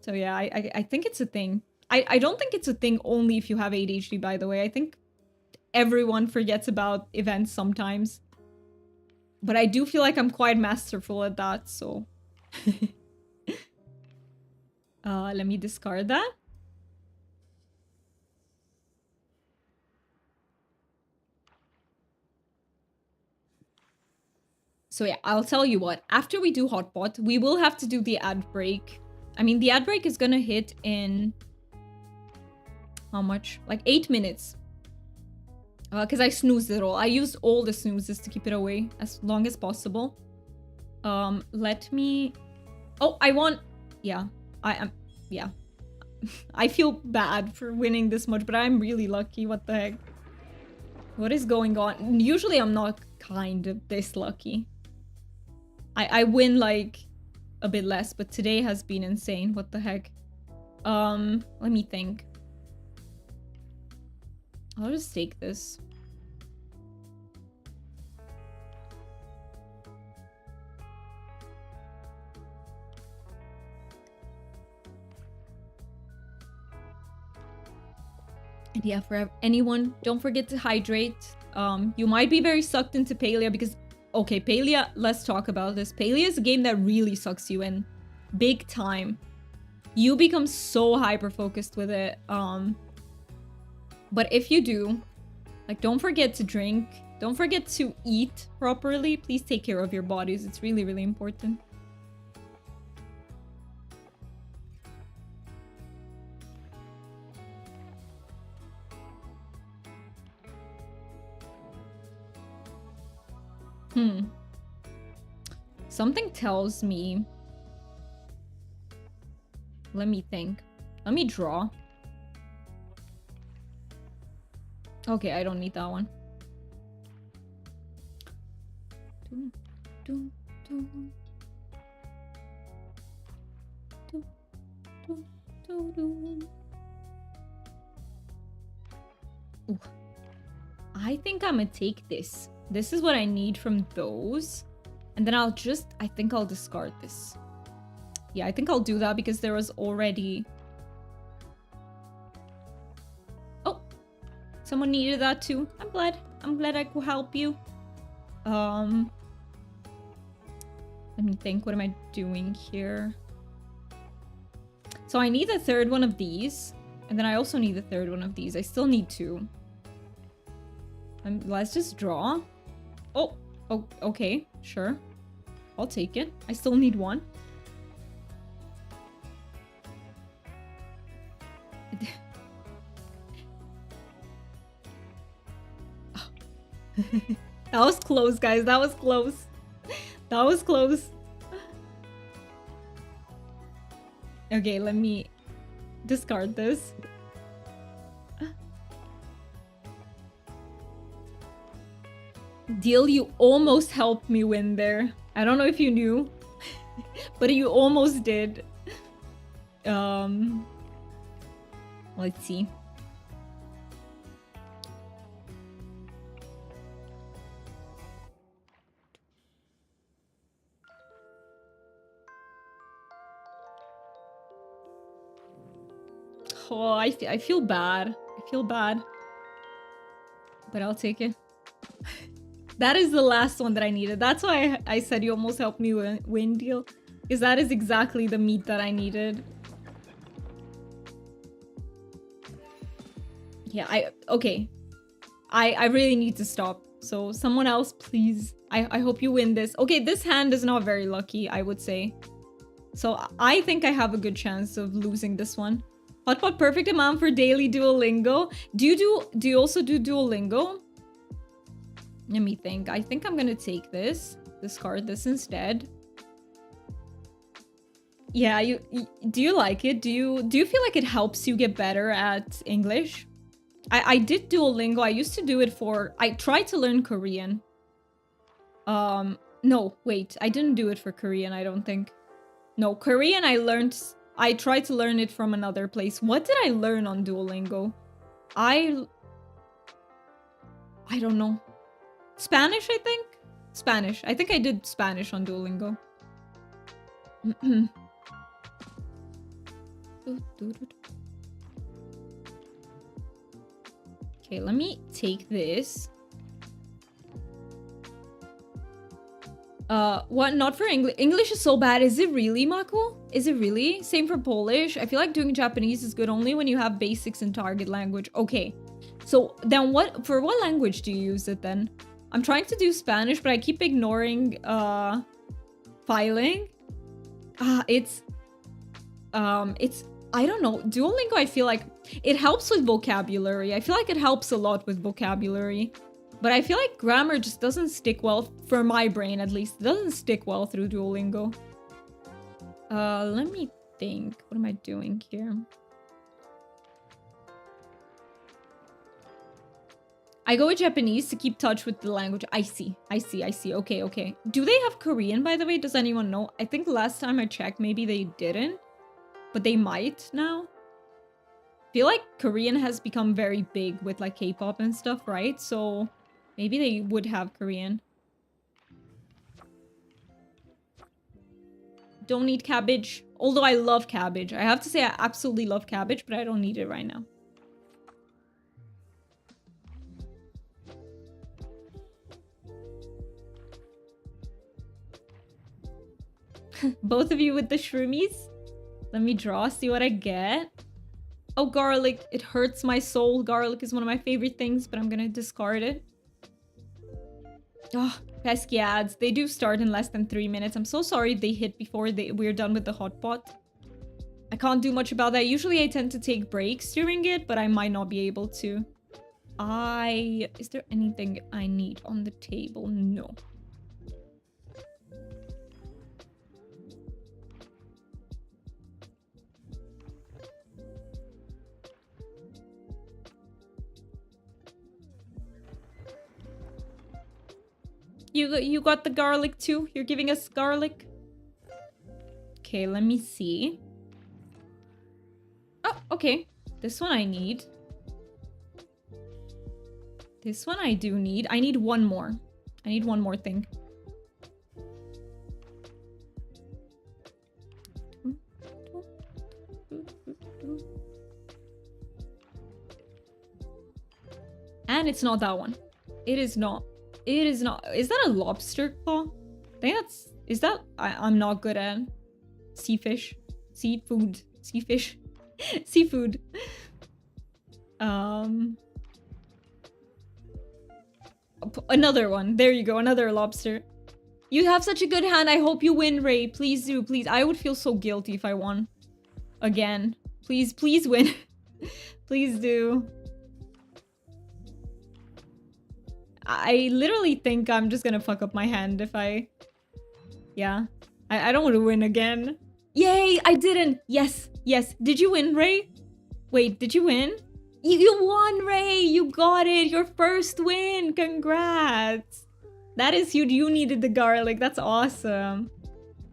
So yeah, I think it's a thing. I don't think it's a thing only if you have ADHD, by the way. I think everyone forgets about events sometimes. But I do feel like I'm quite masterful at that, so... let me discard that. So yeah, I'll tell you what. After we do Hotpot, we will have to do the ad break. I mean, the ad break is gonna hit in... how much? Like 8 minutes. Because I snoozed it all. I used all the snoozes to keep it away as long as possible. Let me... Oh, I want... Yeah, I am... Yeah. I feel bad for winning this much, but I'm really lucky. What the heck? What is going on? Usually I'm not kind of this lucky. I win like a bit less, but today has been insane. What the heck? Let me think. I'll just take this. And yeah, for anyone, don't forget to hydrate. You might be very sucked into Palia because... Okay, Palia, let's talk about this. Palia is a game that really sucks you in. Big time. You become so hyper-focused with it. But if you do, like, don't forget to drink. Don't forget to eat properly. Please take care of your bodies. It's really, really important. Something tells me... Let me think. Let me draw. Okay, I don't need that one. Ooh. I think I'm gonna take this. This is what I need from those. And then I think I'll discard this. Yeah, I think I'll do that because there was already... Oh, someone needed that too. I'm glad I could help you. Let me think, what am I doing here? So I need a third one of these. And then I also need a third one of these. I still need two. Let's just draw. Oh, okay, sure. I'll take it. I still need one. That was close, guys. That was close. That was close. Okay, let me discard this. Deal, you almost helped me win there. I don't know if you knew, but you almost did. Let's see. Oh, I feel bad. I feel bad. But I'll take it. That is the last one that I needed. That's why I said you almost helped me win, Deal. Because that is exactly the meat that I needed. Yeah, okay. I really need to stop. So someone else, please. I hope you win this. Okay, this hand is not very lucky, I would say. So I think I have a good chance of losing this one. Hotpot, perfect amount for daily Duolingo. Do you also do Duolingo? Let me think. I think I'm gonna take this. Discard this instead. Yeah, do you like it? Do you feel like it helps you get better at English? I did Duolingo. I used to do it I tried to learn Korean. No, wait. I didn't do it for Korean, I don't think. No, Korean I tried to learn it from another place. What did I learn on Duolingo? I don't know. Spanish, I think? Spanish. I think I did Spanish on Duolingo. Okay, let me take this. What? Not for English. English is so bad. Is it really, Mako? Is it really? Same for Polish. I feel like doing Japanese is good only when you have basics in target language. Okay. So then for what language do you use it then? I'm trying to do Spanish, but I keep ignoring filing. It's I don't know. Duolingo, I feel like it helps with vocabulary. I feel like it helps a lot with vocabulary. But I feel like grammar just doesn't stick well, for my brain at least. It doesn't stick well through Duolingo. Let me think. What am I doing here? I go with Japanese to keep touch with the language. I see. Okay. Do they have Korean, by the way? Does anyone know? I think last time I checked, maybe they didn't. But they might now. I feel like Korean has become very big with like K-pop and stuff, right? So maybe they would have Korean. Don't need cabbage. Although I love cabbage. I have to say I absolutely love cabbage, but I don't need it right now. Both of you with the shroomies? Let me draw, see what I get. Oh, garlic. It hurts my soul. Garlic is one of my favorite things, but I'm gonna discard it. Oh, pesky ads. They do start in less than 3 minutes. I'm so sorry they hit before we're done with the hotpot. I can't do much about that. Usually I tend to take breaks during it, but I might not be able to. Is there anything I need on the table? No. You got the garlic too? You're giving us garlic? Okay, let me see. Oh, okay. This one I need. This one I do need. I need one more. I need one more thing. And it's not that one. It is not. It is not. Is that a lobster claw? I think that's... Is that... I'm not good at sea fish. Seafood. Sea fish. Seafood. Another one. There you go. Another lobster. You have such a good hand. I hope you win, Ray. Please do. Please. I would feel so guilty if I won. Again. Please, please win. Please do. I literally think I'm just gonna fuck up my hand if I... Yeah. I don't want to win again. Yay! I didn't! Yes! Yes! Did you win, Ray? Wait, did you win? You won, Ray! You got it! Your first win! Congrats! That is huge. You needed the garlic. That's awesome.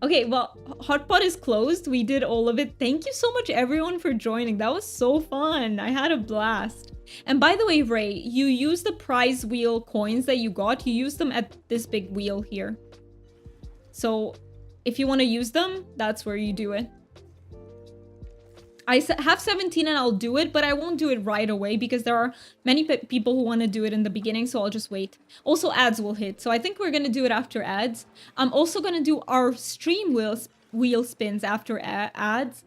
Okay, well, Hotpot is closed. We did all of it. Thank you so much, everyone, for joining. That was so fun. I had a blast. And by the way, Ray, you use the prize wheel coins that you got. You use them at this big wheel here. So if you want to use them, that's where you do it. I have 17 and I'll do it, but I won't do it right away because there are many people who want to do it in the beginning, so I'll just wait. Also, ads will hit, so I think we're going to do it after ads. I'm also going to do our stream wheel spins after ads.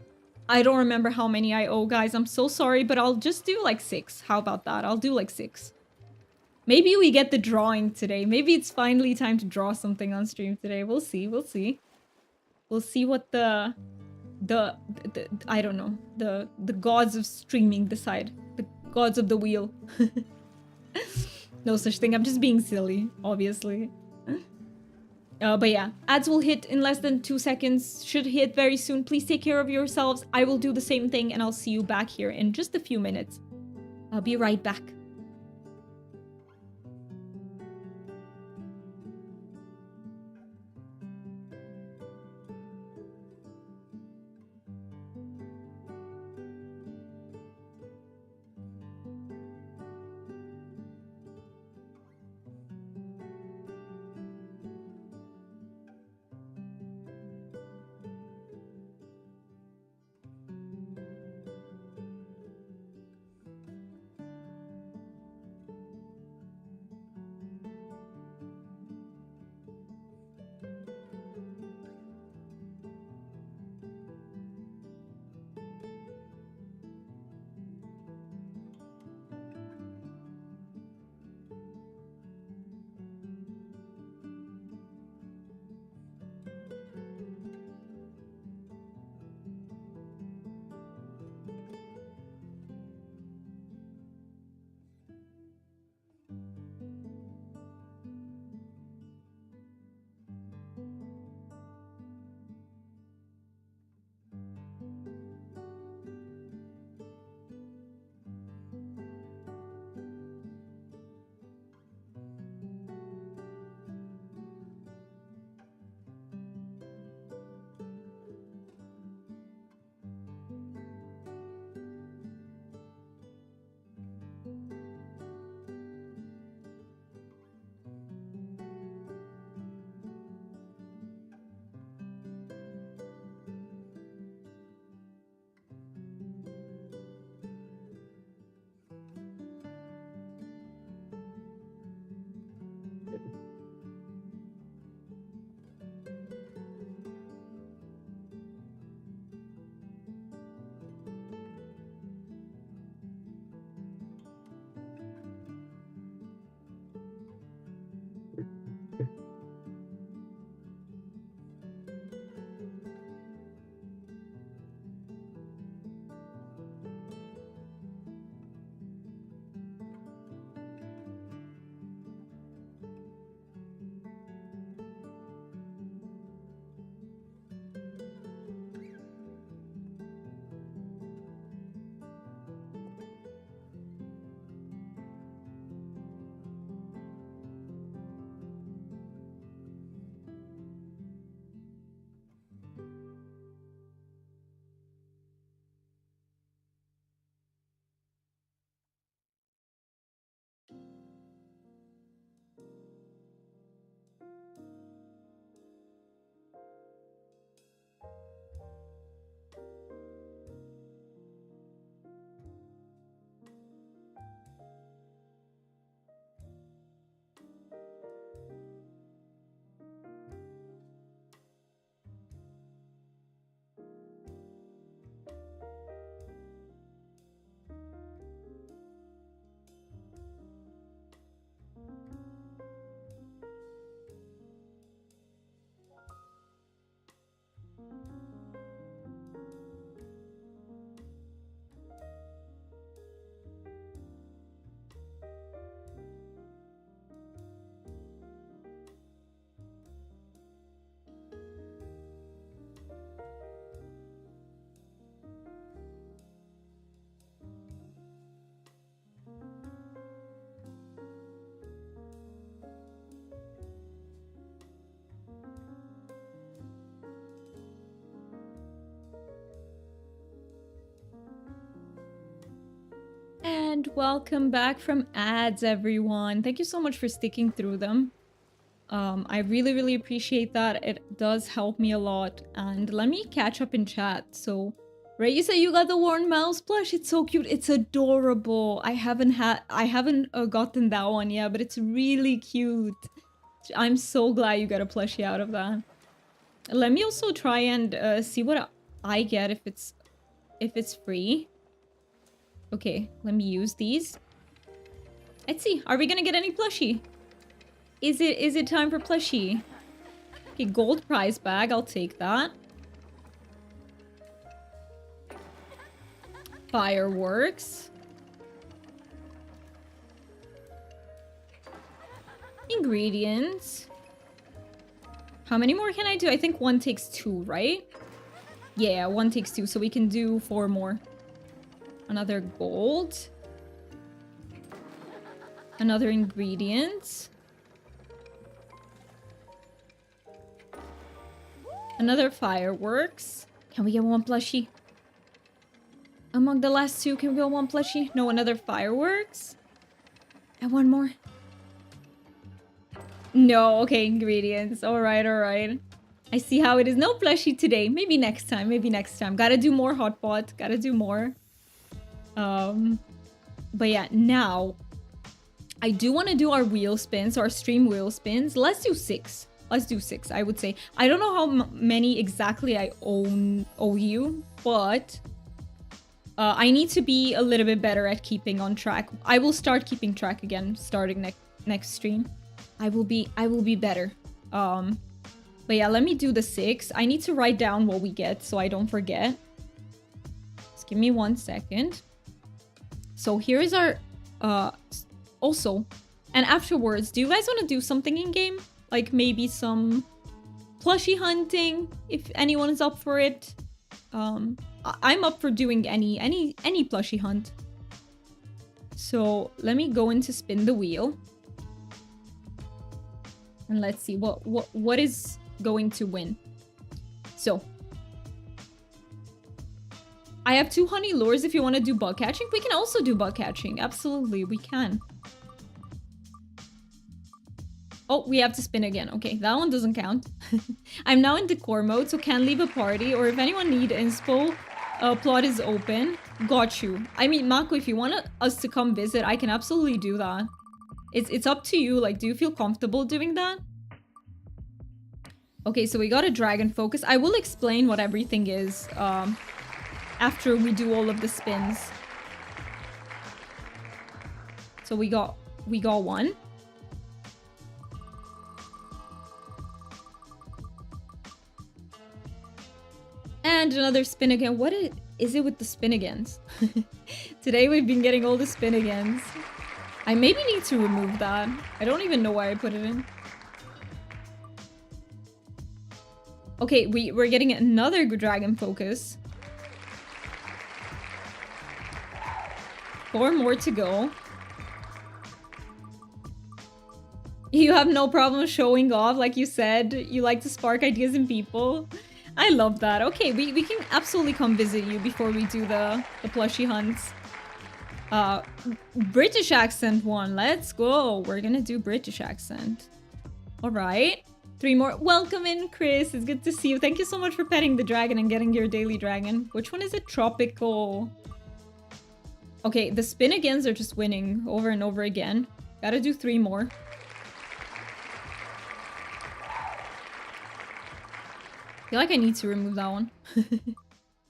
I don't remember how many I owe, guys. I'm so sorry, but I'll just do like 6. How about that? I'll do like 6. Maybe we get the drawing today. Maybe it's finally time to draw something on stream today. We'll see. We'll see. We'll see what the I don't know, the gods of streaming decide. The gods of the wheel. No such thing. I'm just being silly, obviously. But yeah, ads will hit in less than 2 seconds. Should hit very soon. Please take care of yourselves. I will do the same thing and I'll see you back here in just a few minutes. I'll be right back. And welcome back from ads, everyone. Thank you so much for sticking through them. I really appreciate that. It does help me a lot. And let me catch up in chat. So, Ray, you say you got the worn mouse plush. It's so cute. It's adorable. I haven't gotten that one yet, but it's really cute. I'm so glad you got a plushie out of that. Let me also try and see what I get if it's free. Okay, let me use these. Let's see. Are we gonna get any plushie? Is it time for plushie? Okay, gold prize bag. I'll take that. Fireworks. Ingredients. How many more can I do? I think one takes 2, right? Yeah, one takes 2, so we can do 4 more. Another gold. Another ingredient. Another fireworks. Can we get one plushie? Among the last 2, can we get one plushie? No, another fireworks. And one more. No, okay, ingredients. Alright. I see how it is. No plushie today. Maybe next time. Gotta do more Hotpot. Gotta do more. But yeah, now I do want to do our wheel spins, our stream wheel spins. Let's do 6. Let's do 6, I would say. I don't know how many exactly I owe you, but I need to be a little bit better at keeping on track. I will start keeping track again, starting next stream. I will be better. But yeah, let me do the 6. I need to write down what we get so I don't forget. Just give me 1 second. So here is our also, and afterwards, do you guys want to do something in game? Like maybe some plushie hunting, if anyone is up for it. I'm up for doing any plushie hunt. So let me go into spin the wheel. And let's see what is going to win. So I have 2 honey lures if you want to do bug catching. We can also do bug catching. Absolutely, we can. Oh, we have to spin again. Okay, that one doesn't count. I'm now in decor mode, so can't leave a party. Or if anyone need inspo, plot is open. Got you. I mean, Mako, if you want us to come visit, I can absolutely do that. It's up to you. Like, do you feel comfortable doing that? Okay, so we got a dragon focus. I will explain what everything is after we do all of the spins. So we got 1. And another spin again. What is it with the spin agains? Today we've been getting all the spin agains. I maybe need to remove that. I don't even know why I put it in. Okay, we're getting another dragon focus. 4 more to go. You have no problem showing off, like you said. You like to spark ideas in people. I love that. Okay, we can absolutely come visit you before we do the plushie hunts. British accent one. Let's go. We're gonna do British accent. All right. 3 more. Welcome in, Chris. It's good to see you. Thank you so much for petting the dragon and getting your daily dragon. Which one is it? Tropical. Okay, the spin agains are just winning over and over again. Gotta do 3 more. I feel like I need to remove that one.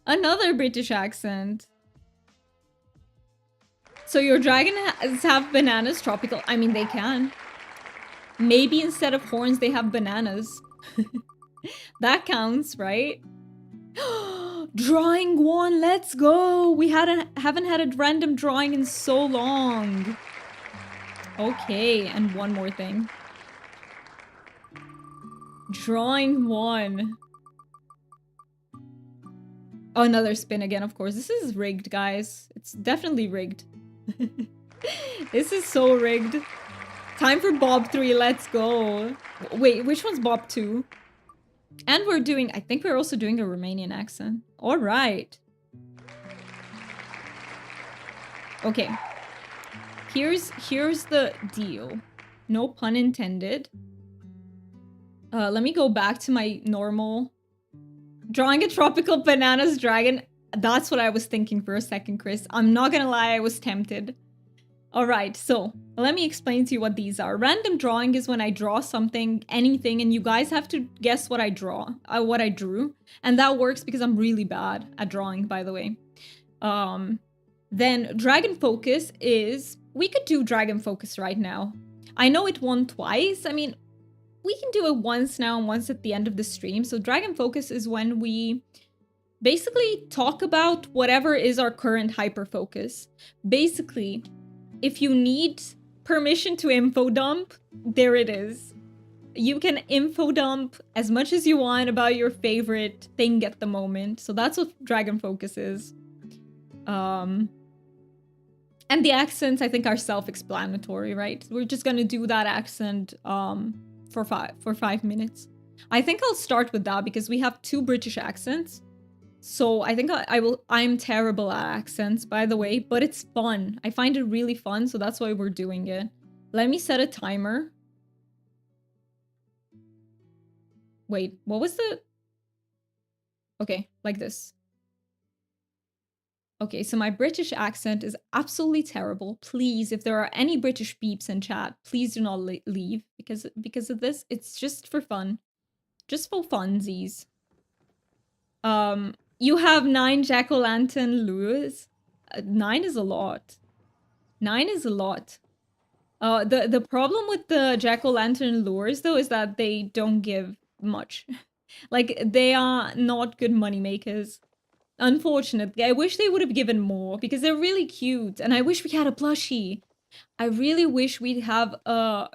Another British accent. So your dragons have bananas tropical. I mean, they can. Maybe instead of horns, they have bananas. That counts, right? Drawing 1, let's go. We haven't had a random drawing in so long. Okay, and one more thing. Drawing 1. Oh, another spin again, of course. This is rigged, guys. It's definitely rigged. This is so rigged. Time for Bob 3, let's go. Wait, which one's Bob 2? And we're doing, I think we're also doing a Romanian accent. All right. Okay. Here's the deal. No pun intended. Let me go back to my normal. Drawing a tropical bananas dragon. That's what I was thinking for a second, Chris. I'm not gonna lie, I was tempted. Alright, so let me explain to you what these are. Random drawing is when I draw something, anything, and you guys have to guess what I what I drew. And that works because I'm really bad at drawing, by the way. Then Dragon Focus is... We could do Dragon Focus right now. I know it won twice. I mean, we can do it once now and once at the end of the stream. So Dragon Focus is when we basically talk about whatever is our current hyper focus. Basically, if you need permission to info dump, there it is. You can info dump as much as you want about your favorite thing at the moment. So that's what Dragon Focus is. And the accents, I think, are self-explanatory, right? We're just gonna do that accent for 5 minutes. I think I'll start with that because we have 2 British accents. So I think I'm terrible at accents, by the way, but it's fun. I find it really fun, so that's why we're doing it. Let me set a timer. Wait, what was the... Okay, like this. Okay, so my British accent is absolutely terrible. Please, if there are any British beeps in chat, please do not leave because of this. It's just for fun. Just for funsies. You have 9 jack-o'-lantern lures. 9 is a lot. 9 is a lot. The problem with the jack-o'-lantern lures, though, is that they don't give much. Like, they are not good money makers. Unfortunately, I wish they would have given more because they're really cute, and I wish we had a plushie. I really wish we'd have a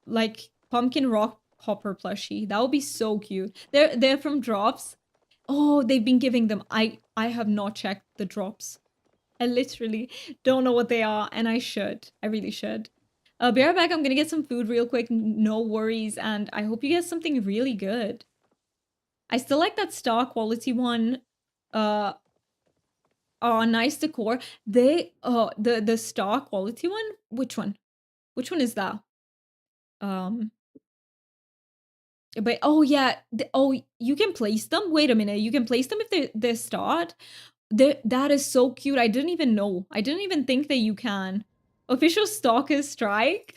like pumpkin rock hopper plushie. That would be so cute. They're from drops. Oh, they've been giving them. I have not checked the drops. I literally don't know what they are, and I should. I really should. Be right back. I'm gonna get some food real quick. No worries, and I hope you get something really good. I still like that star quality one. Oh, nice decor. They the star quality one. Which one? Which one is that? But oh yeah. Oh, you can place them. Wait a minute. You can place them if they're starred. That is so cute. I didn't even know. I didn't even think that you can. Official stalker strike.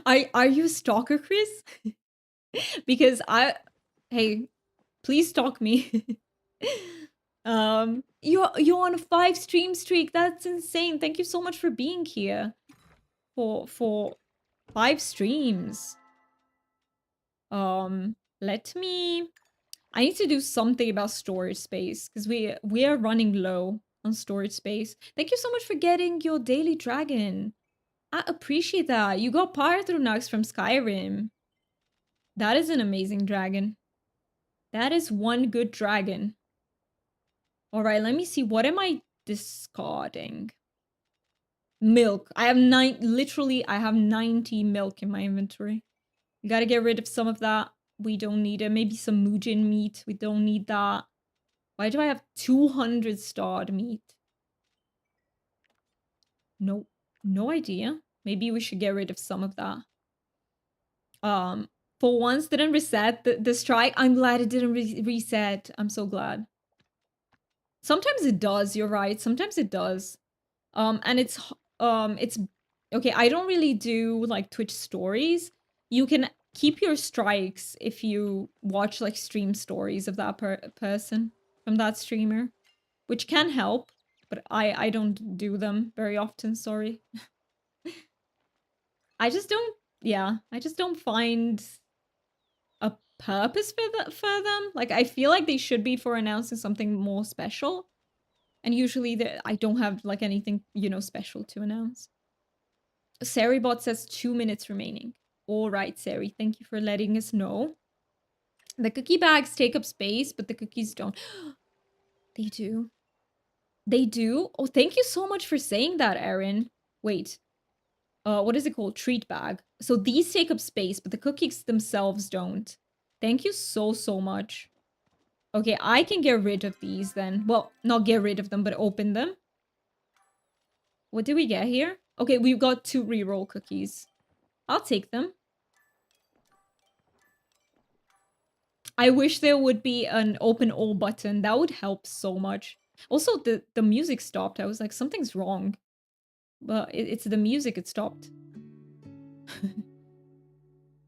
Are you a stalker, Chris? Because hey, please stalk me. You're on a 5 stream streak. That's insane. Thank you so much for being here. For 5 streams. Let me... I need to do something about storage space because we are running low on storage space. Thank you so much for getting your daily dragon. I appreciate that. You got Parthronax from Skyrim. That is an amazing dragon. That is one good dragon. All right, let me see. What am I discarding? Milk. I have literally, I have 90 milk in my inventory. You gotta get rid of some of that. We don't need it. Maybe some Mujin meat. We don't need that. Why do I have 200 starred meat? No idea. Maybe we should get rid of some of that. For once, didn't reset the strike. I'm glad it didn't reset. I'm so glad. Sometimes it does. You're right. Sometimes it does. And it's okay. I don't really do like Twitch stories. You can keep your strikes if you watch like stream stories of that person from that streamer, which can help, but I don't do them very often, sorry. I just don't find a purpose for them. Like, I feel like they should be for announcing something more special. And usually I don't have like anything, you know, special to announce. Saribot says 2 minutes remaining. All right, Sari, thank you for letting us know. The cookie bags take up space, but the cookies don't. They do. They do? Oh, thank you so much for saying that, Erin. Wait. What is it called? Treat bag. So these take up space, but the cookies themselves don't. Thank you so much. Okay, I can get rid of these then. Well, not get rid of them, but open them. What did we get here? Okay, we've got 2 reroll cookies. I'll take them. I wish there would be an open all button. That would help so much. Also, the music stopped. I was like, something's wrong. But it's the music, it stopped.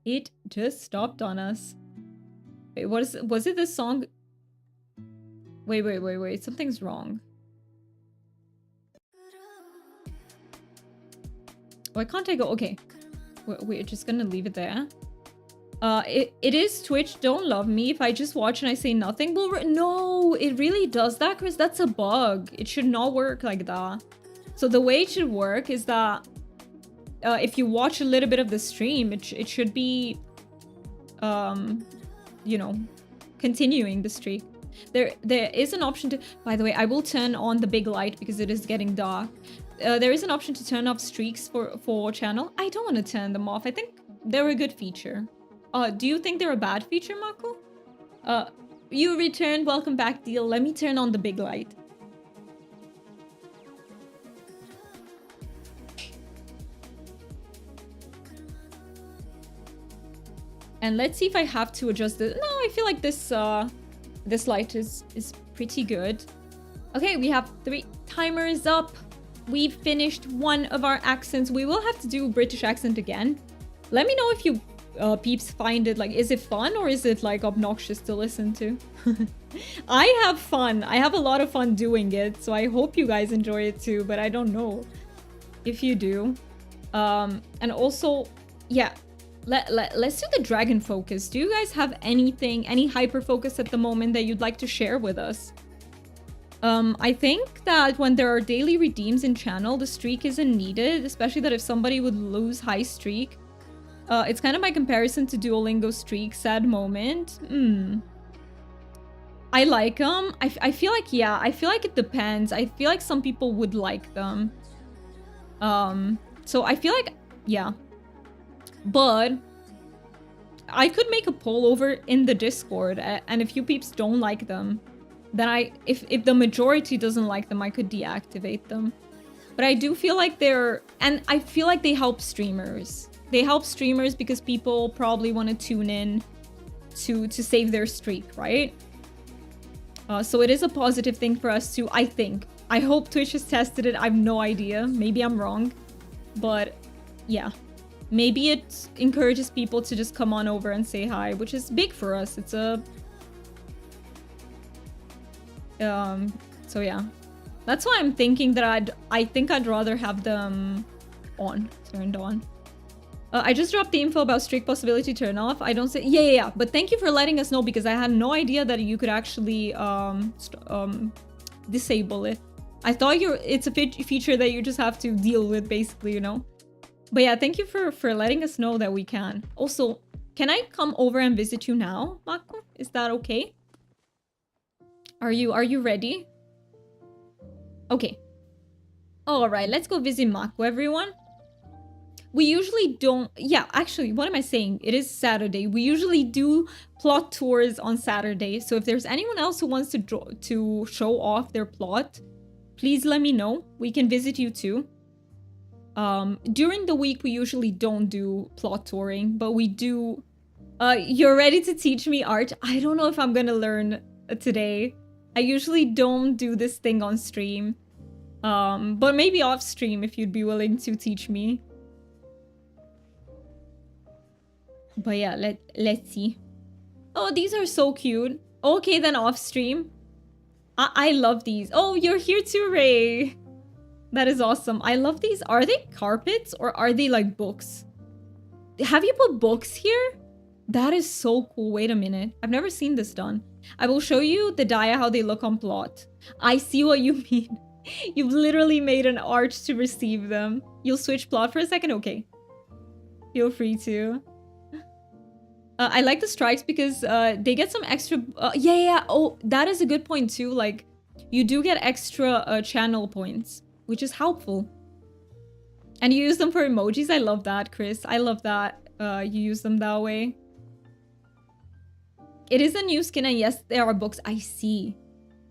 It just stopped on us. Wait, was it this song? Wait. Something's wrong. Why can't I go? Okay. We're just gonna leave it there. It is Twitch don't love me if I just watch and I say nothing. Well, no, it really does that, Chris. That's a bug. It should not work like that. So the way it should work is that if you watch a little bit of the stream, it should be, you know, continuing the streak. There is an option to, by the way, I will turn on the big light because it is getting dark. There is an option to turn off streaks for channel. I don't want to turn them off. I think they're a good feature. Do you think they're a bad feature, Mako? You returned. Welcome back, Deal. Let me turn on the big light. And let's see if I have to adjust it. No, I feel like this light is pretty good. Okay, we have 3 timers up. We've finished one of our accents. We will have to do British accent again. Let me know if you peeps find it, like, is it fun or is it like obnoxious to listen to? I have fun. I have a lot of fun doing it, so I hope you guys enjoy it too, but I don't know if you do. And also, yeah, let's do the dragon focus. Do you guys have anything, any hyper focus at the moment that you'd like to share with us? I think that when there are daily redeems in channel, the streak isn't needed, especially that if somebody would lose high streak. It's kind of my comparison to Duolingo streak, sad moment. I like them. I feel like, yeah, I feel like it depends. I feel like some people would like them. So I feel like, yeah. But I could make a poll over in the Discord, and if you peeps don't like them, then if the majority doesn't like them, I could deactivate them. But I do feel like and I feel like they help streamers. They help streamers because people probably want to tune in to save their streak, right? So it is a positive thing for us too, I think. I hope Twitch has tested it. I have no idea. Maybe I'm wrong. But yeah. Maybe it encourages people to just come on over and say hi, which is big for us. It's a... So yeah. That's why I'm thinking that I think I'd rather have them turned on. I just dropped the info about streak possibility turn off. I don't say... Yeah. But thank you for letting us know, because I had no idea that you could actually disable it. I thought it's a feature that you just have to deal with, basically, you know? But yeah, thank you for letting us know that we can. Also, can I come over and visit you now, Mako? Is that okay? Are you ready? Okay. Alright, let's go visit Mako, everyone. We usually don't... Yeah, actually, what am I saying? It is Saturday. We usually do plot tours on Saturday. So if there's anyone else who wants to show off their plot, please let me know. We can visit you too. During the week, we usually don't do plot touring, but we do... you're ready to teach me art? I don't know if I'm gonna learn today. I usually don't do this thing on stream. But maybe off stream if you'd be willing to teach me. But yeah, let's see. Oh, these are so cute. Okay, then off stream. I love these. Oh, you're here too, Ray. That is awesome. I love these. Are they carpets or are they like books? Have you put books here? That is so cool. Wait a minute. I've never seen this done. I will show you the dia how they look on plot. I see what you mean. You've literally made an arch to receive them. You'll switch plot for a second? Okay. Feel free to. I like the strikes because they get some extra... yeah. Oh, that is a good point too. Like, you do get extra channel points, which is helpful. And you use them for emojis. I love that, Chris. I love that you use them that way. It is a new skin, and yes, there are books. I see.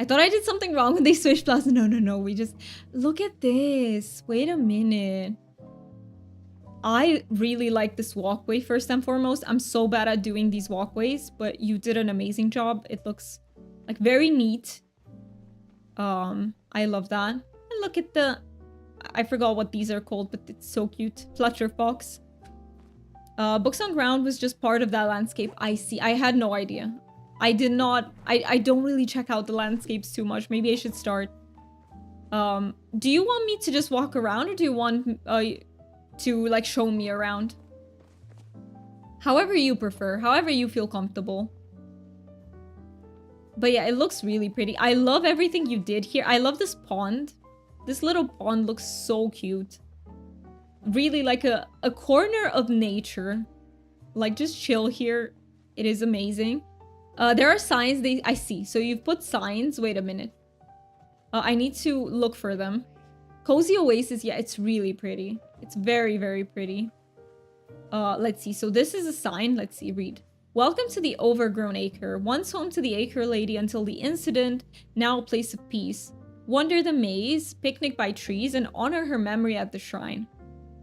I thought I did something wrong when they switched plaza. No. We just... Look at this. Wait a minute. I really like this walkway first and foremost. I'm so bad at doing these walkways, but you did an amazing job. It looks like very neat. I love that. And look at the... I forgot what these are called, but it's so cute. Flutter Fox. Books on Ground was just part of that landscape. I see. I had no idea. I did not... I don't really check out the landscapes too much. Maybe I should start. Do you want me to just walk around, or do you want to like show me around? However you prefer. However you feel comfortable. But yeah, it looks really pretty. I love everything you did here. I love this pond. This little pond looks so cute. Really like a corner of nature. Like just chill here. It is amazing. There are signs I see. So you've put signs. Wait a minute. I need to look for them. Cozy Oasis. Yeah, it's really pretty. It's very, very pretty. Let's see. So this is a sign. Let's see. Read. Welcome to the Overgrown Acre. Once home to the Acre Lady until the incident. Now a place of peace. Wander the maze, picnic by trees, and honor her memory at the shrine.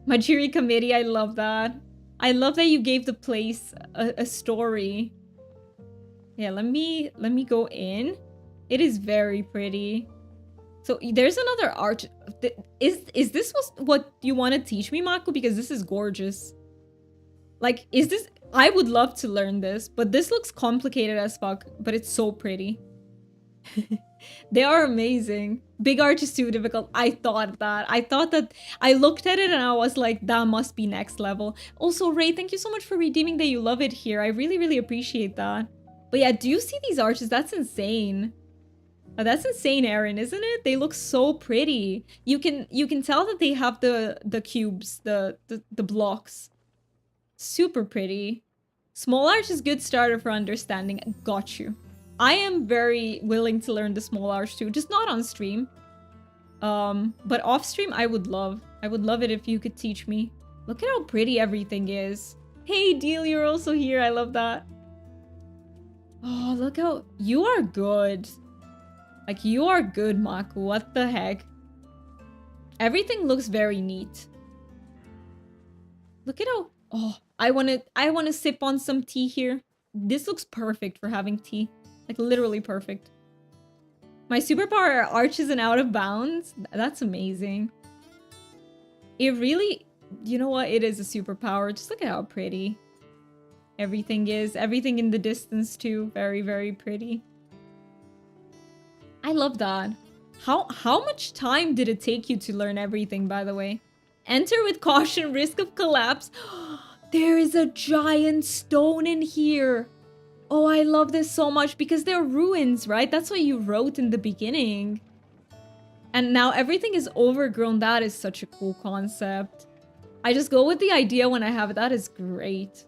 Majiri Committee, I love that. I love that you gave the place a story. Yeah, let me go in. It is very pretty. So there's another arch. Is this what you want to teach me, Mako? Because this is gorgeous. Like, is this... I would love to learn this, but this looks complicated as fuck, but it's so pretty. They are amazing. Big arch is too difficult. I thought that. I looked at it and I was like, that must be next level. Also, Ray, thank you so much for redeeming that you love it here. I really, really appreciate that. But yeah, do you see these arches? That's insane. That's insane, Aaron, isn't it? They look so pretty. You can tell that they have the cubes, the blocks. Super pretty. Small arch is good starter for understanding. Got you. I am very willing to learn the small arch too, just not on stream. But off stream, I would love it if you could teach me. Look at how pretty everything is. Hey, Deal, you're also here. I love that. Oh, look how... You are good. Like, you are good, Maku. What the heck? Everything looks very neat. Look at how... Oh, I wanna sip on some tea here. This looks perfect for having tea. Like, literally perfect. My superpower arch isn't out of bounds. That's amazing. It really... You know what? It is a superpower. Just look at how pretty everything is. Everything in the distance, too. Very, very pretty. I love that. How much time did it take you to learn everything, by the way? Enter with caution, risk of collapse. There is a giant stone in here. Oh, I love this so much because they're ruins, right? That's what you wrote in the beginning. And now everything is overgrown. That is such a cool concept. I just go with the idea when I have it. That is great.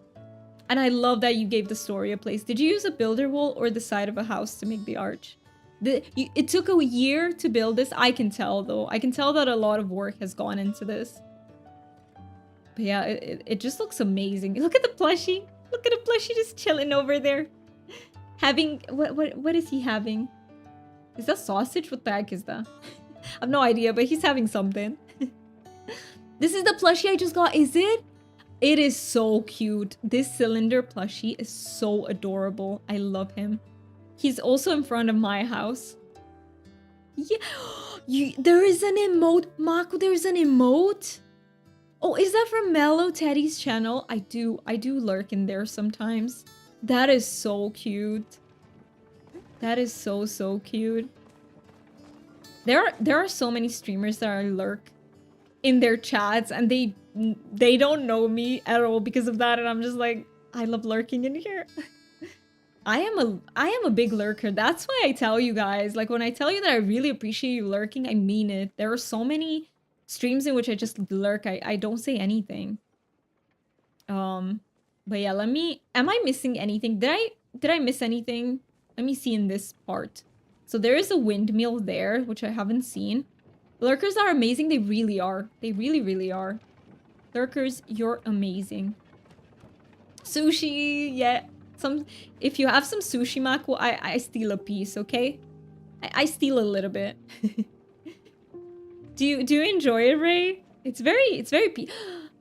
And I love that you gave the story a place. Did you use a builder wall or the side of a house to make the arch? It took a year to build this. I can tell, though. I can tell that a lot of work has gone into this. But yeah, it just looks amazing. Look at the plushie. Look at the plushie just chilling over there. Having... What is he having? Is that sausage? What the heck is that? I have no idea, but he's having something. This is the plushie I just got, is it? It is so cute. This cylinder plushie is so adorable. I love him. He's also in front of my house. Yeah, there is an emote. Mako, there is an emote. Oh, is that from Mellow Teddy's channel? I do lurk in there sometimes. That is so cute. That is so cute. There are so many streamers that I lurk in their chats and they don't know me at all because of that, and I'm just like, I love lurking in here. I am a big lurker. That's why I tell you guys, like, when I tell you that I really appreciate you lurking, I mean it. There are so many streams in which I just lurk. I don't say anything. But yeah, am I missing anything? Did I miss anything? Let me see in this part. So there is a windmill there, which I haven't seen. Lurkers are amazing. They really are. They really, really are. Lurkers, you're amazing. Sushi, yeah. If you have some sushi, Mako, I steal a piece, okay? I steal a little bit. Do you enjoy it, Ray? It's very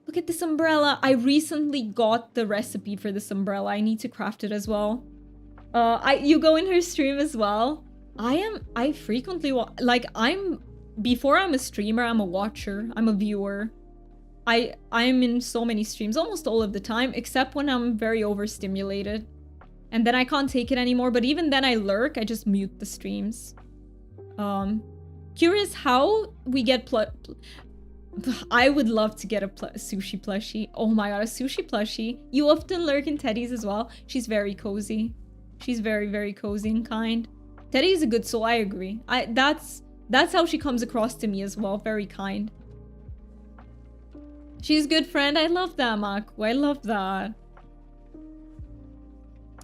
look at this umbrella. I recently got the recipe for this umbrella. I need to craft it as well. You go in her stream as well. I frequently before I'm a streamer, I'm a watcher, I'm a viewer. I'm in so many streams almost all of the time, except when I'm very overstimulated. And then I can't take it anymore, but even then I lurk, I just mute the streams. Curious how we get I would love to get a sushi plushie. Oh my god, a sushi plushie. You often lurk in Teddy's as well. She's very cozy. She's very, very cozy and kind. Teddy is a good soul, I agree. That's how she comes across to me as well, very kind. She's a good friend. I love that, Maku. I love that.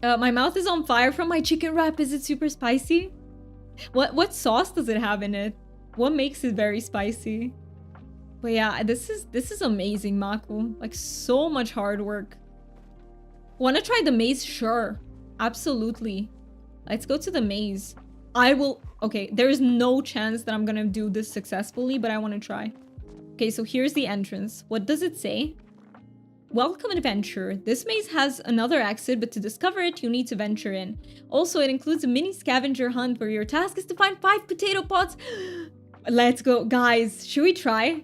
My mouth is on fire from my chicken wrap. Is it super spicy? What sauce does it have in it? What makes it very spicy? But yeah, this is amazing, Maku. Like, so much hard work. Wanna try the maze? Sure. Absolutely. Let's go to the maze. Okay, there's no chance that I'm gonna do this successfully, but I wanna try. Okay, so here's the entrance. What does it say? Welcome adventure. This maze has another exit, but to discover it, you need to venture in. Also, it includes a mini scavenger hunt where your task is to find 5 potato pods. Let's go. Guys, should we try?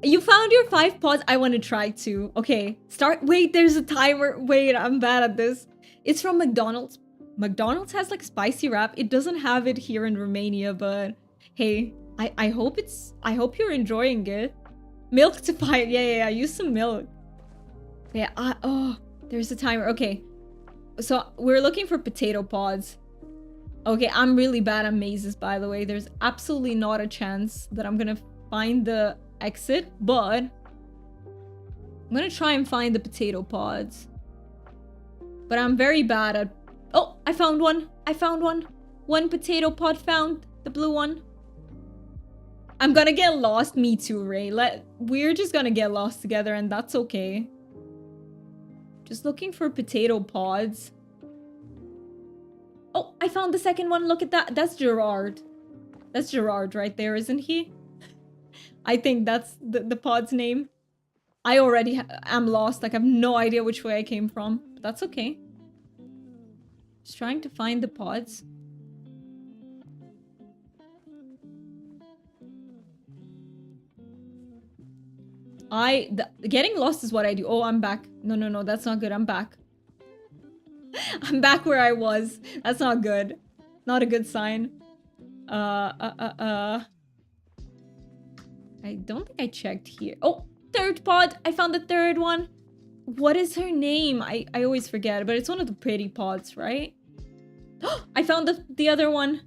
You found your 5 pods. I want to try too. Okay, start. Wait, there's a timer. Wait, I'm bad at this. It's from McDonald's. McDonald's has like spicy wrap. It doesn't have it here in Romania, but hey, I hope you're enjoying it. Milk to fight. Yeah, use some milk. Yeah, oh, there's a timer. Okay, so we're looking for potato pods. Okay, I'm really bad at mazes, by the way. There's absolutely not a chance that I'm gonna find the exit, but I'm gonna try and find the potato pods. But I'm very bad at... Oh, I found one. I found one. One potato pod found. The blue one. I'm gonna get lost. Me too, Ray. We're just gonna get lost together, and that's okay. Just looking for potato pods. Oh, I found the second one. Look at that. That's Gerard. That's Gerard right there, isn't he? I think that's the pod's name. I already am lost. Like, I have no idea which way I came from. But that's okay. Just trying to find the pods. Getting lost is what I do. Oh, I'm back. No, that's not good. I'm back. I'm back where I was. That's not good. Not a good sign. I don't think I checked here. Oh, third pod. I found the third one. What is her name? I always forget, but it's one of the pretty pods, right? I found the other one.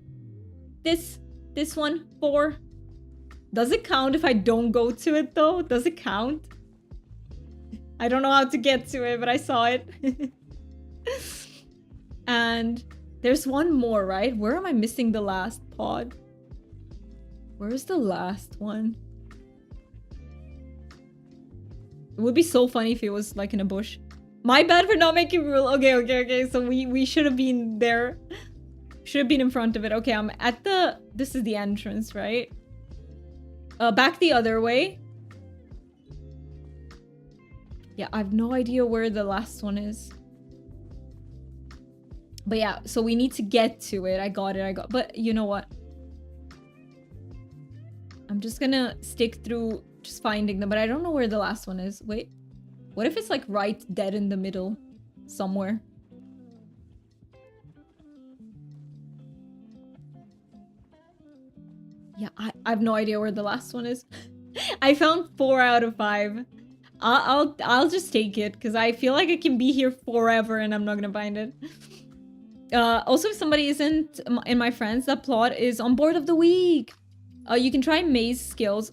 This one. 4. Does it count if I don't go to it, though? Does it count? I don't know how to get to it, but I saw it. And there's one more, right? Where am I missing the last pod? Where's the last one? It would be so funny if it was like in a bush. My bad for not making rule. Okay. So we should have been there. Should have been in front of it. Okay, I'm at the... This is the entrance, right? Back the other way. Yeah, I have no idea where the last one is. But yeah, so we need to get to it. I got it. But you know what? I'm just gonna stick through just finding them. But I don't know where the last one is. Wait. What if it's like right dead in the middle somewhere? Yeah, I have no idea where the last one is. I found 4 out of 5. I'll just take it because I feel like I can be here forever and I'm not gonna find it. Also, if somebody isn't in my friends, that plot is on board of the week. You can try maze skills.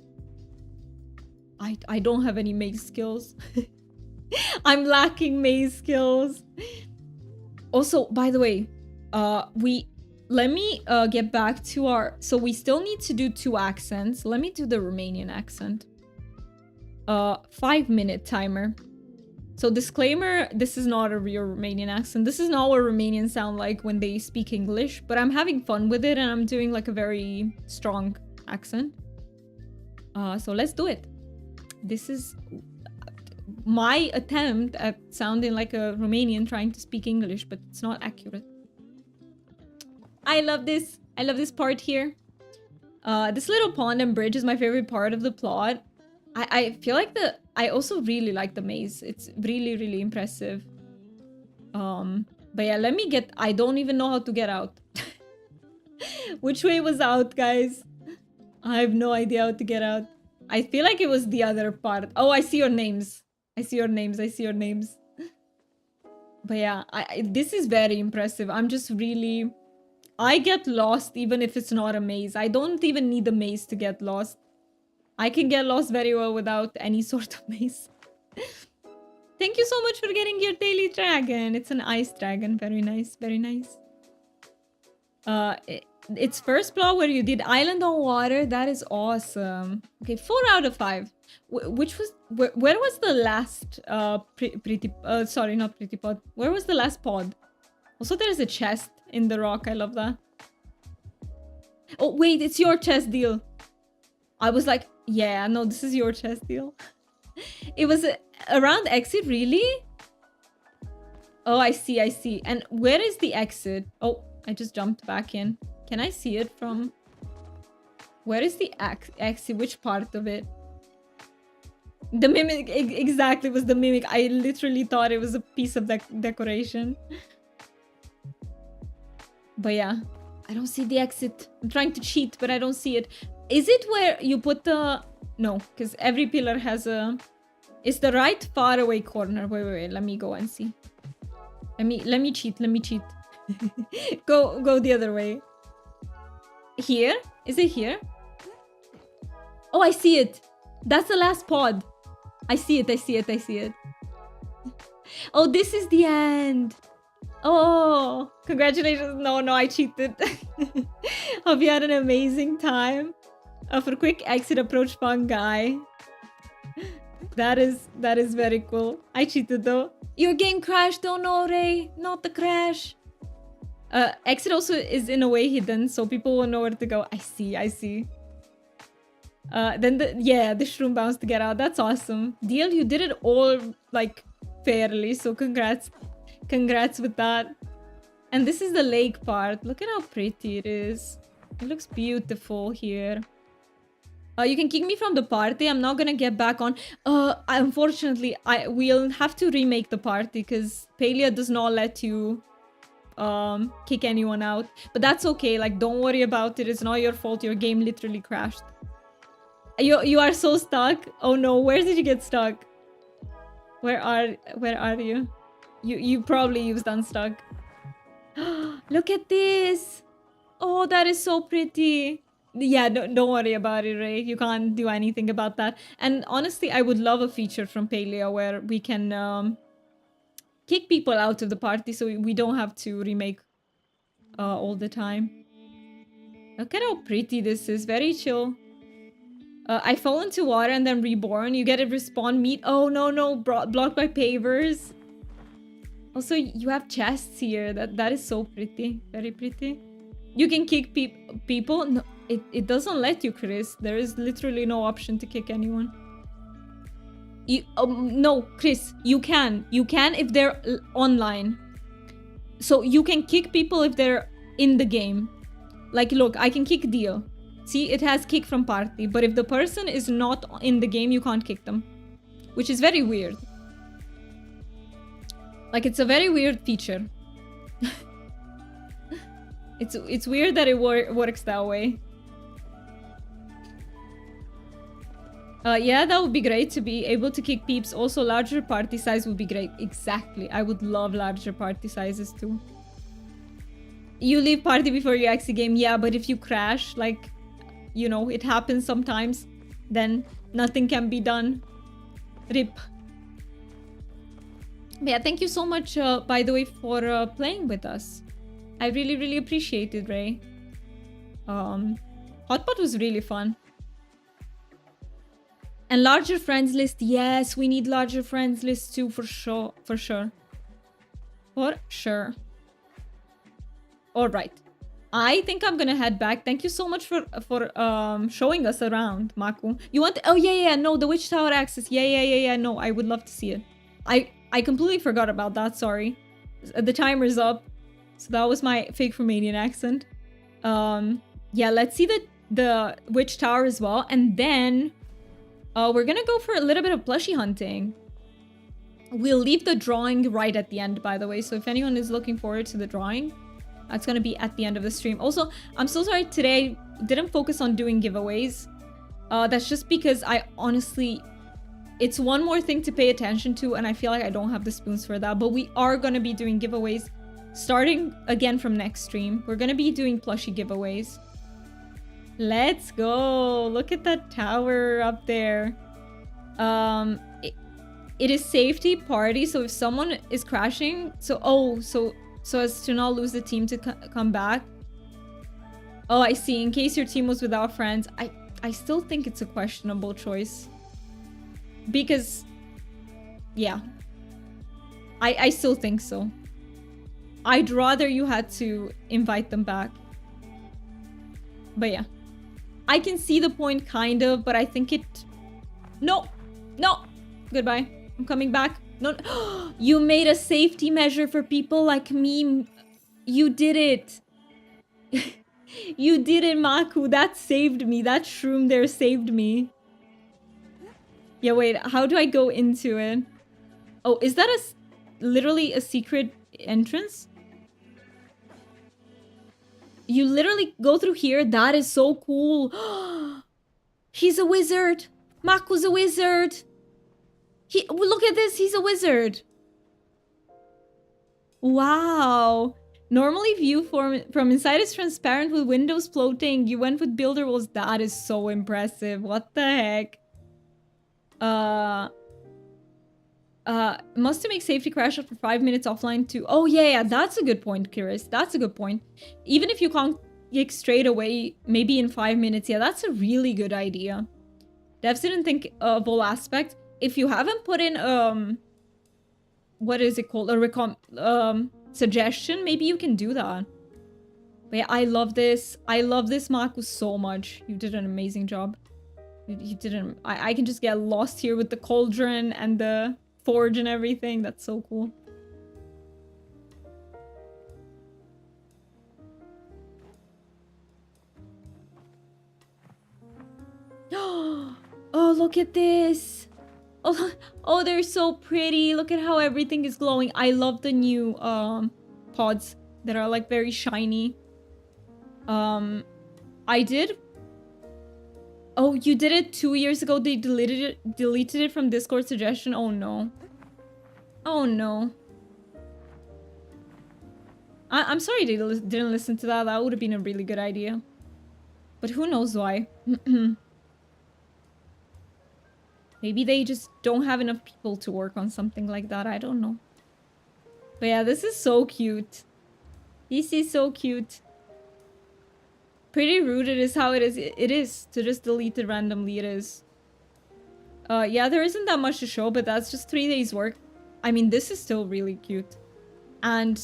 I don't have any maze skills. I'm lacking maze skills. Also, by the way, let me get back to our... So we still need to do 2 accents. Let me do the Romanian accent. 5-minute timer. So disclaimer, this is not a real Romanian accent. This is not what Romanians sound like when they speak English, but I'm having fun with it and I'm doing like a very strong accent. So let's do it. This is my attempt at sounding like a Romanian trying to speak English, but it's not accurate. I love this. I love this part here. This little pond and bridge is my favorite part of the plot. I feel like I also really like the maze. It's really, really impressive. But yeah, I don't even know how to get out. Which way was out, guys? I have no idea how to get out. I feel like it was the other part. Oh, I see your names. I see your names. I see your names. But yeah, this is very impressive. I'm just really... I get lost even if it's not a maze. I don't even need a maze to get lost. I can get lost very well without any sort of maze. Thank you so much for getting your daily dragon. It's an ice dragon. Very nice. Very nice. It's first plot where you did Island on Water. That is awesome. Okay, 4 out of 5. Which was... Where was the last... sorry, not pretty pod. Where was the last pod? Also, there is a chest in the rock. I love that. Oh, wait, it's your chest deal. I was like, yeah, no, this is your chest deal. It was around exit, really? Oh, I see, I see. And where is the exit? Oh, I just jumped back in. Can I see it from... Where is the exit? Which part of it? The mimic, exactly, was the mimic. I literally thought it was a piece of decoration. But yeah, I don't see the exit. I'm trying to cheat, but I don't see it. Is it where you put the... No, because every pillar has a... It's the right far away corner. Wait. Let me go and see. Let me cheat. Let me cheat. Go the other way. Here? Is it here? Oh, I see it. That's the last pod. I see it. I see it. I see it. Oh, this is the end. Oh, congratulations. No, I cheated. Hope you had an amazing time. For quick exit, approach fungi. That is very cool. I cheated though. Your game crashed. Oh no, Ray. Not the crash. Exit also is in a way hidden, so people will know where to go. I see. Then the shroom bounce to get out. That's awesome. Deal, you did it all like fairly, so congrats. Congrats with that. And this is the lake part. Look at how pretty it is. It looks beautiful here. You can kick me from the party. I'm not gonna get back on. Unfortunately, we'll have to remake the party because Palia does not let you kick anyone out. But that's okay. Like, don't worry about it. It's not your fault. Your game literally crashed. You are so stuck. Oh no, where did you get stuck? Where are you? You probably used unstuck. Look at this. Oh, that is so pretty. Yeah, don't worry about it, Ray. You can't do anything about that. And honestly, I would love a feature from Palia where we can kick people out of the party so we don't have to remake all the time. Look at how pretty this is. Very chill. I fall into water and then reborn. You get a respawn meat. Oh, no. Blocked by pavers. Also, you have chests here. That is so pretty. Very pretty. You can kick people. No, it doesn't let you, Chris. There is literally no option to kick anyone. No, Chris. You can. You can if they're online. So you can kick people if they're in the game. Like, look, I can kick Deal. See, it has kick from party. But if the person is not in the game, you can't kick them. Which is very weird. Like, it's a very weird feature. It's weird that it works that way. Yeah, that would be great to be able to kick peeps. Also, larger party size would be great. Exactly. I would love larger party sizes too. You leave party before you exit game. Yeah, but if you crash, like, you know, it happens sometimes, then nothing can be done. RIP. But yeah, thank you so much, by the way, for playing with us. I really, really appreciate it, Ray. Hotpot was really fun. And larger friends list. Yes, we need larger friends list too, for sure. For sure. For sure. All right. I think I'm gonna head back. Thank you so much for showing us around, Maku. You want? Oh yeah, no, the Witch Tower access. Yeah. No, I would love to see it. I completely forgot about that. Sorry. The timer's up, so that was my fake Romanian accent. Yeah, let's see the Witch Tower as well, and then we're gonna go for a little bit of plushie hunting. We'll leave the drawing right at the end, by the way. So if anyone is looking forward to the drawing, that's gonna be at the end of the stream. Also, I'm so sorry today didn't focus on doing giveaways. That's just because I honestly, it's one more thing to pay attention to, and I feel like I don't have the spoons for that. But we are gonna be doing giveaways starting again from next stream. We're gonna be doing plushie giveaways. Let's go. Look at that tower up there. It is safety party, so if someone is crashing, so as to not lose the team to come back. Oh, I see. In case your team was without friends, I still think it's a questionable choice. Because, yeah. I still think so. I'd rather you had to invite them back. But yeah. I can see the point, kind of, but I think it... No! Goodbye. I'm coming back. No. You made a safety measure for people like me. You did it. You did it, Maku. That saved me. That shroom there saved me. Yeah, wait. How do I go into it? Oh, is that literally a secret entrance? You literally go through here? That is so cool. He's a wizard. Maku's a wizard. Look at this. He's a wizard. Wow. Normally view from inside is transparent with windows floating. You went with builder walls. That is so impressive. What the heck? Must to make safety crash for 5 minutes offline too. Oh yeah, that's a good point, Kiris. That's a good point. Even if you can't kick straight away, maybe in 5 minutes. Yeah, that's a really good idea. Devs didn't think of all aspects. If you haven't put in what is it called? A suggestion, maybe you can do that. But yeah, I love this. I love this, Maku, so much. You did an amazing job. You didn't. I can just get lost here with the cauldron and the forge and everything. That's so cool. Oh, look at this. Oh, they're so pretty. Look at how everything is glowing. I love the new pods that are like very shiny. I did. Oh, you did it 2 years ago. They deleted it from Discord suggestion. Oh no. Oh no. I'm sorry they didn't listen to that. That would have been a really good idea. But who knows why. Maybe they just don't have enough people to work on something like that. I don't know. But yeah, this is so cute. This is so cute. Pretty rude it is how it is. It is to just delete it randomly. It is. Yeah, there isn't that much to show, but that's just 3 days work. I mean, this is still really cute. And...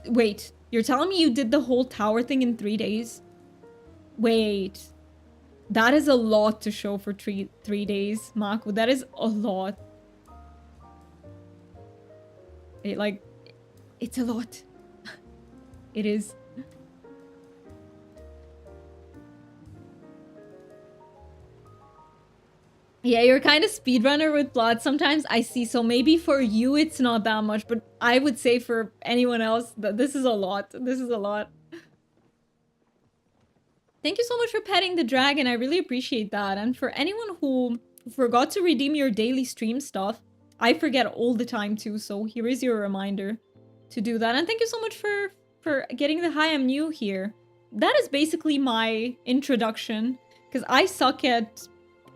wait, you're telling me you did the whole tower thing in 3 days? Wait. That is a lot to show for three days, Maku. That is a lot. It's a lot. It is. Yeah, you're kind of speedrunner with blood sometimes, I see. So maybe for you it's not that much, but I would say for anyone else that this is a lot. This is a lot. Thank you so much for petting the dragon. I really appreciate that. And for anyone who forgot to redeem your daily stream stuff, I forget all the time too. So here is your reminder to do that. And thank you so much for getting the hi, I'm new here. That is basically my introduction, because I suck at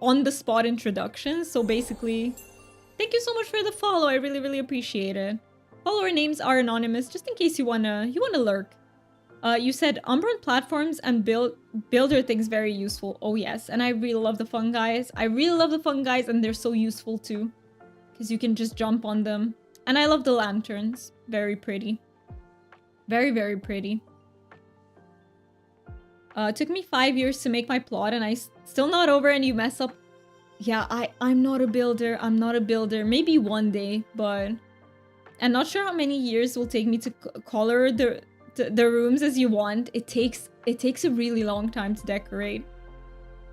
on-the-spot introductions. So basically, thank you so much for the follow. I really, really appreciate it. Follower names are anonymous, just in case you wanna lurk. You said Umbran platforms and builder things very useful. Oh yes, and I really love the fungi. I really love the fungi, and they're so useful too. Because you can just jump on them. And I love the lanterns. Very pretty. Very, very pretty. It took me 5 years to make my plot and I still not over and you mess up. Yeah, I'm not a builder. I'm not a builder. Maybe one day, but... I'm not sure how many years will take me to color the rooms as you want. It takes a really long time to decorate.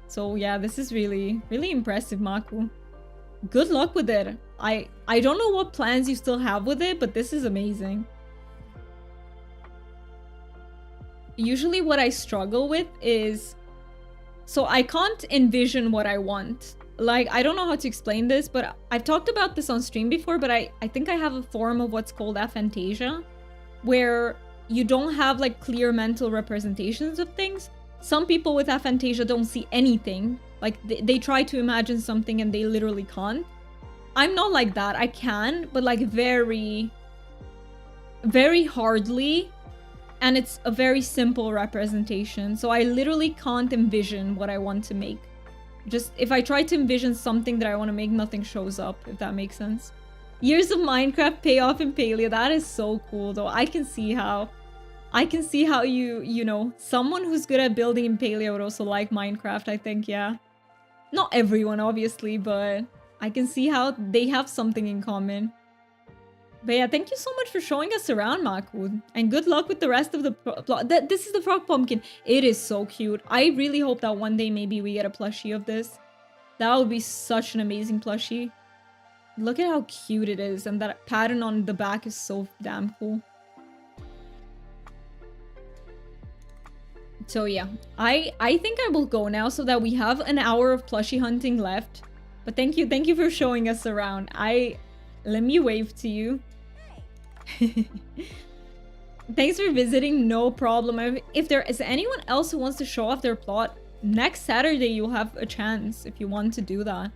So yeah, this is really, really impressive, Maku. Good luck with it. I don't know what plans you still have with it, but this is amazing. Usually what I struggle with is... So I can't envision what I want. Like, I don't know how to explain this, but I've talked about this on stream before, but I think I have a form of what's called aphantasia, where you don't have, like, clear mental representations of things. Some people with aphantasia don't see anything. Like, they try to imagine something and they literally can't. I'm not like that. I can, but, like, very, very hardly. And it's a very simple representation. So I literally can't envision what I want to make. Just, if I try to envision something that I want to make, nothing shows up, if that makes sense. Years of Minecraft pay off in Palia. That is so cool, though. I can see how you know, someone who's good at building in Palia would also like Minecraft, I think, yeah. Not everyone, obviously, but I can see how they have something in common. But yeah, thank you so much for showing us around, Makud. And good luck with the rest of the plot. This is the frog pumpkin. It is so cute. I really hope that one day maybe we get a plushie of this. That would be such an amazing plushie. Look at how cute it is. And that pattern on the back is so damn cool. So yeah, I think I will go now so that we have an hour of plushie hunting left. But thank you for showing us around. Let me wave to you. Thanks for visiting, no problem. If there is anyone else who wants to show off their plot, next Saturday you'll have a chance if you want to do that.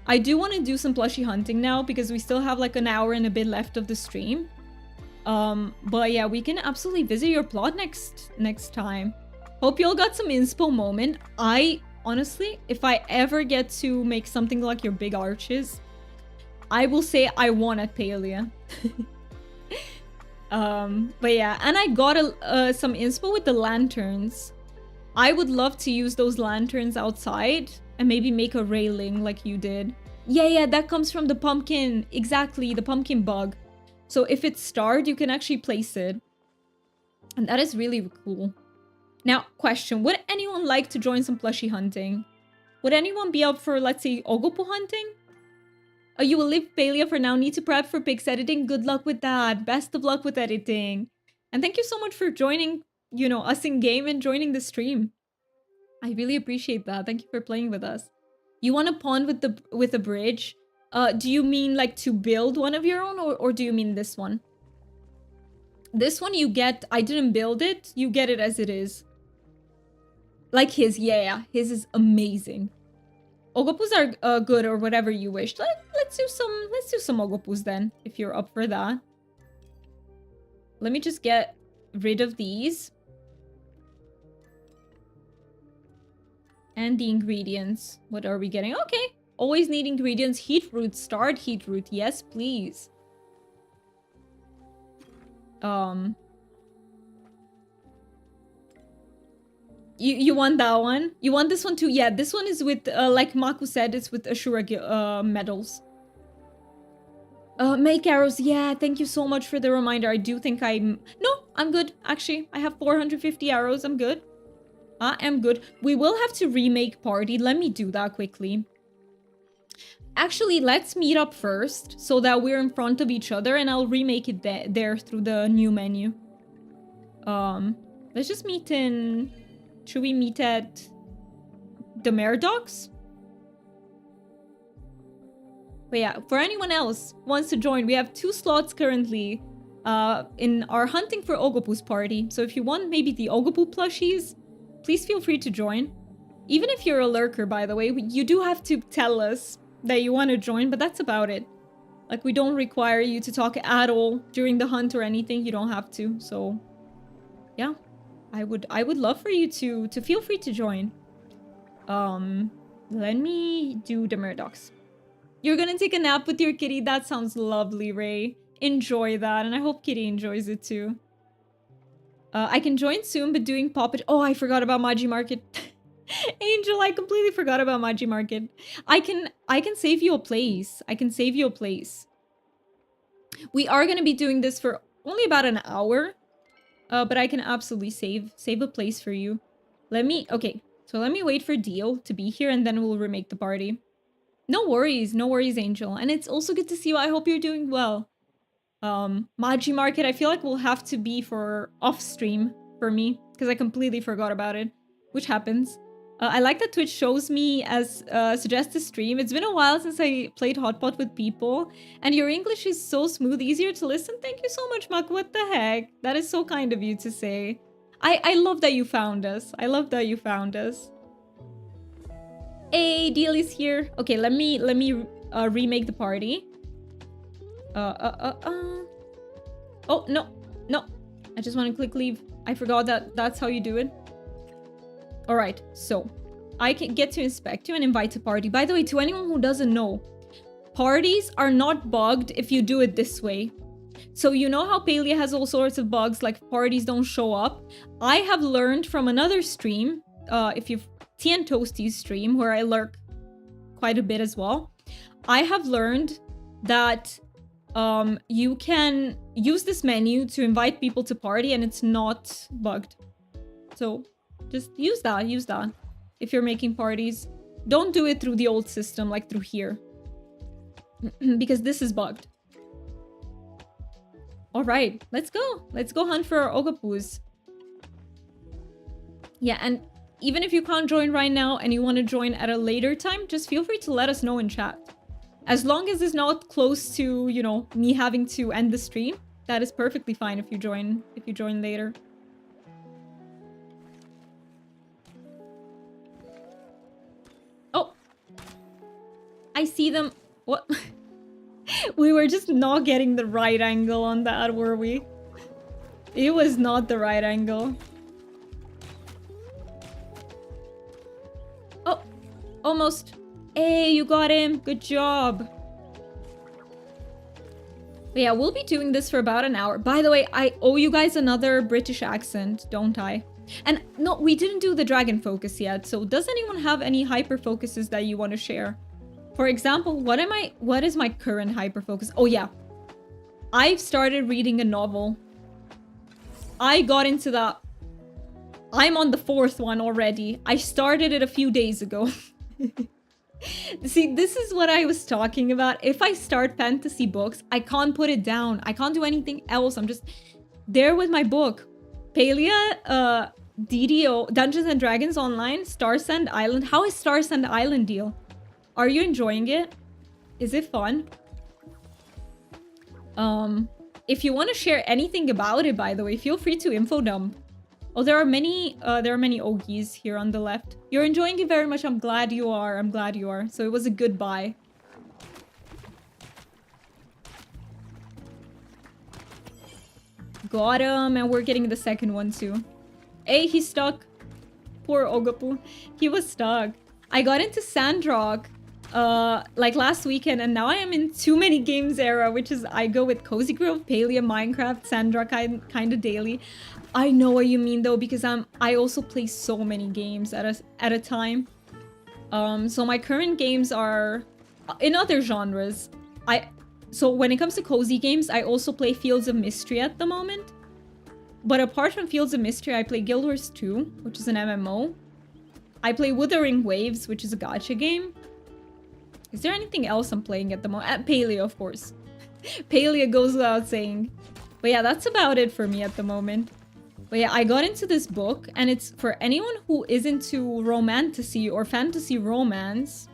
I do want to do some plushie hunting now because we still have like an hour and a bit left of the stream. But yeah, we can absolutely visit your plot next time. Hope you all got some inspo moment. I honestly, if I ever get to make something like your big arches, I will say I won at Palia. But yeah, and I got some inspo with the lanterns. I would love to use those lanterns outside and maybe make a railing like you did. Yeah, that comes from the pumpkin. Exactly, the pumpkin bug. So if it's starred, you can actually place it. And that is really cool. Now, question, would anyone like to join some plushie hunting? Would anyone be up for, let's say, ogopuus hunting? Oh, you will leave Palia for now. Need to prep for pics editing. Good luck with that. Best of luck with editing. And thank you so much for joining, you know, us in game and joining the stream. I really appreciate that. Thank you for playing with us. You want a pond with a bridge? Do you mean like to build one of your own, or do you mean this one? This one you get, I didn't build it. You get it as it is. Like his, yeah. His is amazing. Ogopuus are good, or whatever you wish. Let's do some ogopuus then, if you're up for that. Let me just get rid of these. And the ingredients. What are we getting? Okay. Always need ingredients. Heat root. Starred heat root. Yes, please. You want that one? You want this one too? Yeah, this one is with, like Maku said, it's with Ashura medals. Make arrows. Yeah, thank you so much for the reminder. I do think No, I'm good. Actually, I have 450 arrows. I'm good. I am good. We will have to remake party. Let me do that quickly. Actually, let's meet up first so that we're in front of each other, and I'll remake it there through the new menu. Let's just meet in... Should we meet at the Mare Docks? But yeah, for anyone else who wants to join, we have 2 slots currently in our Hunting for Ogopuus party. So if you want maybe the ogopuus plushies, please feel free to join. Even if you're a lurker, by the way, you do have to tell us that you want to join, but that's about it. Like, we don't require you to talk at all during the hunt or anything. You don't have to, so yeah. I would love for you to feel free to join. Let me do the Murdochs. You're gonna take a nap with your kitty. That sounds lovely, Ray. Enjoy that, and I hope Kitty enjoys it too. I can join soon, but doing Poppet. Oh, I forgot about Maji Market. Angel, I completely forgot about Maji Market. I can save you a place. I can save you a place. We are gonna be doing this for only about an hour, but I can absolutely save a place for you. Okay. So let me wait for Dio to be here, and then we'll remake the party. No worries, Angel. And it's also good to see you. I hope you're doing well. Maji Market, I feel like will have to be for off stream for me, because I completely forgot about it, which happens. I like that Twitch shows me as suggest a stream. It's been a while since I played Hotpot with people, and your English is so smooth, easier to listen. Thank you so much, Mak. What the heck? That is so kind of you to say. I love that you found us. I love that you found us. Hey, Deal is here. Okay, let me remake the party. Oh, no. I just want to click leave. I forgot that that's how you do it. All right, so I can get to inspect you and invite to party. By the way, to anyone who doesn't know, parties are not bugged if you do it this way. So you know how Palia has all sorts of bugs, like parties don't show up? I have learned from another stream, if you've Tea and Toasty's stream, where I lurk quite a bit as well. I have learned that you can use this menu to invite people to party and it's not bugged. So just use that if you're making parties. Don't do it through the old system, like through here. Because this is bugged. Alright, let's go. Let's go hunt for our ogopuus. Yeah, and even if you can't join right now and you want to join at a later time, just feel free to let us know in chat. As long as it's not close to, you know, me having to end the stream, that is perfectly fine if you join later. Oh, I see them. What? We were just not getting the right angle on that, were we? It was not the right angle. Oh, almost. Hey, you got him. Good job. But yeah, we'll be doing this for about an hour. By the way, I owe you guys another British accent, don't I? And no, we didn't do the dragon focus yet. So does anyone have any hyper focuses that you want to share? For example, what is my current hyper focus? Oh yeah. I've started reading a novel. I got into that. I'm on the 4th one already. I started it a few days ago. See, this is what I was talking about. If I start fantasy books, I can't put it down. I can't do anything else. I'm just there with my book. Palia, DDO, Dungeons and Dragons Online, Starsand Island. How is Starsand Island deal? Are you enjoying it? Is it fun? If you want to share anything about it, by the way, feel free to info dump. Oh, there are many Ogies here on the left. You're enjoying it very much. I'm glad you are. I'm glad you are. So it was a good buy. Got him, and we're getting the second one too. Hey, he's stuck. Poor Ogopu. He was stuck. I got into Sandrock like last weekend, and now I am in too many games era, which is I go with Cozy Grove, Palia, Minecraft, Sandrock kind of daily. I know what you mean though, because I also play so many games at a time. So my current games are in other genres. So when it comes to cozy games, I also play Fields of Mystery at the moment. But apart from Fields of Mystery, I play Guild Wars 2, which is an MMO. I play Wuthering Waves, which is a gacha game. Is there anything else I'm playing at the moment? Palia, of course. Palia goes without saying. But yeah, that's about it for me at the moment. But yeah, I got into this book, and it's for anyone who is into romantasy or fantasy romance.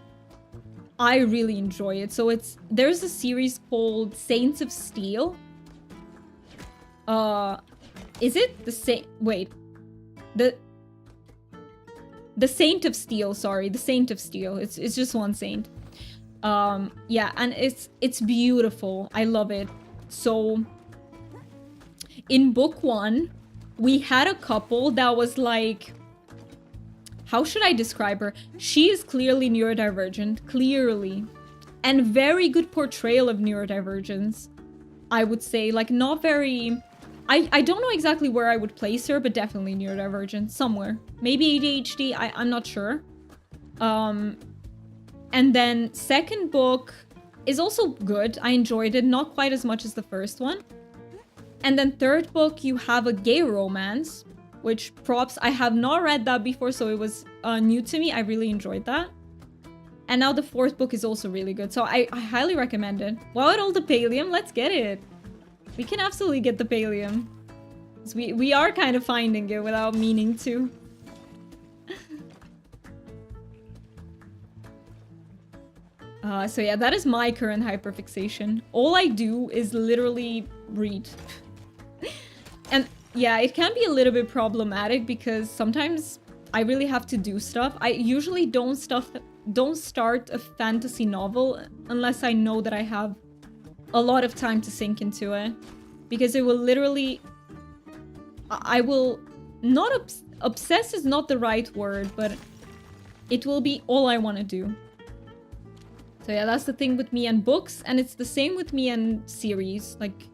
I really enjoy it. So there's a series called Saints of Steel. Is it the same? Wait, the Saint of Steel. Sorry, the Saint of Steel. It's just one saint. Yeah, and it's beautiful. I love it. So in book 1, we had a couple that was like, how should I describe her? She is clearly neurodivergent, clearly. And very good portrayal of neurodivergence, I would say. Like, not very... I don't know exactly where I would place her, but definitely neurodivergent, somewhere. Maybe ADHD, I'm not sure. And then second book is also good. I enjoyed it, not quite as much as the first one. And then third book, you have a gay romance, which props, I have not read that before, so it was new to me. I really enjoyed that. And now the fourth book is also really good, so I highly recommend it. Wow, at all the pallium, let's get it. We can absolutely get the pallium. We are kind of finding it without meaning to. So yeah, that is my current hyperfixation. All I do is literally read. And yeah, it can be a little bit problematic because sometimes I really have to do stuff. I usually don't start a fantasy novel unless I know that I have a lot of time to sink into it. Because it will literally... I will not... obsess is not the right word, but it will be all I want to do. So yeah, that's the thing with me and books, and it's the same with me and series, like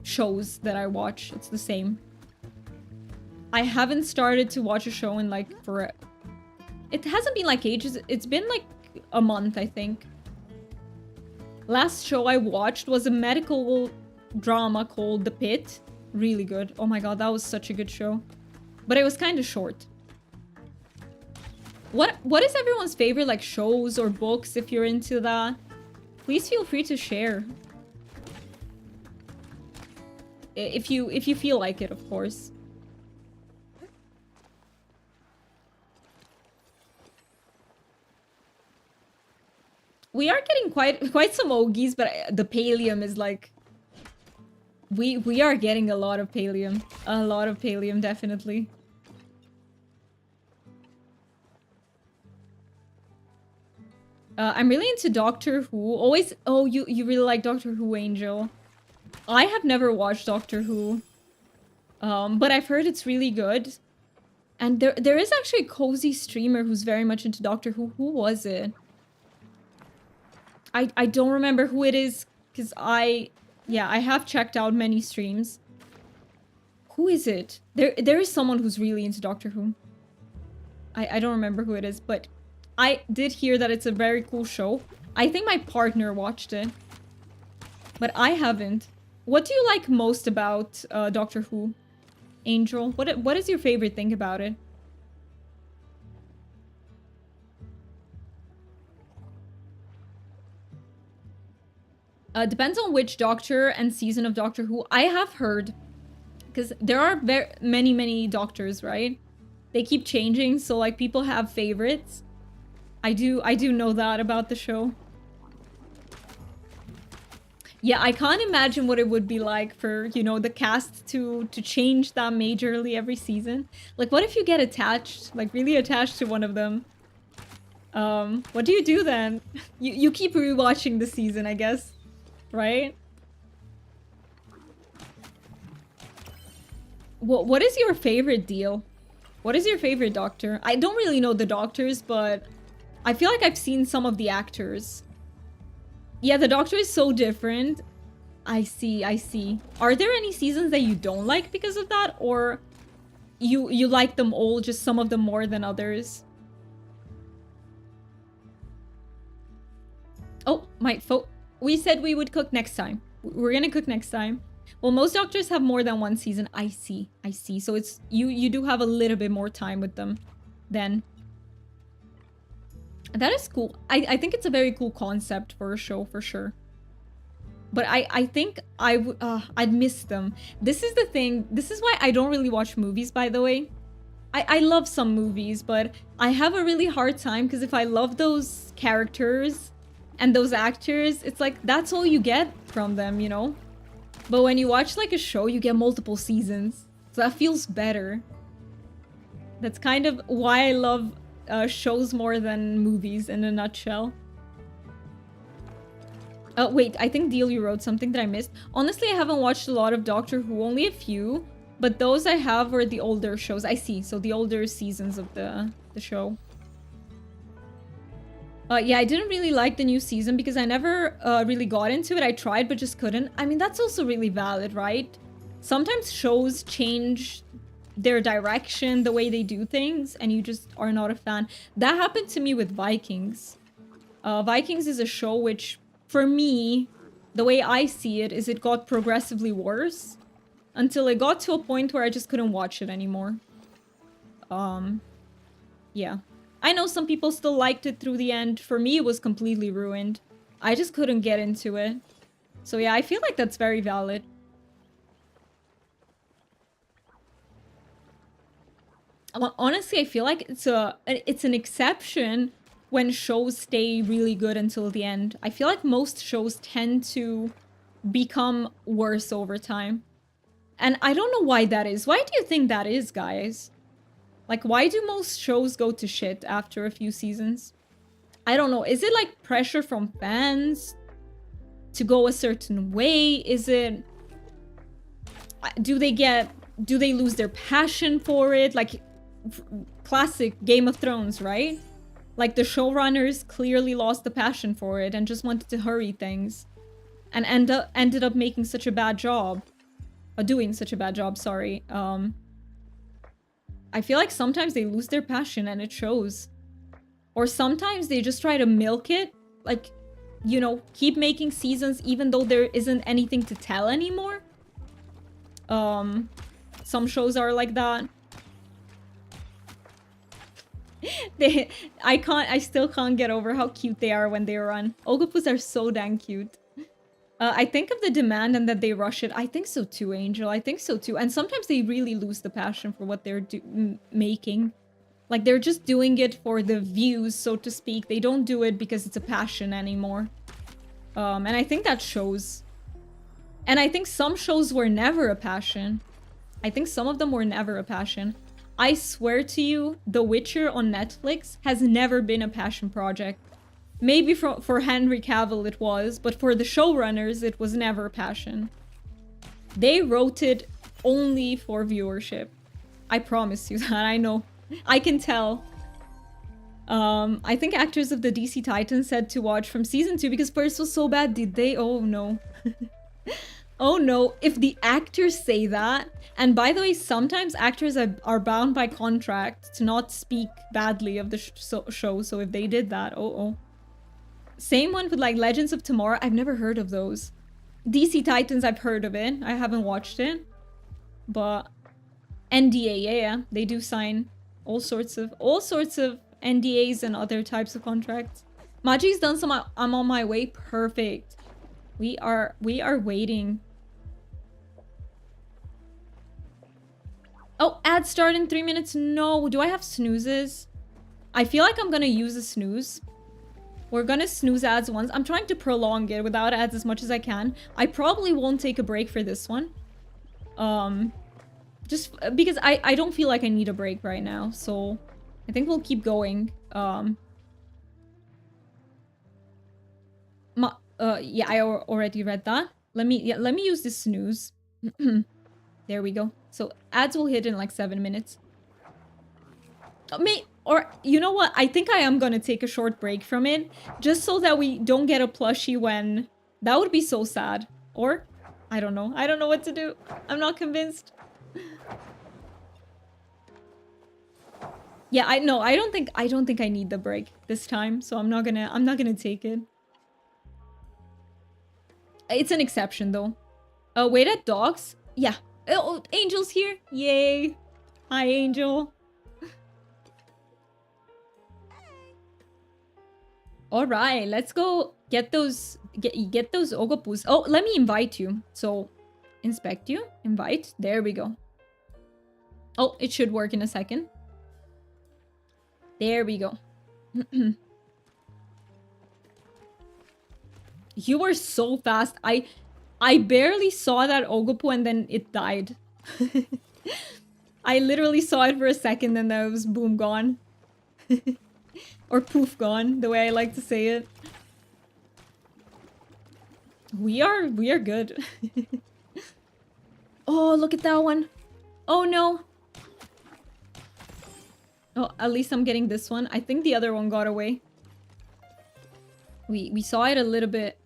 shows that I watch. It's the same. I haven't started to watch a show in like for... It hasn't been like ages. It's been like a month, I think. Last show I watched was a medical drama called The Pit. Really good. Oh my god, that was such a good show. But it was kind of short. What is everyone's favorite like shows or books if you're into that? Please feel free to share. If you feel like it, of course. We are getting quite some Ogies, but the Pallium is like... We are getting a lot of Pallium. A lot of Pallium, definitely. I'm really into Doctor Who. Always... Oh, you really like Doctor Who, Angel. I have never watched Doctor Who. But I've heard it's really good. And there is actually a cozy streamer who's very much into Doctor Who. Who was it? I don't remember who it is, because I have checked out many streams. Who is it? There is someone who's really into Doctor Who. I don't remember who it is, but I did hear that it's a very cool show. I think my partner watched it, but I haven't. What do you like most about Doctor Who, Angel? What is your favorite thing about it? Depends on which doctor and season of Doctor Who. I have heard, because there are many doctors, right? They keep changing, so like people have favorites. I do know that about the show. Yeah, I can't imagine what it would be like for, you know, the cast to change that majorly every season. Like, what if you get attached, like really attached to one of them? What do you do then? You keep rewatching the season, I guess. Right? What is your favorite deal? What is your favorite doctor? I don't really know the doctors, but I feel like I've seen some of the actors. Yeah, the doctor is so different. I see. Are there any seasons that you don't like because of that? Or you like them all, just some of them more than others? Oh, my phone. We said we would cook next time. We're gonna cook next time. Well, most doctors have more than one season. I see. So it's you do have a little bit more time with them then. That is cool. I think it's a very cool concept for a show, for sure. But I think I'd miss them. This is the thing. This is why I don't really watch movies, by the way. I love some movies, but I have a really hard time because if I love those characters and those actors, it's like, that's all you get from them, you know? But when you watch like a show, you get multiple seasons. So that feels better. That's kind of why I love shows more than movies in a nutshell. Wait, I think Deal, you wrote something that I missed. Honestly, I haven't watched a lot of Doctor Who, only a few. But those I have are the older shows. I see, so the older seasons of the show. Yeah, I didn't really like the new season because I never really got into it. I tried, but just couldn't. I mean, that's also really valid, right? Sometimes shows change their direction, the way they do things, and you just are not a fan. That happened to me with Vikings. Vikings is a show which, for me, the way I see it, is it got progressively worse until it got to a point where I just couldn't watch it anymore. Yeah. I know some people still liked it through the end. For me, it was completely ruined. I just couldn't get into it. So yeah, I feel like that's very valid. Well, honestly, I feel like it's an exception when shows stay really good until the end. I feel like most shows tend to become worse over time. And I don't know why that is. Why do you think that is, guys? Like, why do most shows go to shit after a few seasons? I don't know. Is it like pressure from fans to go a certain way? Is it... Do they lose their passion for it? Like, classic Game of Thrones, right? Like, the showrunners clearly lost the passion for it and just wanted to hurry things. And ended up making such a bad job. Doing such a bad job, sorry. I feel like sometimes they lose their passion and it shows. Or sometimes they just try to milk it. Like, you know, keep making seasons even though there isn't anything to tell anymore. Some shows are like that. I still can't get over how cute they are when they run. Ogopuus are so dang cute. I think of the demand and that they rush it. I think so too, Angel. I think so too. And sometimes they really lose the passion for what they're making. Like, they're just doing it for the views, so to speak. They don't do it because it's a passion anymore. And I think that shows. And I think some shows were never a passion. I think some of them were never a passion. I swear to you, The Witcher on Netflix has never been a passion project. Maybe for Henry Cavill it was, but for the showrunners, it was never a passion. They wrote it only for viewership. I promise you that, I know. I can tell. I think actors of the DC Titans said to watch from season 2 because first was so bad, did they? Oh no. Oh no, if the actors say that, and by the way, sometimes actors are bound by contract to not speak badly of the show, so if they did that, oh. Same one with like Legends of Tomorrow. I've never heard of those. DC Titans, I've heard of it. I haven't watched it. But NDA, yeah. They do sign all sorts of NDAs and other types of contracts. Maji's done some I'm on my way. Perfect. We are waiting. Oh, ads start in 3 minutes. No, do I have snoozes? I feel like I'm gonna use a snooze. We're gonna snooze ads once. I'm trying to prolong it without ads as much as I can. I probably won't take a break for this one. Just because I don't feel like I need a break right now. So I think we'll keep going. Yeah, I already read that. Let me use this snooze. There we go. So ads will hit in like 7 minutes. Or, you know what? I think I am gonna take a short break from it. Just so that we don't get a plushie when... That would be so sad. Or? I don't know. I don't know what to do. I'm not convinced. Yeah, I don't think I need the break this time. So I'm not gonna take it. It's an exception though. Wait at dogs? Yeah. Oh, Angel's here. Yay. Hi, Angel. All right, let's go get those ogopuus. Oh, let me invite you. So, inspect you, invite. There we go. Oh, it should work in a second. There we go. You were so fast. I barely saw that ogopu and then it died. I literally saw it for a second and then it was boom gone. Or poof gone, the way I like to say it. We are good. Oh, look at that one. Oh no. Oh, at least I'm getting this one. I think the other one got away. We saw it a little bit.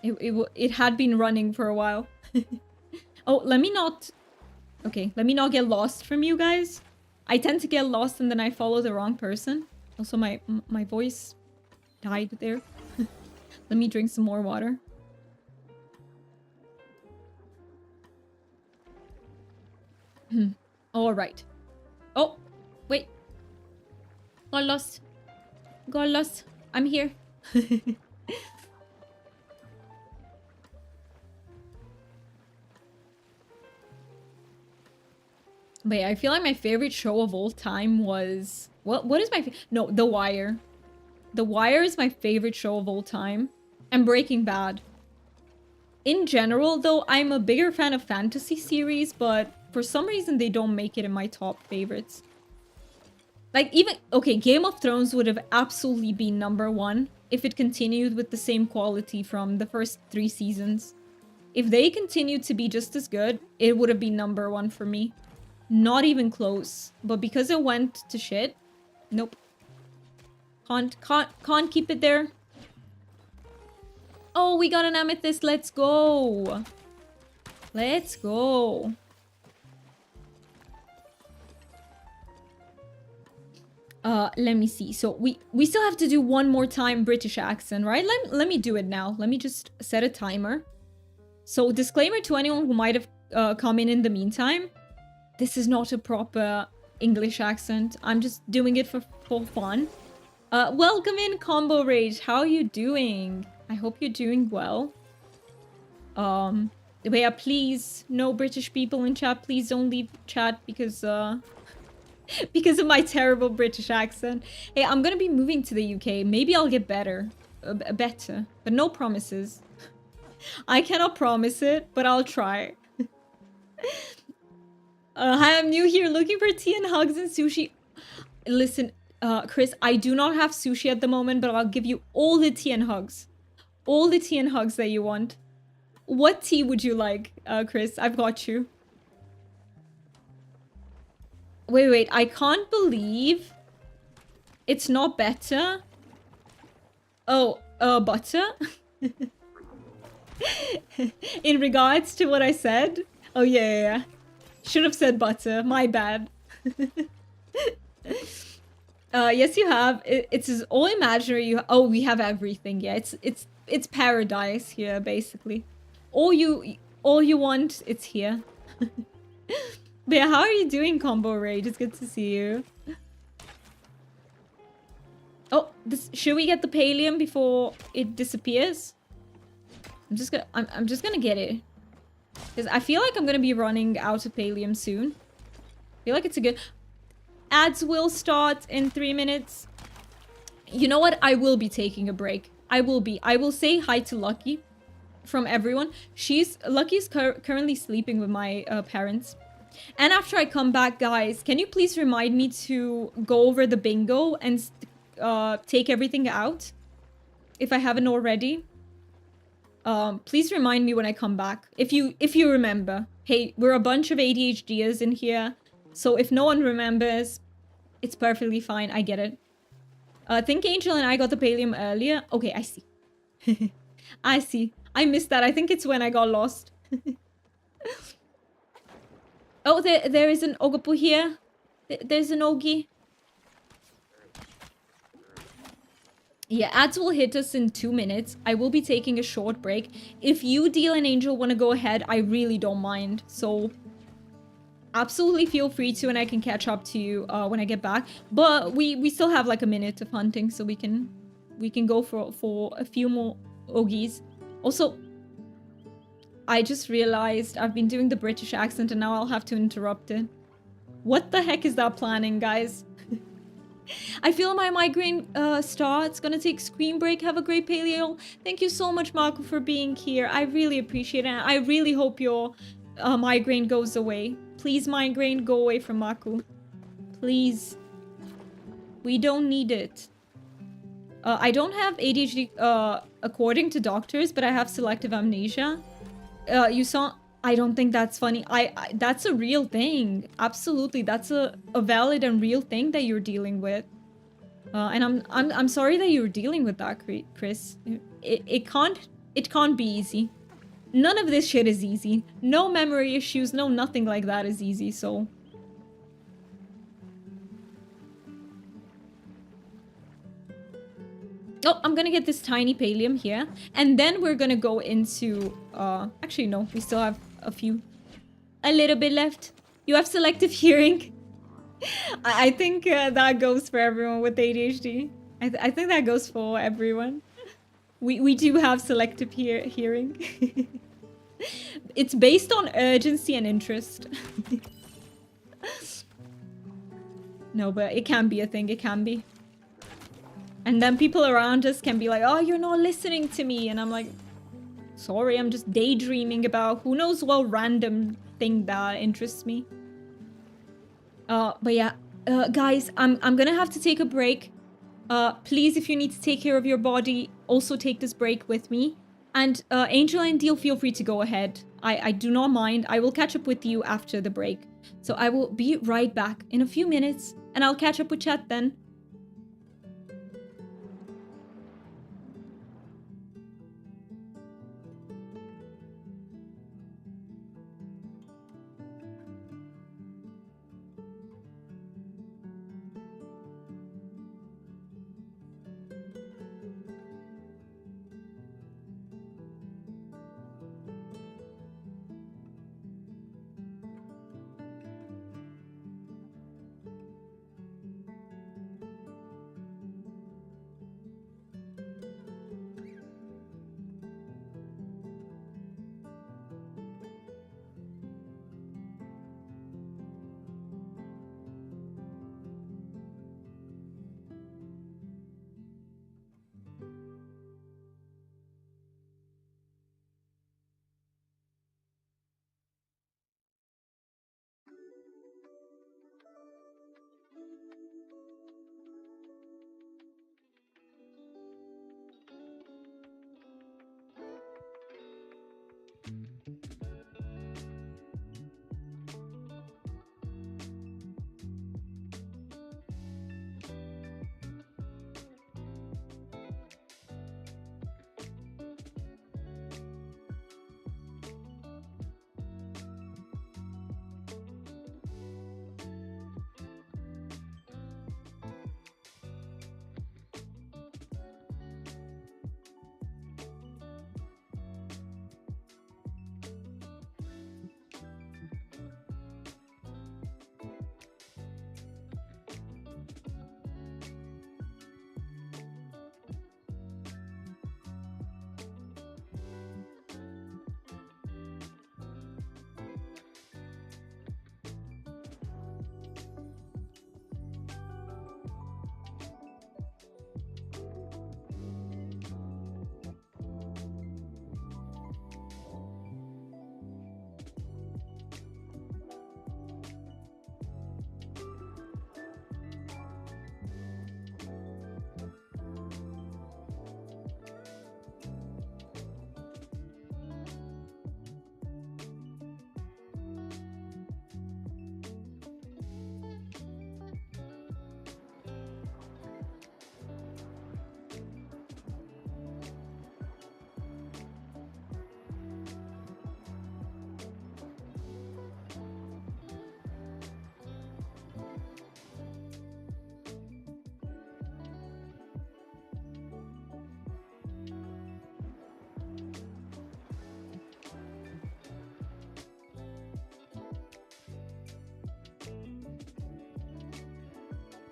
It had been running for a while. Oh, let me not... Okay, let me not get lost from you guys. I tend to get lost and then I follow the wrong person. Also, my voice died there. Let me drink some more water. All right. Oh, wait. Got lost. Got lost. I'm here. But yeah, I feel like my favorite show of all time was... What is my... No, The Wire. The Wire is my favorite show of all time. And Breaking Bad. In general, though, I'm a bigger fan of fantasy series, but for some reason they don't make it in my top favorites. Like, even... Okay, Game of Thrones would have absolutely been #1 if it continued with the same quality from the first 3 seasons. If they continued to be just as good, it would have been #1 for me. Not even close. But because it went to shit, nope. Can't keep it there. Oh, we got an amethyst. Let's go. Let's go. Let me see. So we still have to do one more time British accent, right? Let me do it now. Let me just set a timer. So disclaimer to anyone who might have come in the meantime. This is not a proper English accent. I'm just doing it for fun. Welcome in, Combo Rage. How are you doing? I hope you're doing well. But yeah, please, no British people in chat. Please don't leave chat because because of my terrible British accent. Hey, I'm gonna be moving to the UK. Maybe I'll get better. Better. But no promises. I cannot promise it, but I'll try. Hi, I'm new here looking for tea and hugs and sushi. Listen, Chris, I do not have sushi at the moment, but I'll give you all the tea and hugs. All the tea and hugs that you want. What tea would you like, Chris? I've got you. Wait, I can't believe it's not better. Oh, butter? In regards to what I said? Oh, yeah. Should have said butter. My bad. Yes, you have. It's all imaginary. Oh, we have everything. Yeah, it's paradise here, basically. All you want, it's here. But yeah, how are you doing, Combo Rage? It's good to see you. Oh, should we get the pallium before it disappears? I'm just gonna get it. Because I feel like I'm gonna be running out of pallium soon. I feel like it's a good... Ads will start in 3 minutes. You know what? I will be taking a break. I will say hi to Lucky from everyone. Lucky's currently sleeping with my parents. And after I come back, guys, can you please remind me to go over the bingo and take everything out? If I haven't already. Please remind me when I come back. If you remember. Hey, we're a bunch of ADHDers in here. So if no one remembers, it's perfectly fine. I get it. Think Angel and I got the pallium earlier. Okay, I see. I see. I missed that. I think it's when I got lost. Oh, there is an ogopuus here. There's an ogie. Yeah, ads will hit us in 2 minutes. I will be taking a short break. If you, Deal and Angel, want to go ahead, I really don't mind. So, absolutely feel free to, and I can catch up to you when I get back. But we still have like a minute of hunting, so we can go for a few more ogies. Also, I just realized I've been doing the British accent and now I'll have to interrupt it. What the heck is that planning, guys? I feel my migraine starts. Gonna take screen break. Have a great paleo. Thank you so much, Marco, for being here. I really appreciate it. I really hope your migraine goes away. Please, migraine, go away from Marco. Please. We don't need it. I don't have ADHD according to doctors, but I have selective amnesia. You saw. I don't think that's funny. That's a real thing. Absolutely, that's a valid and real thing that you're dealing with. And I'm sorry that you're dealing with that, Chris. It can't be easy. None of this shit is easy. No memory issues, no nothing like that is easy. So. Oh, I'm gonna get this tiny pallium here. And then we're gonna go into... Actually, no. We still have a little bit left. You have selective hearing. I think that goes for everyone with ADHD. I think that goes for everyone. We do have selective hearing. It's based on urgency and interest. No, but it can be a thing. It can be. And then people around us can be like, oh, you're not listening to me. And I'm like, sorry, I'm just daydreaming about who knows what random thing that interests me. But yeah, guys, I'm gonna have to take a break. Please, if you need to take care of your body, also take this break with me. And Angel and Deal, feel free to go ahead. I do not mind. I will catch up with you after the break. So I will be right back in a few minutes, and I'll catch up with chat then.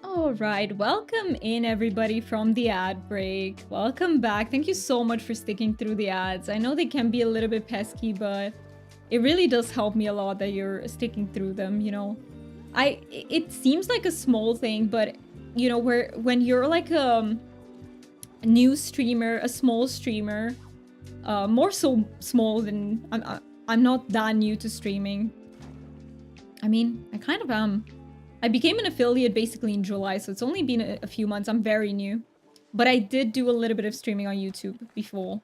All right, welcome in everybody from the ad break. Welcome back. Thank you so much for sticking through the ads. I know they can be a little bit pesky, but it really does help me a lot that you're sticking through them, you know. It seems like a small thing, but you know, when you're like a new streamer, a small streamer, more so small than I'm not that new to streaming. I mean, I kind of am. I became an affiliate basically in July, so it's only been a few months. I'm very new. But I did do a little bit of streaming on YouTube before.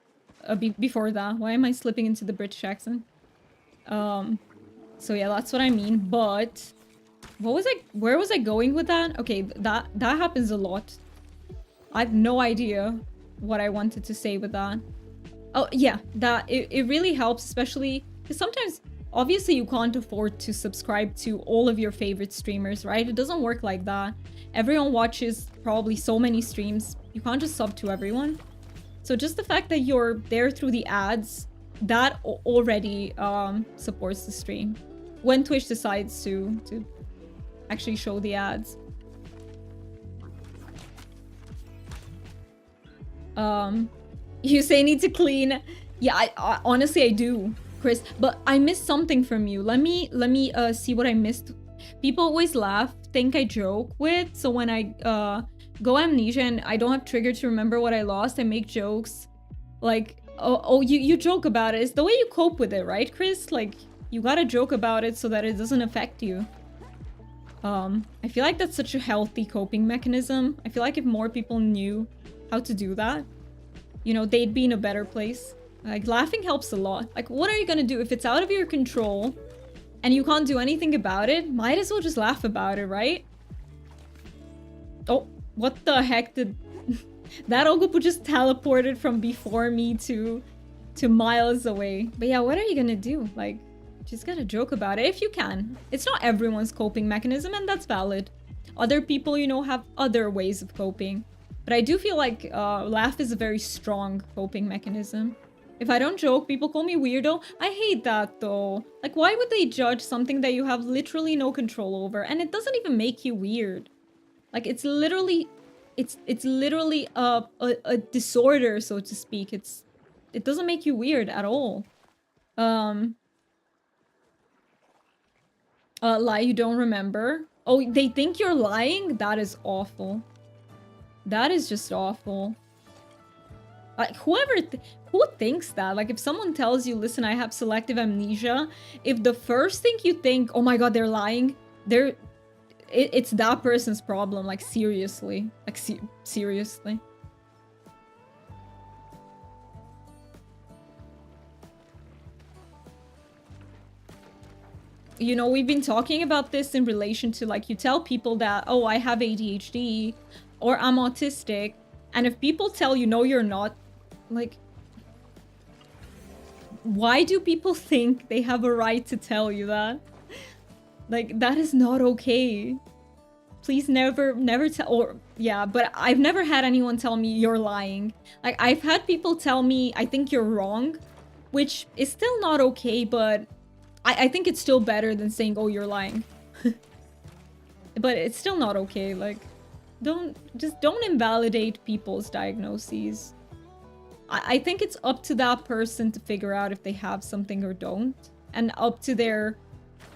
Before that. Why am I slipping into the British accent? So yeah, that's what I mean. But where was I going with that? Okay, that happens a lot. I have no idea what I wanted to say with that. Oh yeah, that it really helps, especially because sometimes obviously you can't afford to subscribe to all of your favorite streamers, right? It doesn't work like that. Everyone watches probably so many streams. You can't just sub to everyone. So just the fact that you're there through the ads, that already supports the stream. When Twitch decides to actually show the ads. You say need to clean. Yeah, I honestly I do, Chris. But I missed something from you. Let me see what I missed. People always laugh, think I joke with. So when I go amnesia and I don't have trigger to remember what I lost, I make jokes. Like, oh, you joke about it. It's the way you cope with it, right, Chris? Like, you gotta joke about it so that it doesn't affect you. I feel like that's such a healthy coping mechanism. I feel like if more people knew how to do that, you know, they'd be in a better place. Like, laughing helps a lot. Like, what are you gonna do if it's out of your control and you can't do anything about it? Might as well just laugh about it, right? Oh, what the heck did... that ogopuus just teleported from before me to miles away. But yeah, what are you gonna do? Like, just gotta joke about it if you can. It's not everyone's coping mechanism, and that's valid. Other people, you know, have other ways of coping. But I do feel like laugh is a very strong coping mechanism. If I don't joke, people call me weirdo. I hate that though. Like, why would they judge something that you have literally no control over? And it doesn't even make you weird. Like, it's literally a disorder, so to speak. It doesn't make you weird at all. Lie you don't remember. Oh, they think you're lying? That is awful. That is just awful. Like, who thinks that? Like, if someone tells you, listen, I have selective amnesia, if the first thing you think, oh my god, they're lying, it's that person's problem. Like, seriously. Like, seriously. You know, we've been talking about this in relation to, like, you tell people that, oh, I have ADHD or I'm autistic, and if people tell you, no, you're not, like, why do people think they have a right to tell you that? Like, that is not okay. Please never tell, or, yeah, but I've never had anyone tell me you're lying. Like, I've had people tell me, I think you're wrong, which is still not okay, but I think it's still better than saying, oh, you're lying. But it's still not okay. Like, don't invalidate people's diagnoses. I think it's up to that person to figure out if they have something or don't. And up to their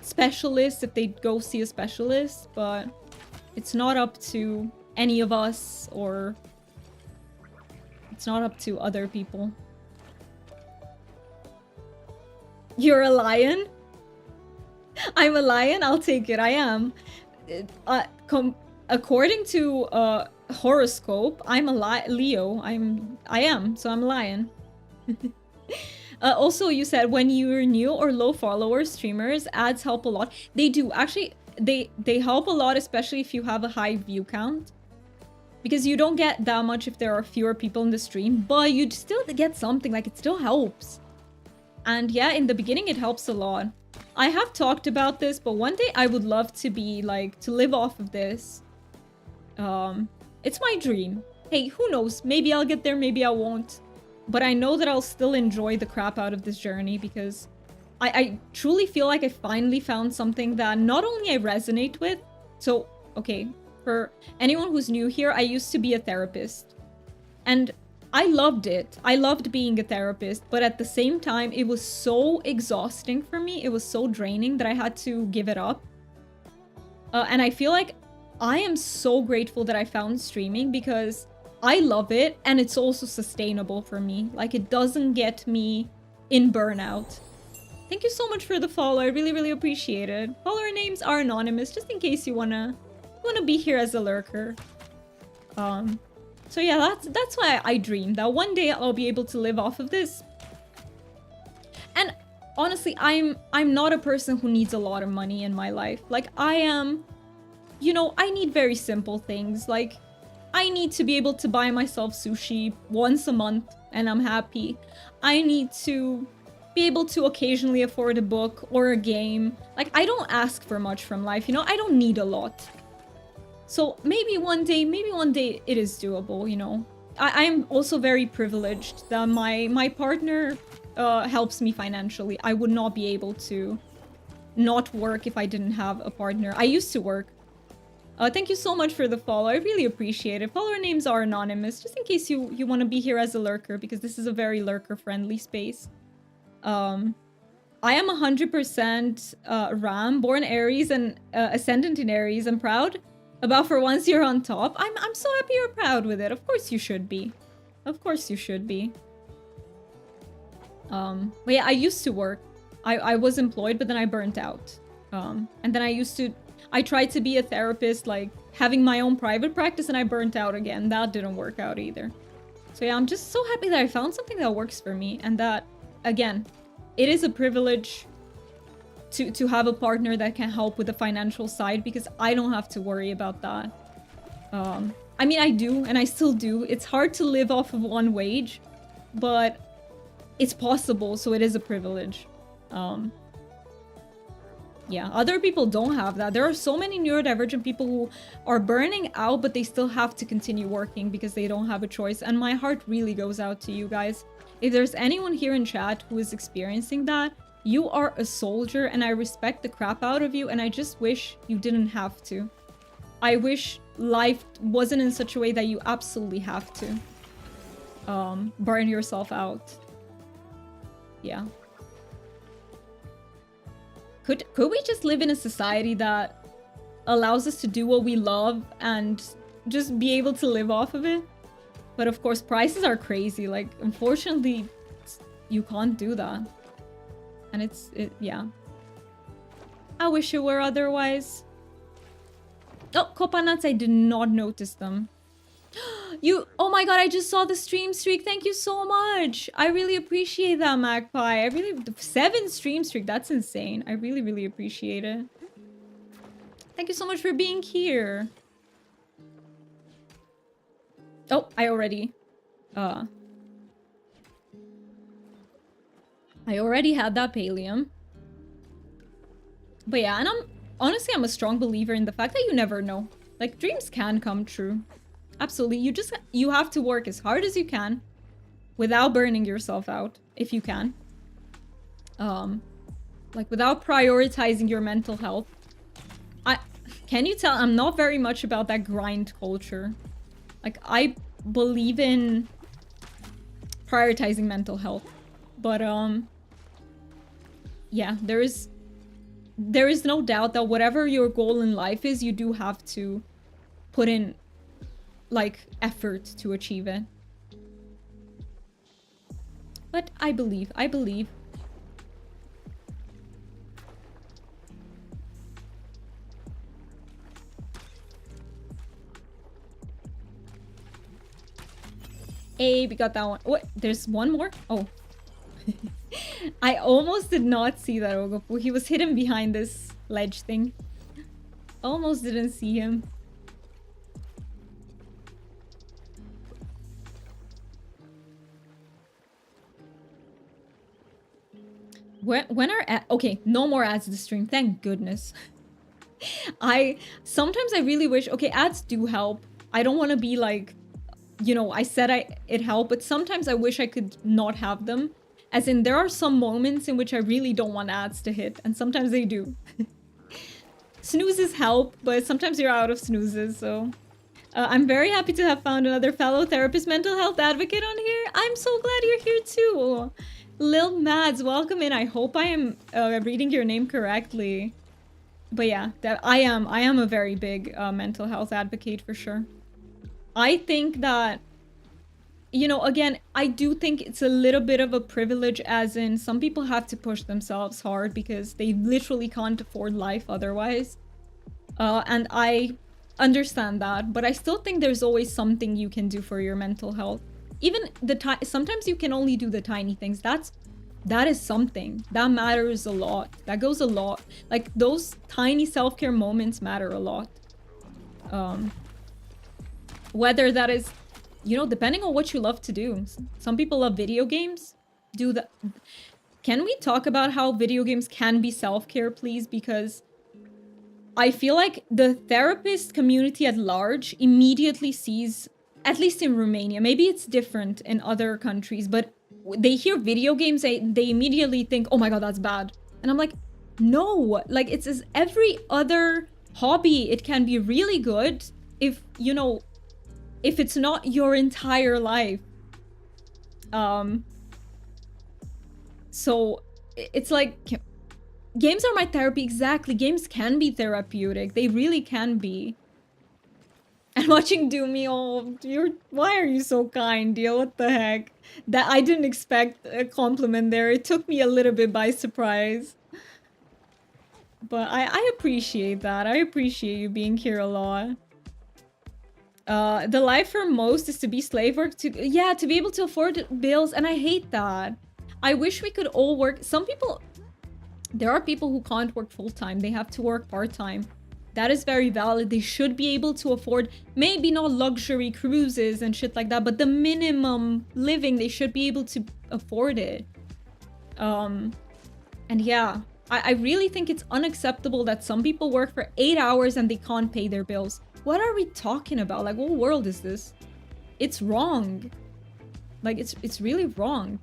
specialist if they go see a specialist. But it's not up to any of us, or it's not up to other people. You're a lion? I'm a lion? I'll take it. I am. According to horoscope, I'm a Leo. I am, so I'm a lion. Also, you said when you're new or low follower streamers, ads help a lot. They do. Actually, they help a lot, especially if you have a high view count. Because you don't get that much if there are fewer people in the stream, but you still get something. Like, it still helps. And yeah, in the beginning, it helps a lot. I have talked about this, but one day I would love to be, like, to live off of this. It's my dream. Hey, who knows? Maybe I'll get there, maybe I won't. But I know that I'll still enjoy the crap out of this journey because I truly feel like I finally found something that not only I resonate with. So, okay, for anyone who's new here, I used to be a therapist. And I loved it. I loved being a therapist, but at the same time, it was so exhausting for me. It was so draining that I had to give it up. And I feel like I am so grateful that I found streaming because I love it and it's also sustainable for me. Like, it doesn't get me in burnout. Thank you so much for the follow. I really, really appreciate it. Follower names are anonymous, just in case you wanna be here as a lurker. So yeah, that's why I dream that one day I'll be able to live off of this. And honestly, I'm not a person who needs a lot of money in my life. Like, I am, you know, I need very simple things. Like, I need to be able to buy myself sushi once a month and I'm happy. I need to be able to occasionally afford a book or a game. Like, I don't ask for much from life, you know? I don't need a lot. So maybe one day it is doable, you know? I'm also very privileged that my partner helps me financially. I would not be able to not work if I didn't have a partner. I used to work. Thank you so much for the follow. I really appreciate it. Follower names are anonymous, just in case you want to be here as a lurker, because this is a very lurker-friendly space. I am 100% Ram, born Aries and ascendant in Aries. I'm proud about for once you're on top. I'm so happy you're proud with it. Of course you should be. Of course you should be. But yeah, I used to work. I was employed, but then I burnt out. And then I tried to be a therapist, like having my own private practice, and I burnt out again. That didn't work out either. So yeah, I'm just so happy that I found something that works for me, and that, again, it is a privilege to have a partner that can help with the financial side, because I don't have to worry about that. I mean, I do, and I still do. It's hard to live off of one wage, but it's possible, so it is a privilege. Yeah, other people don't have that. There are so many neurodivergent people who are burning out, but they still have to continue working because they don't have a choice. And my heart really goes out to you guys. If there's anyone here in chat who is experiencing that, you are a soldier, and I respect the crap out of you, and I just wish you didn't have to. I wish life wasn't in such a way that you absolutely have to burn yourself out. Yeah. Could we just live in a society that allows us to do what we love and just be able to live off of it? But of course, prices are crazy. Like, unfortunately, you can't do that. And yeah. I wish it were otherwise. Oh, coconuts, I did not notice them. Oh my god, I just saw the stream streak. Thank you so much. I really appreciate that, Magpie. 7 stream streak. That's insane. I really, really appreciate it. Thank you so much for being here. Oh, I already had that pallium. But yeah, and I'm a strong believer in the fact that you never know. Like, dreams can come true. Absolutely. You have to work as hard as you can without burning yourself out, if you can. Like, without prioritizing your mental health. Can you tell I'm not very much about that grind culture? Like, I believe in prioritizing mental health. But yeah, there is no doubt that whatever your goal in life is, you do have to put in, like, effort to achieve it. But I believe. Hey, we got that one. What? There's one more? Oh. I almost did not see that ogopuus. He was hidden behind this ledge thing. Almost didn't see him. When are okay, no more ads to the stream, thank goodness. Sometimes I really wish, okay, ads do help. I don't want to be like, you know, I said it helped, but sometimes I wish I could not have them. As in, there are some moments in which I really don't want ads to hit, and sometimes they do. Snoozes help, but sometimes you're out of snoozes, so... I'm very happy to have found another fellow therapist mental health advocate on here. I'm so glad you're here too. Lil Mads, welcome in. I hope I am reading your name correctly. But yeah, I am a very big mental health advocate for sure. I think that, you know, again, I do think it's a little bit of a privilege, as in some people have to push themselves hard because they literally can't afford life otherwise. And I understand that, but I still think there's always something you can do for your mental health. Even sometimes you can only do the tiny things. That is something that matters a lot. That goes a lot. Like those tiny self-care moments matter a lot. Whether that is, you know, depending on what you love to do. Some people love video games. Do that. Can we talk about how video games can be self-care, please? Because I feel like the therapist community at large immediately sees, at least in Romania, maybe it's different in other countries, but they hear video games, they immediately think, oh my god, that's bad. And I'm like, no, like it's as every other hobby. It can be really good if, you know, if it's not your entire life. So it's like, games are my therapy. Exactly. Games can be therapeutic. They really can be. And watching Doomy, oh, why are you so kind, deal? What the heck? That I didn't expect a compliment there. It took me a little bit by surprise. But I appreciate that. I appreciate you being here a lot. The life for most is to be slave work, to be able to afford bills, and I hate that. I wish we could all work. Some people, there are people who can't work full-time. They have to work part-time. That is very valid. They should be able to afford, maybe not luxury cruises and shit like that, but the minimum living, they should be able to afford it. And yeah, I really think it's unacceptable that some people work for 8 hours and they can't pay their bills. What are we talking about? Like, what world is this? It's wrong. Like, it's really wrong.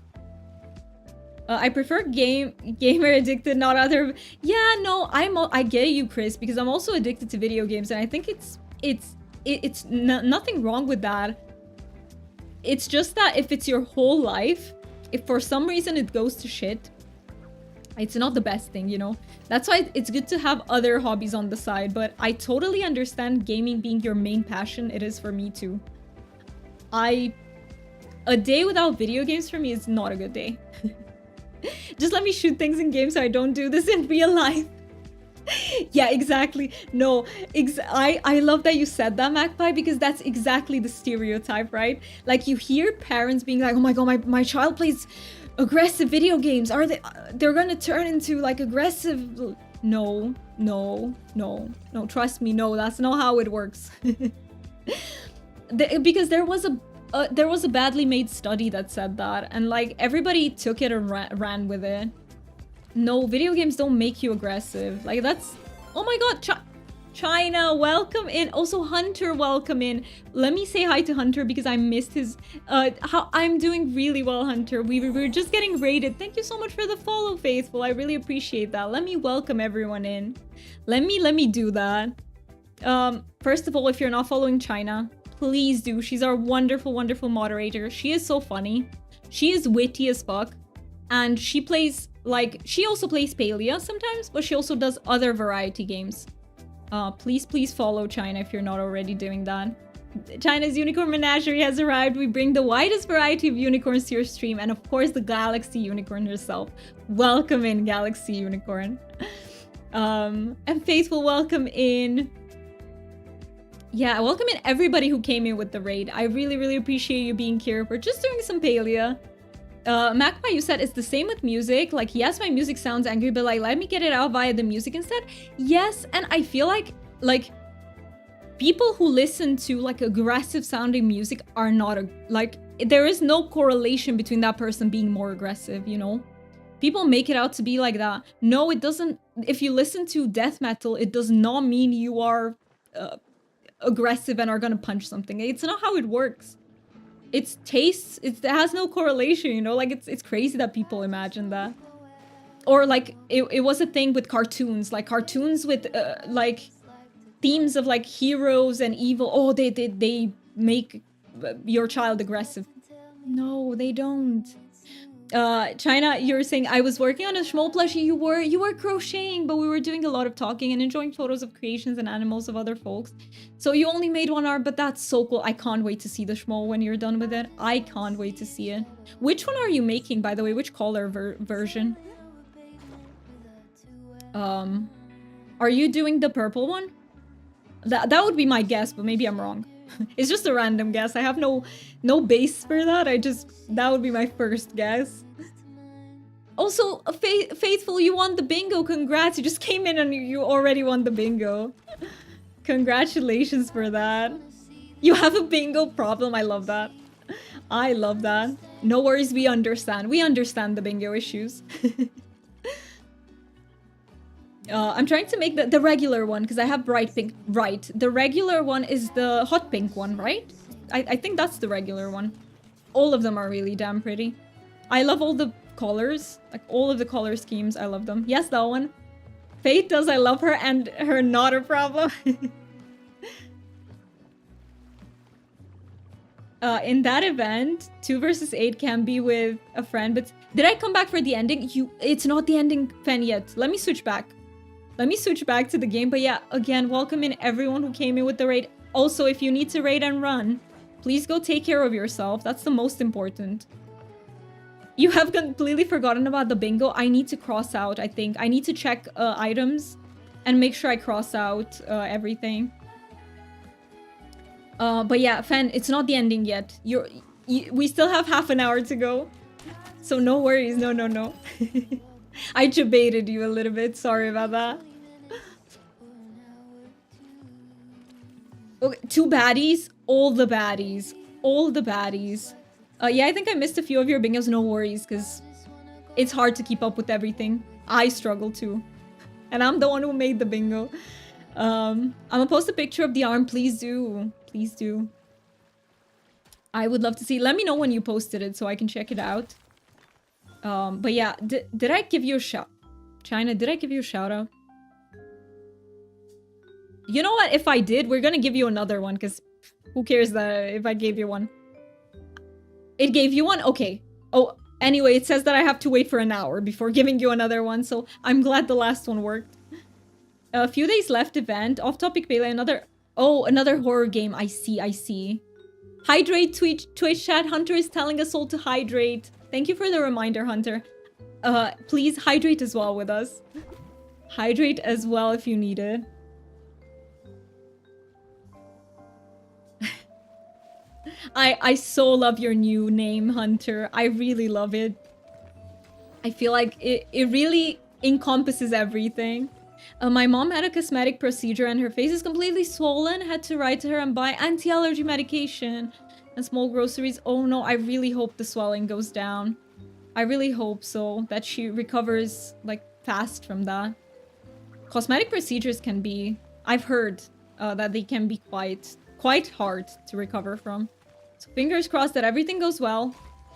I prefer gamer addicted, not other. Yeah, no, I get you, Chris, because I'm also addicted to video games, and I think it's nothing wrong with that. It's just that if it's your whole life, if for some reason it goes to shit, it's not the best thing, you know? That's why it's good to have other hobbies on the side, but I totally understand gaming being your main passion. It is for me too. A day without video games for me is not a good day. Just let me shoot things in games so I don't do this in real life. Yeah, exactly. No, I love that you said that, Magpie, because that's exactly the stereotype, right? Like, you hear parents being like, oh my god, my child plays aggressive video games. Are they're gonna turn into like aggressive? No, trust me, no, that's not how it works. Because there was a badly made study that said that, and like everybody took it and ran with it. No, video games don't make you aggressive. Like, that's, oh my god, China, welcome in. Also, Hunter, welcome in. Let me say hi to Hunter because I missed his, I'm doing really well, Hunter. We were just getting rated. Thank you so much for the follow, Faithful. I really appreciate that. Let me welcome everyone in. Let me do that. First of all, if you're not following China, please do. She's our wonderful, wonderful moderator. She is so funny. She is witty as fuck. And she plays, like, she also plays Palia sometimes, but she also does other variety games. Please follow China if you're not already doing that. China's Unicorn Menagerie has arrived. We bring the widest variety of unicorns to your stream, and of course the Galaxy Unicorn herself. Welcome in, Galaxy Unicorn. And Faithful, welcome in. Yeah, welcome in everybody who came in with the raid. I really, really appreciate you being here. We're just doing some Palia. Magpie, you said it's the same with music. Like, yes, my music sounds angry, but like, let me get it out via the music instead. Yes, and I feel like people who listen to like aggressive sounding music are not there is no correlation between that person being more aggressive, you know? People make it out to be like that. No, it doesn't. If you listen to death metal, it does not mean you are aggressive and are gonna punch something. It's not how it works. It's tastes. It has no correlation, you know? Like, it's crazy that people imagine that. Or like, it was a thing with cartoons. Like, cartoons with like themes of like heroes and evil. Oh, they make your child aggressive. No, they don't. China, you're saying I was working on a schmole plushie. You were crocheting, but we were doing a lot of talking and enjoying photos of creations and animals of other folks. So you only made 1 hour, but that's so cool. I can't wait to see the schmole when you're done with it. I can't wait to see it. Which one are you making, by the way? Which color version? Are you doing the purple one? That would be my guess, but maybe I'm wrong. It's just a random guess. I have no base for that. That would be my first guess. Also, Faithful, you won the bingo. Congrats. You just came in and you already won the bingo. Congratulations for that. You have a bingo problem. I love that. I love that. No worries, we understand. We understand the bingo issues. I'm trying to make the regular one because I have bright pink. Right. The regular one is the hot pink one, right? I think that's the regular one. All of them are really damn pretty. I love all the colors. Like all of the color schemes. I love them. Yes, that one. Faith does. I love her and her not a problem. In that event, 2 versus 8 can be with a friend, but did I come back for the ending? It's not the ending, Fen, yet. Let me switch back. Let me switch back to the game. But yeah, again, welcome in everyone who came in with the raid. Also, if you need to raid and run, please go take care of yourself. That's the most important. You have completely forgotten about the bingo. I need to cross out, I think. I need to check items and make sure I cross out everything. But yeah, Fen, it's not the ending yet. We still have half an hour to go. So no worries. No. I debated you a little bit. Sorry about that. Okay, 2 baddies. All the baddies. All the baddies. Yeah, I think I missed a few of your bingos. No worries, because it's hard to keep up with everything. I struggle too. And I'm the one who made the bingo. I'm gonna post a picture of the arm. Please do. Please do. I would love to see. Let me know when you posted it so I can check it out. But yeah, did I give you a shout? China, did I give you a shout out? You know what? If I did, we're gonna give you another one because who cares that if I gave you one? It gave you one? Okay. Oh, anyway, it says that I have to wait for an hour before giving you another one, so I'm glad the last one worked. A few days left event. Off topic, Pele. Another horror game. I see. Hydrate, Twitch chat. Hunter is telling us all to hydrate. Thank you for the reminder, Hunter. Please hydrate as well with us. Hydrate as well if you need it. I so love your new name, Hunter. I really love it. I feel like it really encompasses everything. My mom had a cosmetic procedure and her face is completely swollen. Had to write to her and buy anti-allergy medication and small groceries. Oh no, I really hope the swelling goes down. I really hope so, that she recovers like fast from that. Cosmetic procedures can be, I've heard that they can be quite hard to recover from. So fingers crossed that everything goes well.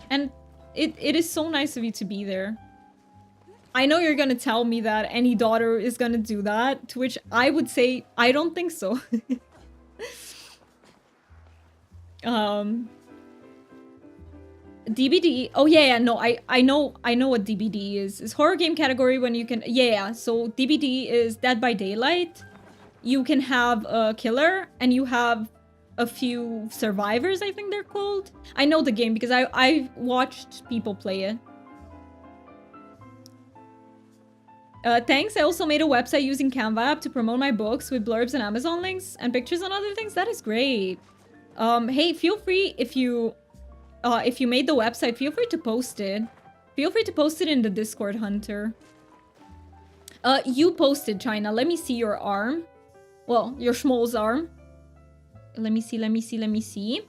And it is so nice of you to be there. I know you're gonna tell me that any daughter is gonna do that, to which I would say, I don't think so. DBD. Oh yeah, no, I know what DBD is. It's horror game category when you can. Yeah. So DBD is Dead by Daylight. You can have a killer and you have a few survivors. I think they're called. I know the game because I've watched people play it. Thanks. I also made a website using Canva app to promote my books with blurbs and Amazon links and pictures and other things. That is great. Hey, feel free if you made the website, feel free to post it. Feel free to post it in the Discord, Hunter. You posted, China. Let me see your arm. Well, your schmoles arm. Let me see.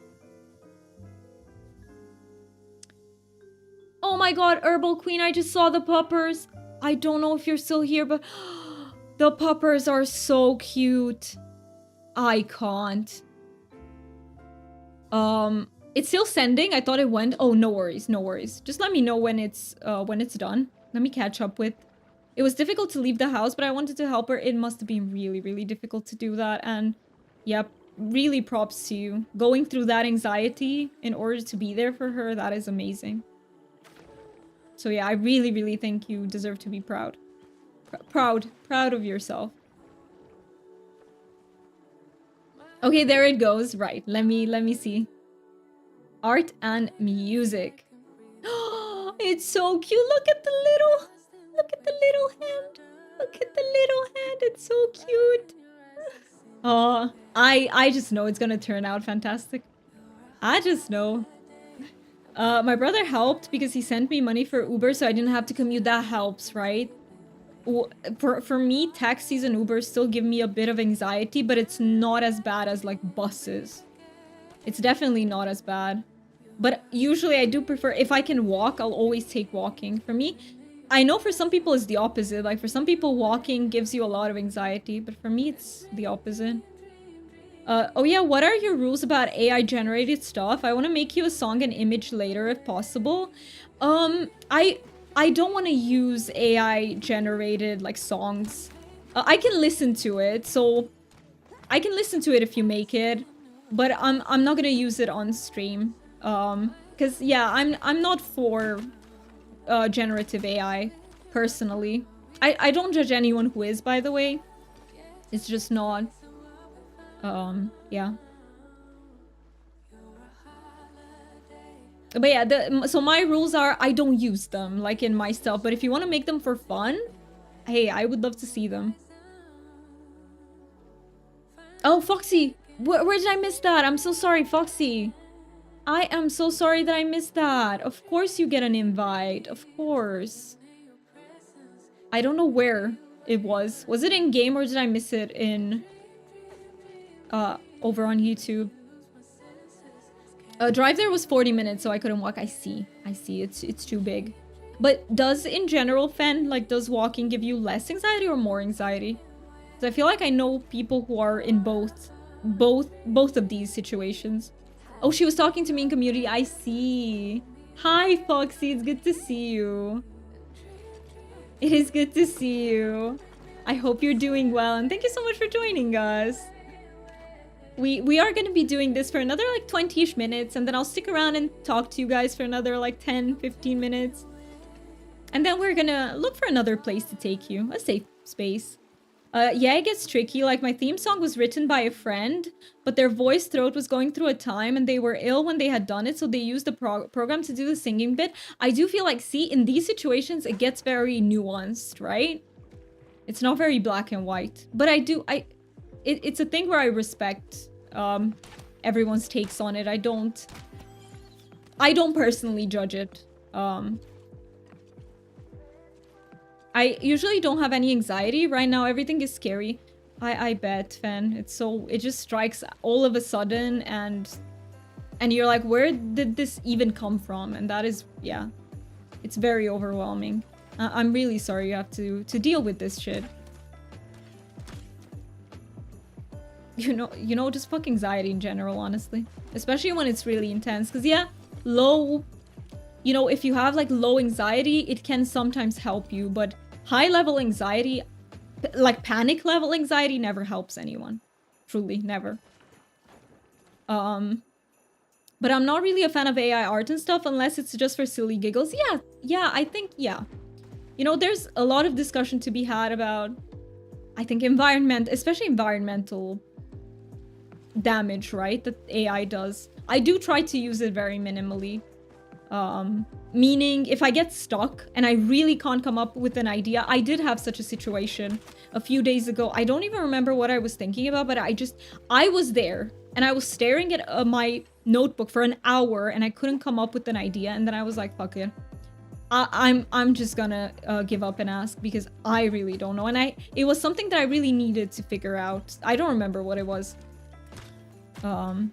Oh my god, Herbal Queen, I just saw the puppers. I don't know if you're still here, but the puppers are so cute. I can't. It's still sending. I thought it went. Oh, no worries. Just let me know when it's done. Let me catch up with. It was difficult to leave the house, but I wanted to help her. It must have been really, really difficult to do that. And yep, really props to you. Going through that anxiety in order to be there for her, that is amazing. So yeah, I really, really think you deserve to be proud. Proud of yourself. Okay, there it goes. Right, let me see. Art and music. It's so cute. Look at the little hand. Look at the little hand. It's so cute. I just know it's gonna turn out fantastic. I just know. My brother helped because he sent me money for Uber so I didn't have to commute. That helps, right? For me, taxis and Uber still give me a bit of anxiety, but it's not as bad as like buses. It's definitely not as bad. But usually I do prefer, if I can walk, I'll always take walking. For me, I know for some people it's the opposite. Like for some people, walking gives you a lot of anxiety, but for me, it's the opposite. Oh yeah, what are your rules about AI generated stuff? I want to make you a song and image later if possible. I don't want to use AI generated like songs. I can listen to it, so I can listen to it if you make it, but I'm not gonna use it on stream. Cause yeah, I'm not for generative AI personally. I don't judge anyone who is, by the way. It's just not. Yeah. But yeah, so my rules are I don't use them like in my stuff, but if you want to make them for fun, hey, I would love to see them. Oh, Foxy, where did I miss that? I'm so sorry, Foxy. I am so sorry that I missed that. Of course you get an invite, of course. I don't know where it was. Was it in game or did I miss it in over on YouTube? Drive there was 40 minutes, so I couldn't walk. I see. It's too big. But does in general, Fen, like does walking give you less anxiety or more anxiety? Because I feel like I know people who are in both of these situations. Oh, she was talking to me in community. I see. Hi, Foxy. It's good to see you. It is good to see you. I hope you're doing well, and thank you so much for joining us. We are going to be doing this for another like 20-ish minutes, and then I'll stick around and talk to you guys for another like 10-15 minutes. And then we're gonna look for another place to take you, a safe space. Yeah, it gets tricky. Like my theme song was written by a friend, but their voice throat was going through a time and they were ill when they had done it, so they used the program to do the singing bit. I do feel like, see, in these situations, it gets very nuanced, right? It's not very black and white. But it's a thing where I respect everyone's takes on it. I don't personally judge it. I usually don't have any anxiety. Right now, everything is scary. I bet, Fan. It just strikes all of a sudden and you're like, where did this even come from? And that is, yeah, it's very overwhelming. I'm really sorry you have to deal with this shit. You know, just fuck anxiety in general, honestly. Especially when it's really intense. Because, yeah, low... You know, if you have, like, low anxiety, it can sometimes help you. But high-level anxiety, like, panic-level anxiety never helps anyone. Truly, never. But I'm not really a fan of AI art and stuff unless it's just for silly giggles. Yeah, I think, yeah. You know, there's a lot of discussion to be had about, I think, especially environmental damage, right? That AI does. I do try to use it very minimally. Meaning if I get stuck and I really can't come up with an idea. I did have such a situation a few days ago. I don't even remember what I was thinking about, but I was there and I was staring at my notebook for an hour and I couldn't come up with an idea. And then I was like, fuck it. I'm just gonna give up and ask because I really don't know. And it was something that I really needed to figure out. I don't remember what it was. I'm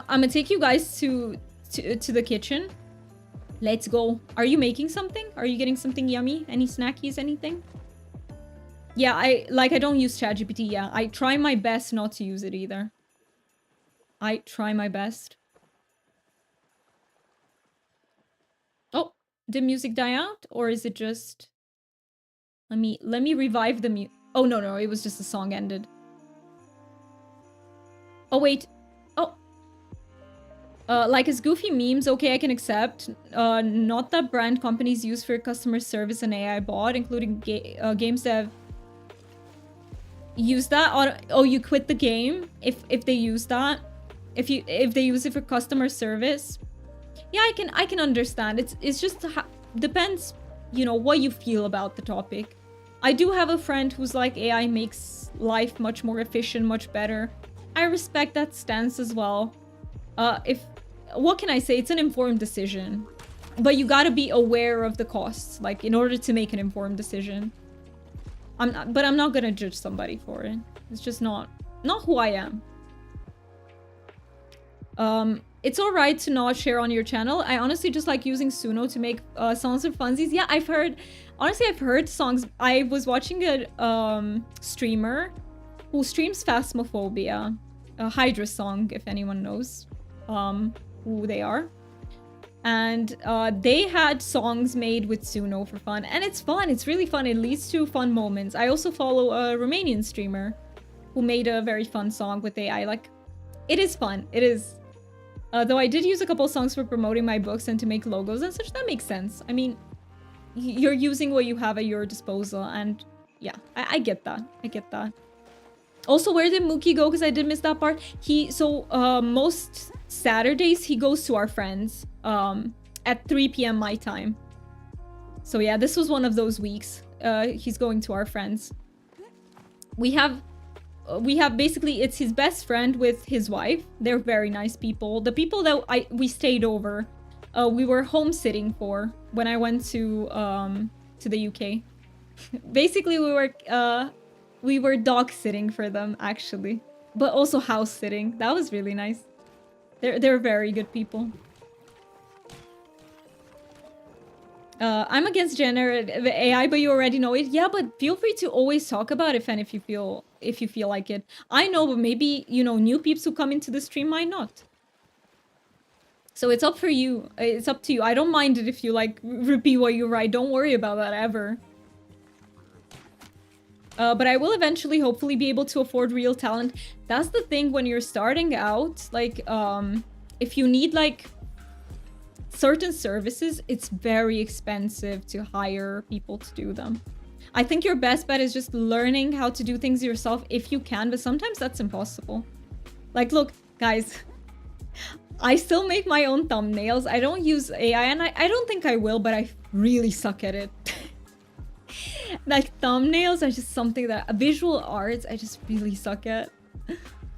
gonna take you guys to the kitchen. Let's go. Are you making something? Are you getting something yummy? Any snackies, anything? Yeah, I don't use ChatGPT. Yeah, I try my best not to use it either. I try my best. Oh, did music die out? Or is it just... Let me revive the mute. Oh, no, it was just the song ended. Oh, wait. Oh. Like as goofy memes, okay, I can accept. Not that brand companies use for customer service and AI bot, including games that have used that. Oh, you quit the game if they use that. If they use it for customer service. Yeah, I can understand. It's just depends, you know, what you feel about the topic. I do have a friend who's like, AI makes life much more efficient, much better. I respect that stance as well. What can I say? It's an informed decision. But you gotta be aware of the costs, like, in order to make an informed decision. But I'm not gonna judge somebody for it. It's just not who I am. It's alright to not share on your channel. I honestly just like using Suno to make songs for funsies. Yeah, I've heard songs. I was watching a streamer who streams Phasmophobia, a Hydra song, if anyone knows who they are. And they had songs made with Suno for fun. And it's fun. It's really fun. It leads to fun moments. I also follow a Romanian streamer who made a very fun song with AI. Like, it is fun. It is. Though I did use a couple songs for promoting my books and to make logos and such. That makes sense. I mean, you're using what you have at your disposal. And yeah, I get that. I get that. Also, where did Mookie go? Because I did miss that part. Most Saturdays, he goes to our friends at 3 p.m. my time. So yeah, this was one of those weeks. He's going to our friends. We have basically, it's his best friend with his wife. They're very nice people. The people that we stayed over, we were home sitting for when I went to the UK. Basically, we were dog sitting for them, actually, but also house sitting. That was really nice. They're very good people. I'm against generative AI, but you already know it. Yeah, but feel free to always talk about it, Fen, if you feel like it. I know, but maybe, you know, new peeps who come into the stream might not. So it's up for you. It's up to you. I don't mind it if you, like, repeat what you write. Don't worry about that ever. But I will eventually, hopefully, be able to afford real talent. That's the thing when you're starting out. Like, if you need, like, certain services, it's very expensive to hire people to do them. I think your best bet is just learning how to do things yourself if you can, but sometimes that's impossible. Like, look, guys, I still make my own thumbnails. I don't use AI, and I don't think I will, but I really suck at it. Like, thumbnails are just something that visual arts I just really suck at.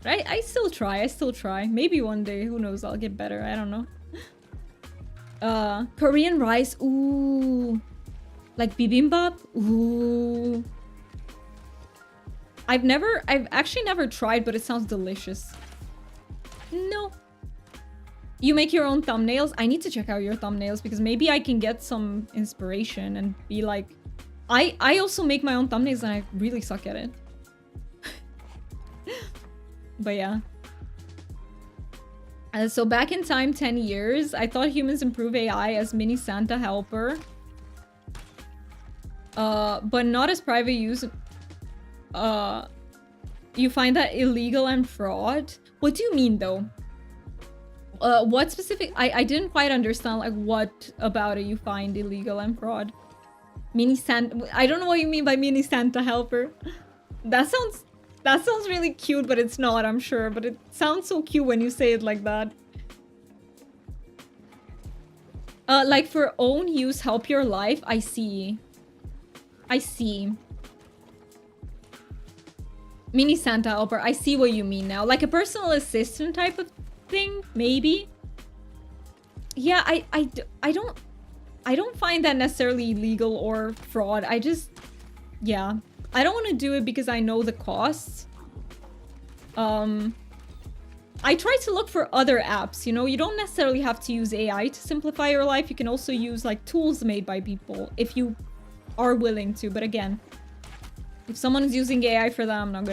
Right? I still try. Maybe one day, who knows, I'll get better. I don't know. Korean rice, ooh. Like bibimbap, ooh. I've actually never tried, but it sounds delicious. No. You make your own thumbnails? I need to check out your thumbnails because maybe I can get some inspiration and be like, I also make my own thumbnails and I really suck at it. But yeah. So back in time, 10 years, I thought humans improve AI as mini Santa helper. But not as private use. You find that illegal and fraud? What do you mean though? What specific? I didn't quite understand, like, what about it you find illegal and fraud? Mini Santa, I don't know what you mean by mini Santa helper. That sounds really cute, but it's not, I'm sure. But it sounds so cute when you say it like that. Like for own use, help your life. I see. Mini Santa helper. I see what you mean now. Like a personal assistant type of thing, maybe. Yeah, I don't find that necessarily illegal or fraud. Yeah. I don't want to do it because I know the costs. I try to look for other apps, you know? You don't necessarily have to use AI to simplify your life. You can also use, like, tools made by people if you are willing to. But again, if someone is using AI for that, I'm not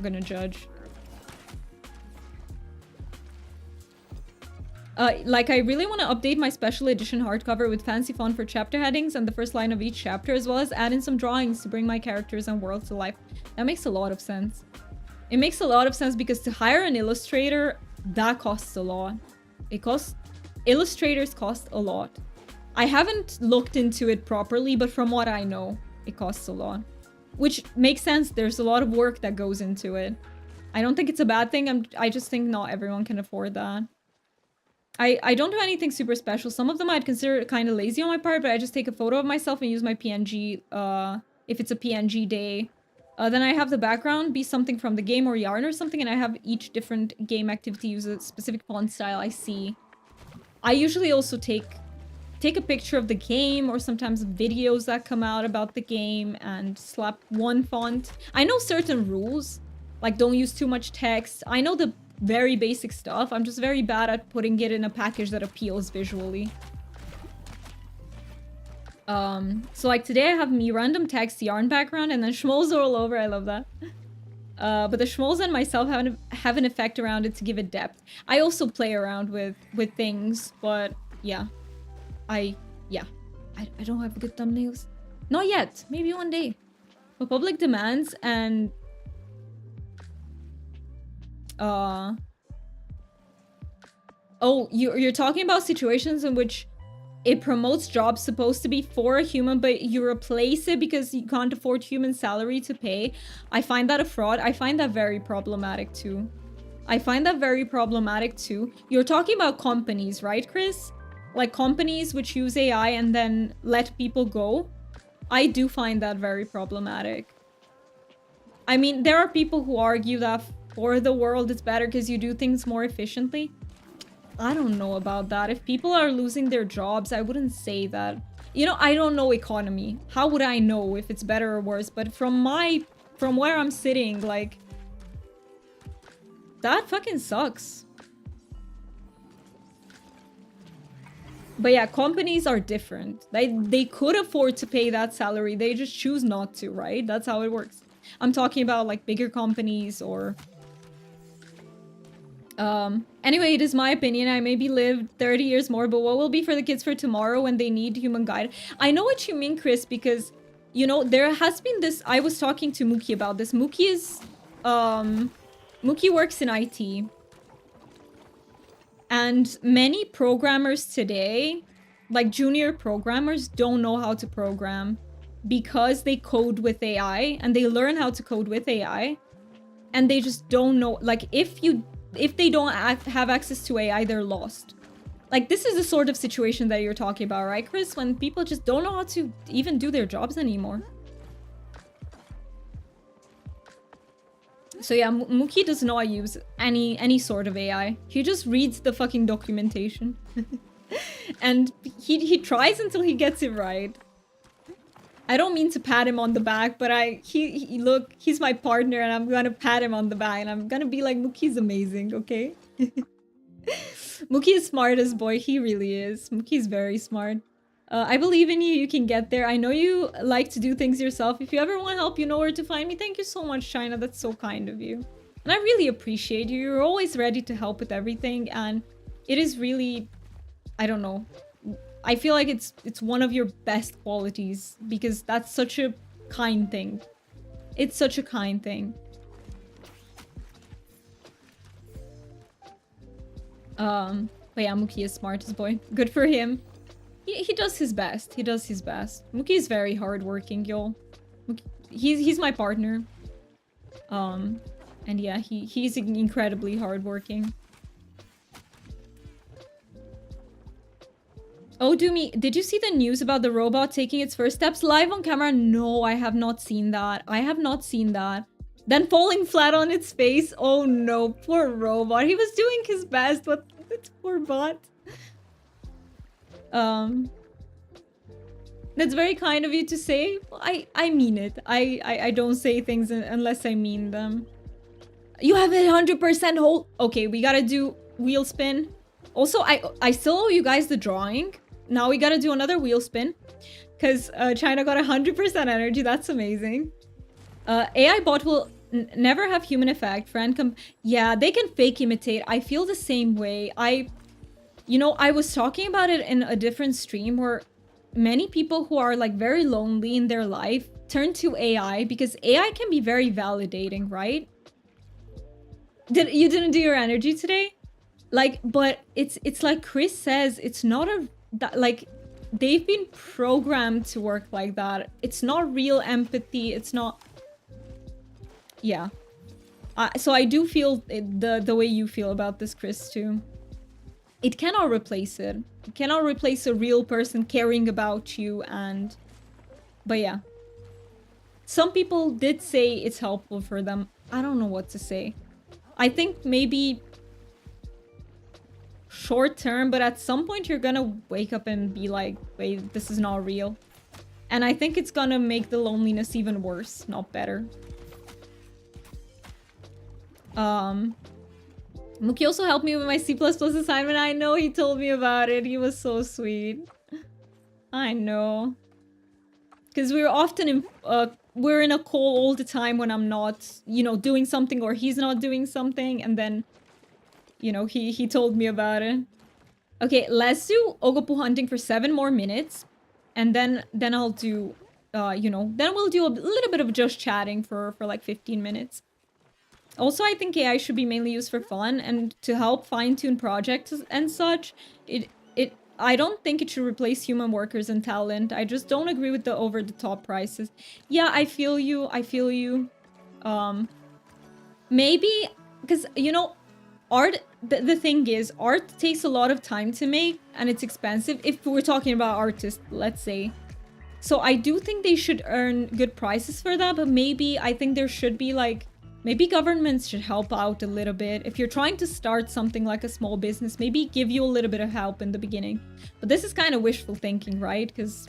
gonna judge. Like, I really want to update my special edition hardcover with fancy font for chapter headings and the first line of each chapter, as well as add in some drawings to bring my characters and world to life. That makes a lot of sense. It makes a lot of sense because to hire an illustrator, that costs a lot. Illustrators cost a lot. I haven't looked into it properly, but from what I know, it costs a lot. Which makes sense. There's a lot of work that goes into it. I don't think it's a bad thing. I just think not everyone can afford that. I don't do anything super special. Some of them I'd consider kind of lazy on my part, but I just take a photo of myself and use my PNG if it's a PNG day. Then I have the background be something from the game or yarn or something, and I have each different game activity use a specific font style I see. I usually also take a picture of the game or sometimes videos that come out about the game and slap one font. I know certain rules, like don't use too much text. I know the very basic stuff. I'm just very bad at putting it in a package that appeals visually. So like today I have me random text, yarn background, and then schmoles are all over. I love that. But the schmoles and myself have an effect around it to give it depth. I also play around with things, but yeah. I don't have good thumbnails. Not yet. Maybe one day. But public demands and... Oh, you're talking about situations in which it promotes jobs supposed to be for a human, but you replace it because you can't afford human salary to pay. I find that a fraud. I find that very problematic too. You're talking about companies, right, Chris? Like companies which use AI and then let people go. I do find that very problematic. I mean, there are people who argue that for the world it's better because you do things more efficiently. I don't know about that. If people are losing their jobs, I wouldn't say that. You know, I don't know economy. How would I know if it's better or worse? But from where I'm sitting, like, that fucking sucks. But yeah, companies are different. They could afford to pay that salary. They just choose not to, right? That's how it works. I'm talking about like bigger companies or... Anyway, it is my opinion. I maybe lived 30 years more, but what will be for the kids for tomorrow when they need human guide? I know what you mean, Chris, because, you know, there has been this... I was talking to Mookie about this. Mookie is... Mookie works in IT. And many programmers today, like junior programmers, don't know how to program because they code with AI and they learn how to code with AI and they just don't know. Like if they don't have access to AI, they're lost. Like this is the sort of situation that you're talking about, right, Chris? When people just don't know how to even do their jobs anymore. So yeah, Mookie does not use any sort of AI. He just reads the fucking documentation. And he tries until he gets it right. I don't mean to pat him on the back, but look, he's my partner and I'm gonna pat him on the back and I'm gonna be like, Mookie's amazing, okay? Mookie is smart as boy, he really is. Mookie's very smart. I believe in you, you can get there. I know you like to do things yourself. If you ever want help, you know where to find me. Thank you so much, China. That's so kind of you. And I really appreciate you. You're always ready to help with everything. And it is really, I don't know. I feel like it's one of your best qualities because that's such a kind thing. It's such a kind thing. But yeah, Mookie is smart as boy. Good for him. He does his best. He does his best. Mookie is very hardworking, y'all. He's my partner. And yeah, he's incredibly hardworking. Oh, Doomy, did you see the news about the robot taking its first steps live on camera? No, I have not seen that. I have not seen that. Then falling flat on its face. Oh no, poor robot. He was doing his best, but it's poor bot. That's very kind of you to say. I mean it. I don't say things unless I mean them. You have 100% hold. Okay, we gotta do wheel spin. Also, I still owe you guys the drawing. Now we gotta do another wheel spin. Because China got 100% energy. That's amazing. AI bot will never have human effect. Yeah, they can fake imitate. I feel the same way. You know, I was talking about it in a different stream where many people who are like very lonely in their life turn to AI because AI can be very validating, right? You didn't do your energy today? Like, but it's like Chris says, it's not like they've been programmed to work like that. It's not real empathy. It's not. Yeah. So I do feel the way you feel about this, Chris, too. It cannot replace it. It cannot replace a real person caring about you and... But yeah. Some people did say it's helpful for them. I don't know what to say. I think maybe short term, but at some point you're gonna wake up and be like, wait, this is not real. And I think it's gonna make the loneliness even worse, not better. Mookie also helped me with my C++ assignment. I know, he told me about it. He was so sweet. I know. Because we're often in, we're in a call all the time when I'm not, you know, doing something or he's not doing something. And then, you know, he told me about it. Okay, let's do ogopuus hunting for 7 more minutes. And then I'll do, you know, then we'll do a little bit of just chatting for like 15 minutes. Also, I think AI should be mainly used for fun and to help fine-tune projects and such. I don't think it should replace human workers and talent. I just don't agree with the over-the-top prices. Yeah, I feel you. I feel you. Maybe, because, you know, art, the thing is, art takes a lot of time to make and it's expensive if we're talking about artists, let's say. So I do think they should earn good prices for that, but maybe I think there should be like, maybe governments should help out a little bit. If you're trying to start something like a small business, maybe give you a little bit of help in the beginning. But this is kind of wishful thinking, right? Because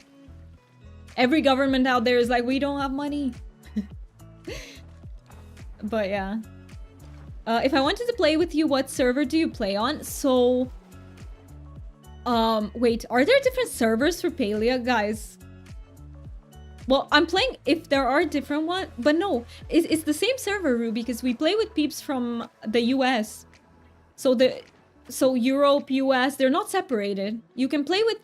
every government out there is like, we don't have money. But yeah. If I wanted to play with you, what server do you play on? So, wait, are there different servers for Palia? Guys, well, I'm playing, if there are different ones, but no, it's the same server, Ruby, because we play with peeps from the US. So Europe, US, they're not separated. You can play with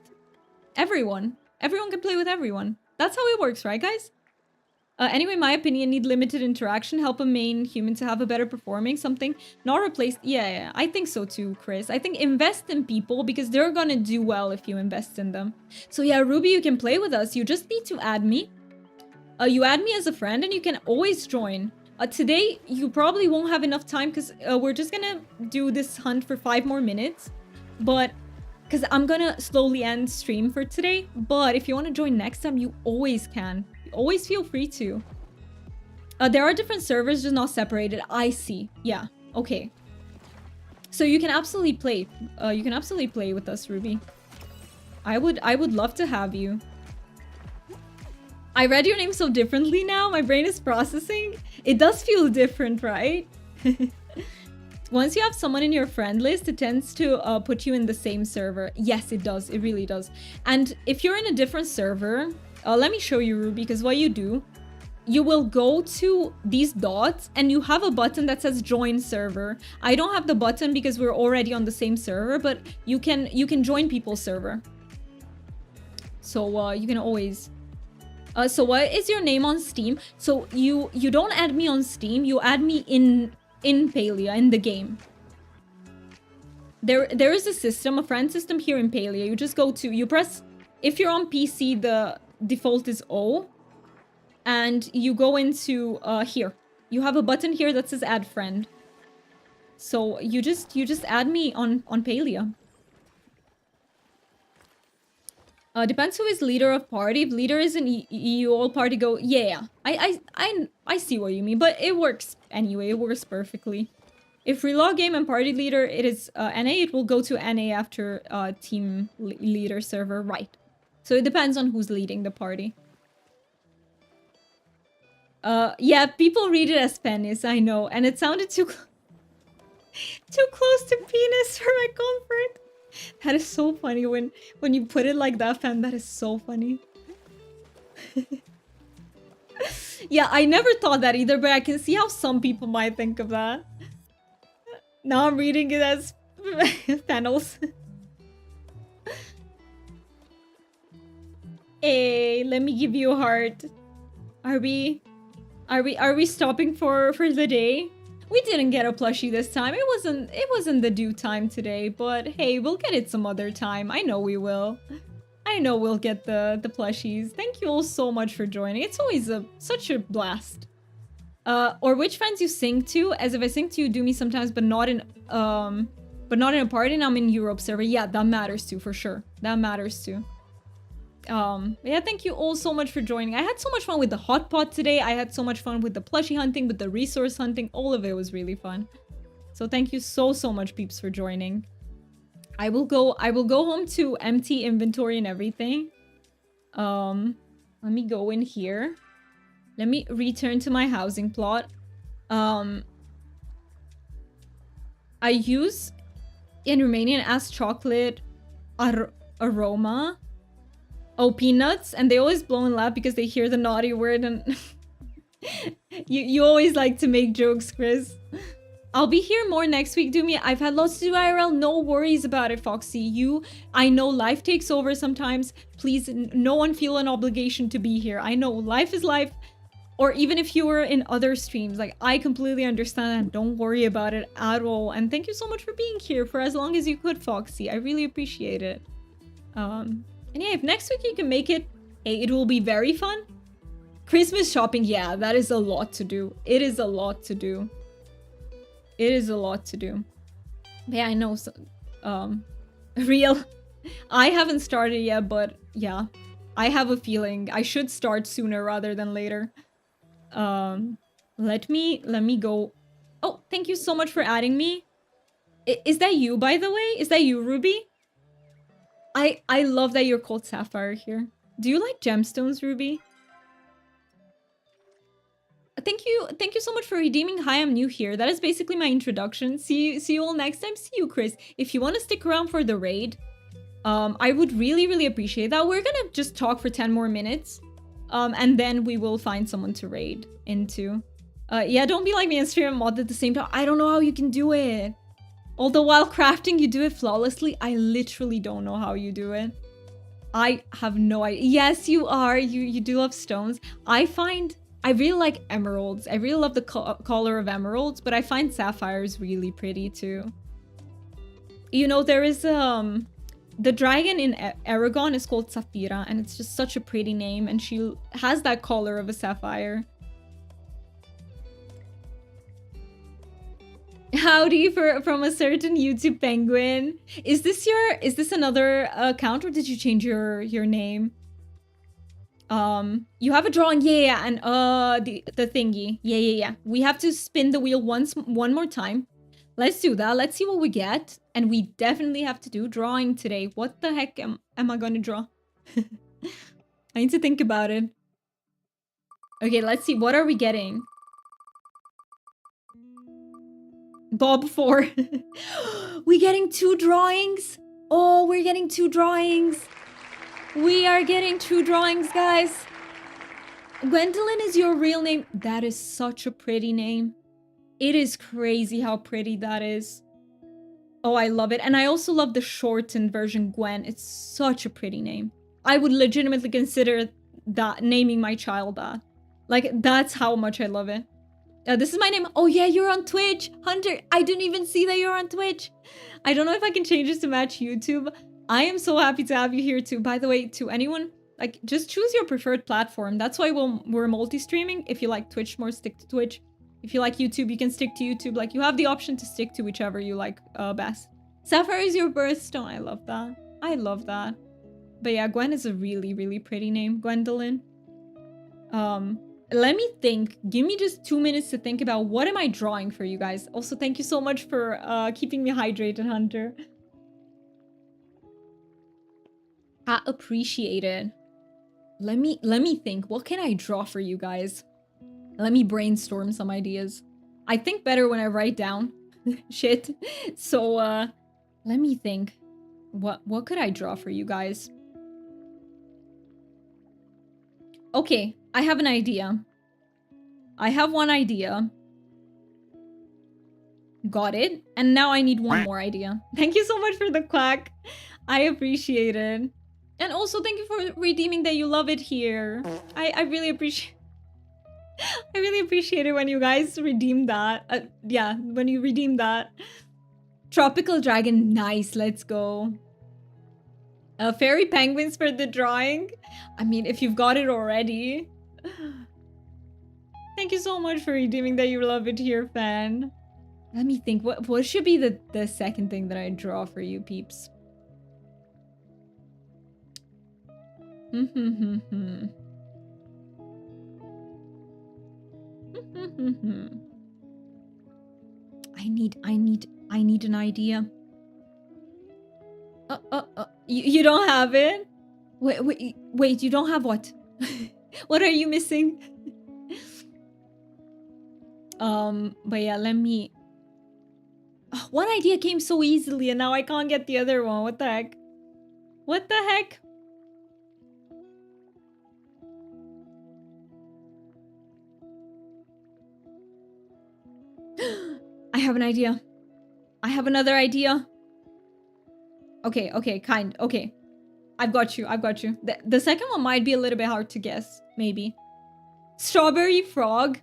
everyone. Everyone can play with everyone. That's how it works, right, guys? Anyway, my opinion, need limited interaction, help a main human to have a better performing, something, not replace. Yeah, I think so too, Chris. I think invest in people because they're gonna do well if you invest in them. So yeah, Ruby, you can play with us. You just need to add me. You add me as a friend and you can always join. Today, you probably won't have enough time because we're just gonna do this hunt for 5 more minutes. But, because I'm gonna slowly end stream for today. But if you want to join next time, you always can. Always feel free to. There are different servers, just not separated. I see. Yeah. Okay. So you can absolutely play. You can absolutely play with us, Ruby. I would love to have you. I read your name so differently now. My brain is processing. It does feel different, right? Once you have someone in your friend list, it tends to put you in the same server. Yes, it does. It really does. And if you're in a different server, let me show you, Ruby, because what you do, you will go to these dots and you have a button that says join server. I don't have the button because we're already on the same server, but you can join people's server. So you can always... so what is your name on Steam? So you don't add me on Steam, you add me in Palia, in the game. There is a system, a friend system here in Palia. You just go to, you press, if you're on PC, the default is O. And you go into here. You have a button here that says add friend. So you just add me on Palia. Depends who is leader of party. If leader is an EU, all party go. Yeah, I see what you mean, but it works anyway. It works perfectly. If relog game and party leader, it is NA. It will go to NA after team leader server, right? So it depends on who's leading the party. Yeah, people read it as penis. I know, and it sounded too close to penis for my comfort. That is so funny when you put it like that, fam. That is so funny. Yeah, I never thought that either, but I can see how some people might think of that. Now I'm reading it as panels. Hey, let me give you a heart. Are we stopping for the day? We didn't get a plushie this time. It wasn't the due time today, but hey, we'll get it some other time. I know we will. I know we'll get the plushies. Thank you all so much for joining. It's always such a blast. Or which friends you sing to? As if I sing to you, do me sometimes, but not in a party and I'm in Europe server. Yeah, that matters too, for sure. That matters too. Yeah, thank you all so much for joining. I had so much fun with the Hotpot today. I had so much fun with the plushie hunting, with the resource hunting. All of it was really fun. So thank you so much, peeps, for joining. I will go home to empty inventory and everything. Let me go in here. Let me return to my housing plot. I use in Romanian as chocolate aroma. Oh, peanuts, and they always blow and laugh because they hear the naughty word, and you always like to make jokes, Chris. I'll be here more next week, Doomy. I've had lots to do IRL. No worries about it, Foxy. I know life takes over sometimes. Please, no one feel an obligation to be here. I know life is life. Or even if you were in other streams, like, I completely understand. Don't worry about it at all. And thank you so much for being here for as long as you could, Foxy. I really appreciate it. And yeah, if next week you can make it, hey, it will be very fun. Christmas shopping, yeah, that is a lot to do. It is a lot to do. It is a lot to do. But yeah, I know. So, real. I haven't started yet, but yeah, I have a feeling I should start sooner rather than later. Let me go. Oh, thank you so much for adding me. Is that you, by the way? Is that you, Ruby? I love that you're called Sapphire here. Do you like gemstones, Ruby? Thank you so much for redeeming. Hi, I'm new here. That is basically my introduction. See you all next time. See you, Chris. If you want to stick around for the raid, I would really appreciate that. We're gonna just talk for 10 more minutes, and then we will find someone to raid into. Yeah, don't be like me and stream mod at the same time. I don't know how you can do it. Although while crafting, you do it flawlessly. I literally don't know how you do it. I have no idea. Yes, you are. You do love stones. I really like emeralds. I really love the color of emeralds, but I find sapphires really pretty too. You know, there is the dragon in Aragon is called Saphira, and it's just such a pretty name, and she has that color of a sapphire. Howdy from a certain YouTube penguin. Is this another account, or did you change your name? You have a drawing, yeah, and the thingy, yeah. We have to spin the wheel one more time. Let's do that. Let's see what we get, and we definitely have to do drawing today. What the heck am I gonna draw? I need to think about it. Okay, let's see. What are we getting? Bob 4. We getting 2 drawings? Oh, we're getting 2 drawings. We are getting 2 drawings, guys. Gwendolyn is your real name. That is such a pretty name. It is crazy how pretty that is. Oh, I love it. And I also love the shortened version, Gwen. It's such a pretty name. I would legitimately consider that naming my child that. Like, that's how much I love it. This is my name. Oh yeah, you're on Twitch. Hunter, I didn't even see that you're on Twitch. I don't know if I can change this to match YouTube. I am so happy to have you here too. By the way, to anyone, like, just choose your preferred platform. That's why we're multi-streaming. If you like Twitch more, stick to Twitch. If you like YouTube, you can stick to YouTube. Like, you have the option to stick to whichever you like best. Sapphire is your birthstone. I love that. I love that. But yeah, Gwen is a really pretty name. Gwendolyn. Let me think. Give me just 2 minutes to think about what am I drawing for you guys. Also, thank you so much for keeping me hydrated, Hunter. I appreciate it. Let me think. What can I draw for you guys? Let me brainstorm some ideas. I think better when I write down shit. So let me think. What could I draw for you guys? Okay, I have an idea. I have one idea. Got it. And now I need one more idea. Thank you so much for the quack. I appreciate it. And also thank you for redeeming that you love it here. I really appreciate I really appreciate it when you guys redeem that. Yeah, when you redeem that. Tropical dragon, nice, let's go. Fairy penguins for the drawing. I mean, if you've got it already. Thank you so much for redeeming that you love it here, fan. Let me think. What should be the second thing that I draw for you, peeps? I need an idea. You don't have it? Wait, you don't have what? What are you missing? But yeah, let me... one idea came so easily and now I can't get the other one. What the heck? What the heck? I have an idea. I have another idea. Okay, okay. I've got you. The second one might be a little bit hard to guess, maybe. Strawberry frog.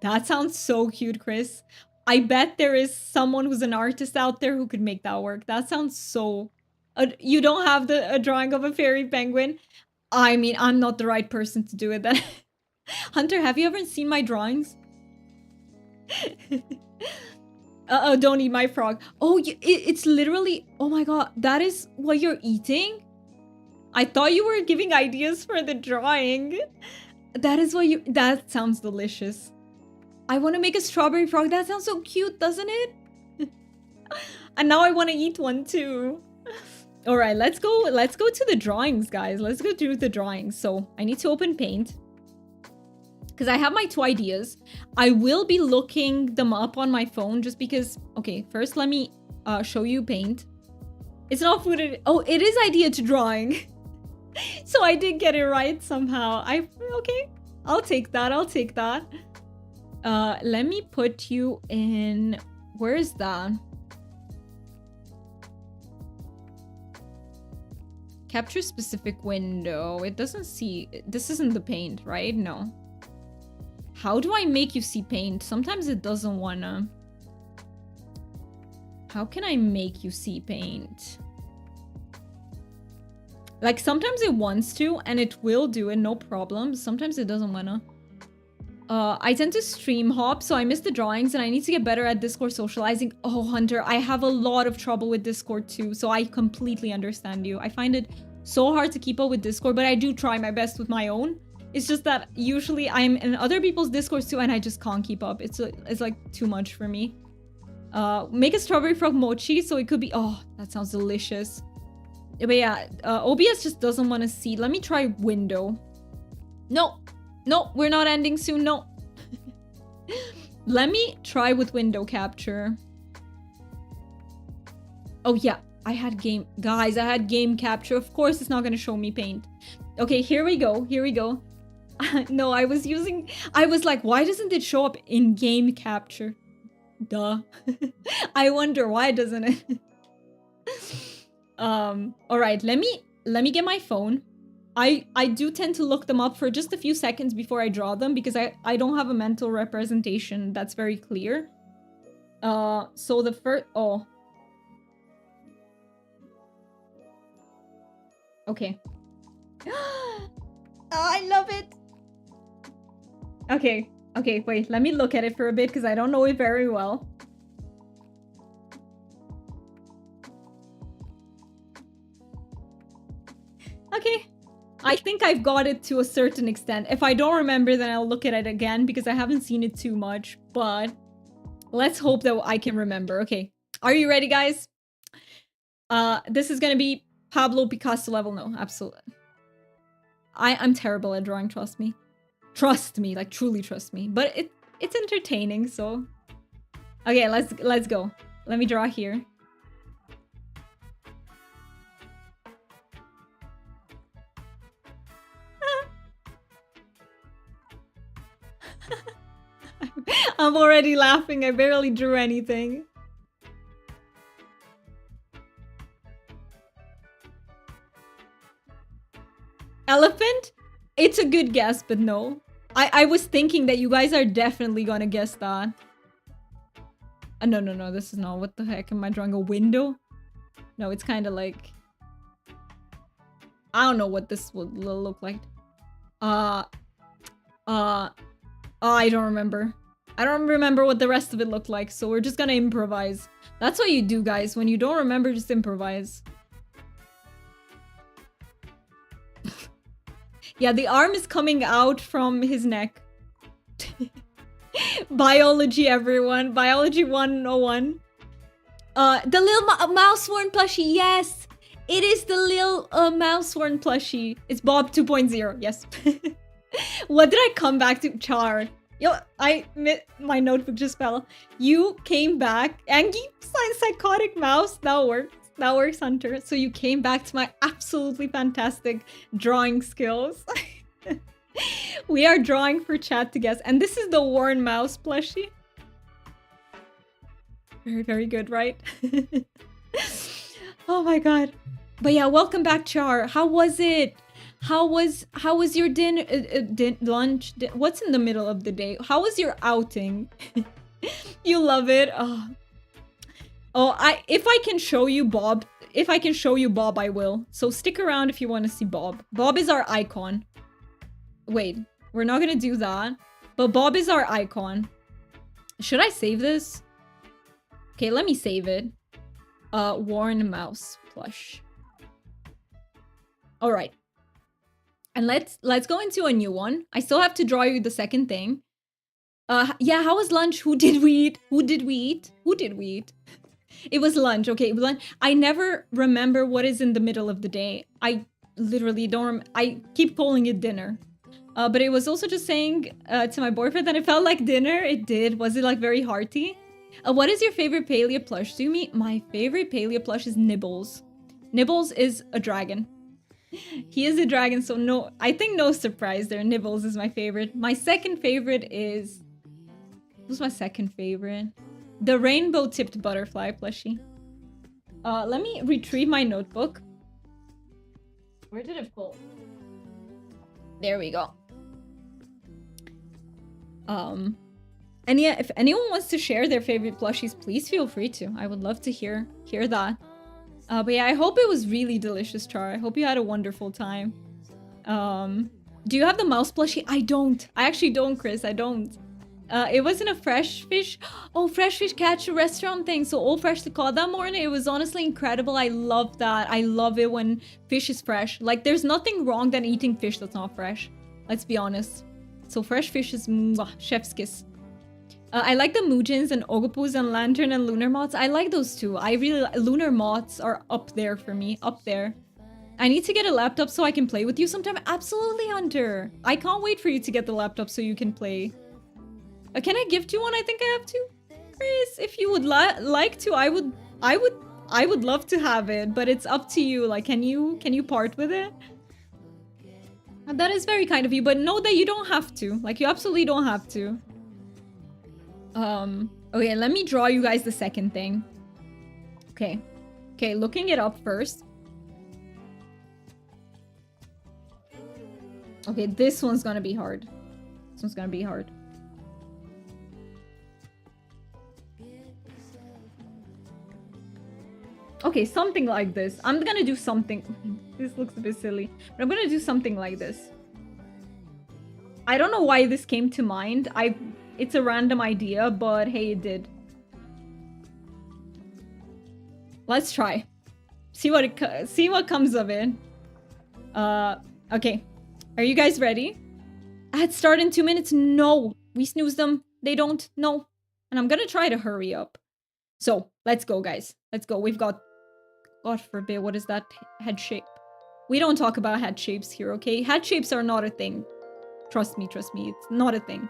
That sounds so cute, Chris. I bet there is someone who's an artist out there who could make that work. That sounds so... you don't have a drawing of a fairy penguin? I mean, I'm not the right person to do it then. Hunter, have you ever seen my drawings? Uh-oh, don't eat my frog. Oh, it's literally... Oh my god, that is what you're eating? I thought you were giving ideas for the drawing. That is what you... That sounds delicious. I want to make a strawberry frog. That sounds so cute, doesn't it? And now I want to eat one too. All right, let's go to the drawings, guys. Let's go through the drawings. So I need to open Paint because I have my 2 ideas. I will be looking them up on my phone just because... Okay, first let me show you Paint. It's not food... Oh, it is idea to drawing. So I did get it right somehow. Okay, I'll take that. Let me put you in... Where is that? Capture specific window. It doesn't see... This isn't the Paint, right? No. How do I make you see Paint? Sometimes it doesn't wanna. How can I make you see Paint? Like, sometimes it wants to, and it will do it, no problem. Sometimes it doesn't wanna. I tend to stream hop, so I miss the drawings, and I need to get better at Discord socializing. Oh, Hunter, I have a lot of trouble with Discord too, so I completely understand you. I find it so hard to keep up with Discord, but I do try my best with my own. It's just that usually I'm in other people's Discords too, and I just can't keep up. It's like too much for me. Make a strawberry frog mochi, so it could be... Oh, that sounds delicious. But yeah, OBS just doesn't want to see. Let me try window. No, we're not ending soon. No. Let me try with window capture. Oh yeah, I had game... Guys, I had game capture. Of course it's not going to show me Paint. Okay, here we go. No, I was like, why doesn't it show up in game capture? Duh. I wonder why doesn't it? All right, let me get my phone. I do tend to look them up for just a few seconds before I draw them because I don't have a mental representation that's very clear. So the first... Oh. Okay. Oh, I love it. Okay, wait, let me look at it for a bit because I don't know it very well. Okay, I think I've got it to a certain extent. If I don't remember, then I'll look at it again because I haven't seen it too much, but let's hope that I can remember. Okay, are you ready, guys? This is gonna be Pablo Picasso level. No, absolutely. I'm terrible at drawing, trust me. Trust me, like truly trust me. But it's entertaining, so... Okay, let's go. Let me draw here. I'm already laughing. I barely drew anything. Elephant? It's a good guess, but no. I was thinking that you guys are definitely gonna guess that. No, this is not. What the heck? Am I drawing a window? No, it's kind of like... I don't know what this would look like. I don't remember. I don't remember what the rest of it looked like, so we're just gonna improvise. That's what you do, guys. When you don't remember, just improvise. Yeah, the arm is coming out from his neck. Biology, everyone. Biology 101. The little mouse worn plushie. Yes, it is the little mouse worn plushie. It's Bob 2.0. Yes. What did I come back to? Char. Yo, my notebook just fell. You came back. Angie, psychotic mouse. That works. That works, Hunter. So you came back to my absolutely fantastic drawing skills. We are drawing for chat to guess. And this is the worn mouse plushie. Very, very good, right? Oh my god. But yeah, welcome back, Char. How was it? How was your lunch? What's in the middle of the day? How was your outing? You love it. If I can show you Bob, I will. So stick around if you want to see Bob. Bob is our icon. Wait, we're not gonna do that. But Bob is our icon. Should I save this? Okay, let me save it. Worn mouse plush. All right. And let's go into a new one. I still have to draw you the second thing. Yeah, how was lunch? Who did we eat? Who did we eat? Who did we eat? It was lunch. Okay, lunch. I never remember what is in the middle of the day. I literally don't. I keep calling it dinner. But it was also just saying to my boyfriend that it felt like dinner. It did. Was it like very hearty? What is your favorite palia plush? Sumi, my favorite palia plush is Nibbles. Nibbles is a dragon. He is a dragon, so no, I think no surprise there. Nibbles is my favorite. My second favorite is... Who's my second favorite? The rainbow-tipped butterfly plushie. Let me retrieve my notebook. Where did it fall? There we go. And yeah, if anyone wants to share their favorite plushies, please feel free to. I would love to hear that. But yeah, I hope it was really delicious, Char. I hope you had a wonderful time. Do you have the mouse plushie? I don't. I actually don't, Chris. I don't. It wasn't a fresh fish. Oh, fresh fish catch a restaurant thing. So all fresh to call that morning. It was honestly incredible. I love that. I love it when fish is fresh. Like, there's nothing wrong than eating fish that's not fresh. Let's be honest. So fresh fish is mwah, chef's kiss. I like the Mujins and Ogopuus and Lantern and Lunar Moths. I like those too. I really... Lunar Moths are up there for me. Up there. I need to get a laptop so I can play with you sometime. Absolutely, Hunter. I can't wait for you to get the laptop so you can play. Can I gift you one? I think I have to. Chris, if you would like to, I would love to have it, but it's up to you. Like, can you part with it? That is very kind of you, but know that you don't have to. Like, you absolutely don't have to. Okay, let me draw you guys the second thing. Okay. Okay, looking it up first. Okay, this one's gonna be hard. This one's gonna be hard. Okay, something like this. I'm gonna do something... This looks a bit silly. But I'm gonna do something like this. I don't know why this came to mind. It's a random idea, but hey, it did. Let's try. See what comes of it. Okay. Are you guys ready? Ads start in 2 minutes. No. We snooze them. They don't. No. And I'm gonna try to hurry up. So, let's go, guys. Let's go. We've got... God forbid, what is that head shape? We don't talk about head shapes here, okay? Head shapes are not a thing. Trust me, it's not a thing.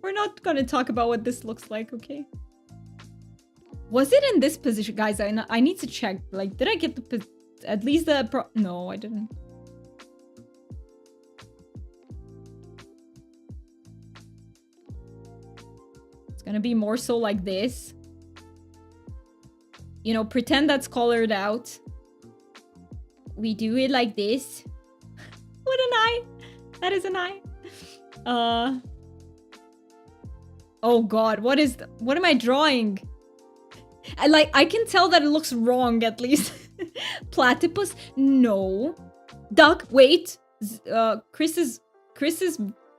We're not gonna talk about what this looks like, okay? Was it in this position? Guys, I need to check. Like, did I get the... At least the... No, I didn't. It's gonna be more so like this. You know, pretend that's colored out. We do it like this. What an eye! That is an eye. Oh god, what am I drawing? I can tell that it looks wrong at least. Platypus? No. Duck? Wait. Chris is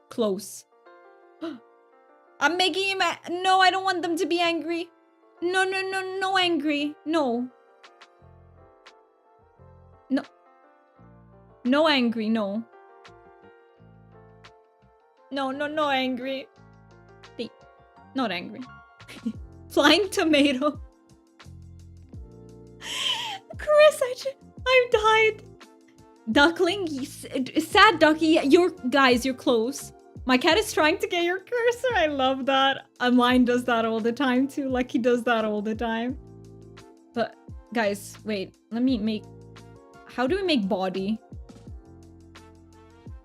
close. I'm making him... No, I don't want them to be angry. No angry. No. No angry, no. No angry. Not angry. Flying tomato. Chris, I died. Duckling, sad ducky. You're close. My cat is trying to get your cursor. I love that. Mine does that all the time too. Lucky does that all the time. But guys, wait. Let me make. How do we make body?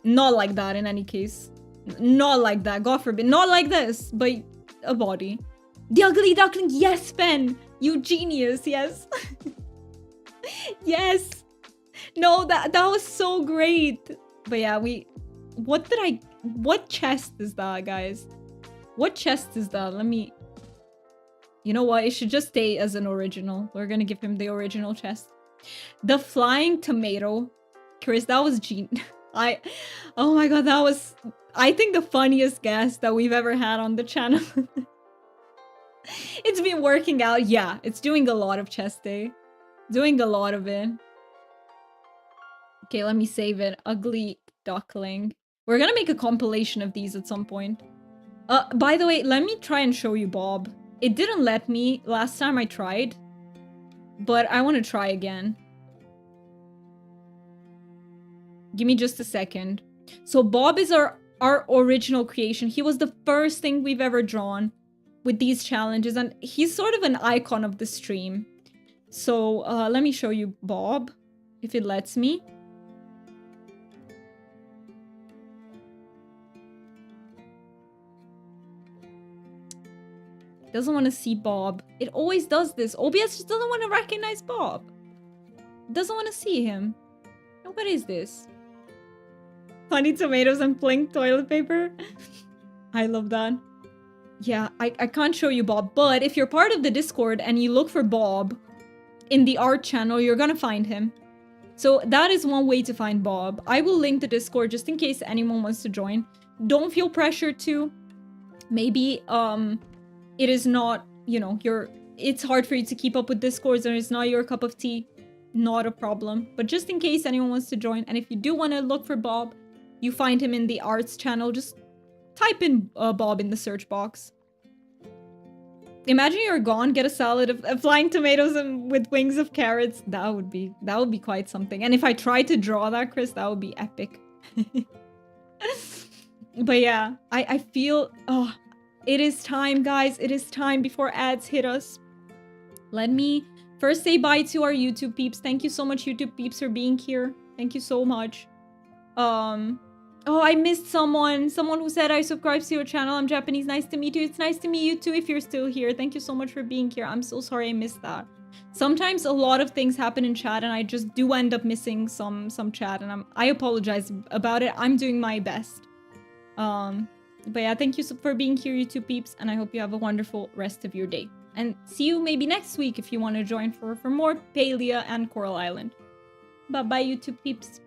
Not like that in any case. Not like that. God forbid. Not like this, but a body. The ugly duckling. Yes, Ben. You genius. Yes. Yes. No, that was so great. But yeah, what chest is that, guys? What chest is that? Let me... You know what? It should just stay as an original. We're gonna give him the original chest. The flying tomato. Chris, that was oh my god, that was... I think the funniest guest that we've ever had on the channel. It's been working out. Yeah, it's doing a lot of chest day. Doing a lot of it. Okay, let me save it. Ugly duckling. We're gonna make a compilation of these at some point. By the way, let me try and show you Bob. It didn't let me last time I tried, but I want to try again. Give me just a second. So Bob is our original creation. He was the first thing we've ever drawn with these challenges, and he's sort of an icon of the stream. So let me show you Bob, if it lets me. Doesn't want to see Bob. It always does this. OBS just doesn't want to recognize Bob. Doesn't want to see him. What is this? Funny tomatoes and pink toilet paper. I love that. Yeah, I can't show you Bob, but if you're part of the Discord and you look for Bob in the art channel, you're gonna find him. So that is one way to find Bob. I will link the Discord just in case anyone wants to join. Don't feel pressured to. Maybe it is not, you know, it's hard for you to keep up with Discords and it's not your cup of tea. Not a problem. But just in case anyone wants to join, and if you do want to look for Bob, you find him in the arts channel, just type in Bob in the search box. Imagine you're gone, get a salad of flying tomatoes and with wings of carrots. That would be quite something. And if I tried to draw that, Chris, that would be epic. But yeah, I feel... Oh, it is time, guys. It is time before ads hit us. Let me first say bye to our YouTube peeps. Thank you so much, YouTube peeps, for being here. Thank you so much. Oh, I missed someone. Someone who said, I subscribe to your channel. I'm Japanese. Nice to meet you. It's nice to meet you too if you're still here. Thank you so much for being here. I'm so sorry I missed that. Sometimes a lot of things happen in chat and I just do end up missing some chat, and I apologize about it. I'm doing my best. But yeah, thank you for being here, YouTube peeps, and I hope you have a wonderful rest of your day. And see you maybe next week if you want to join for more Palia and Coral Island. Bye-bye, YouTube peeps.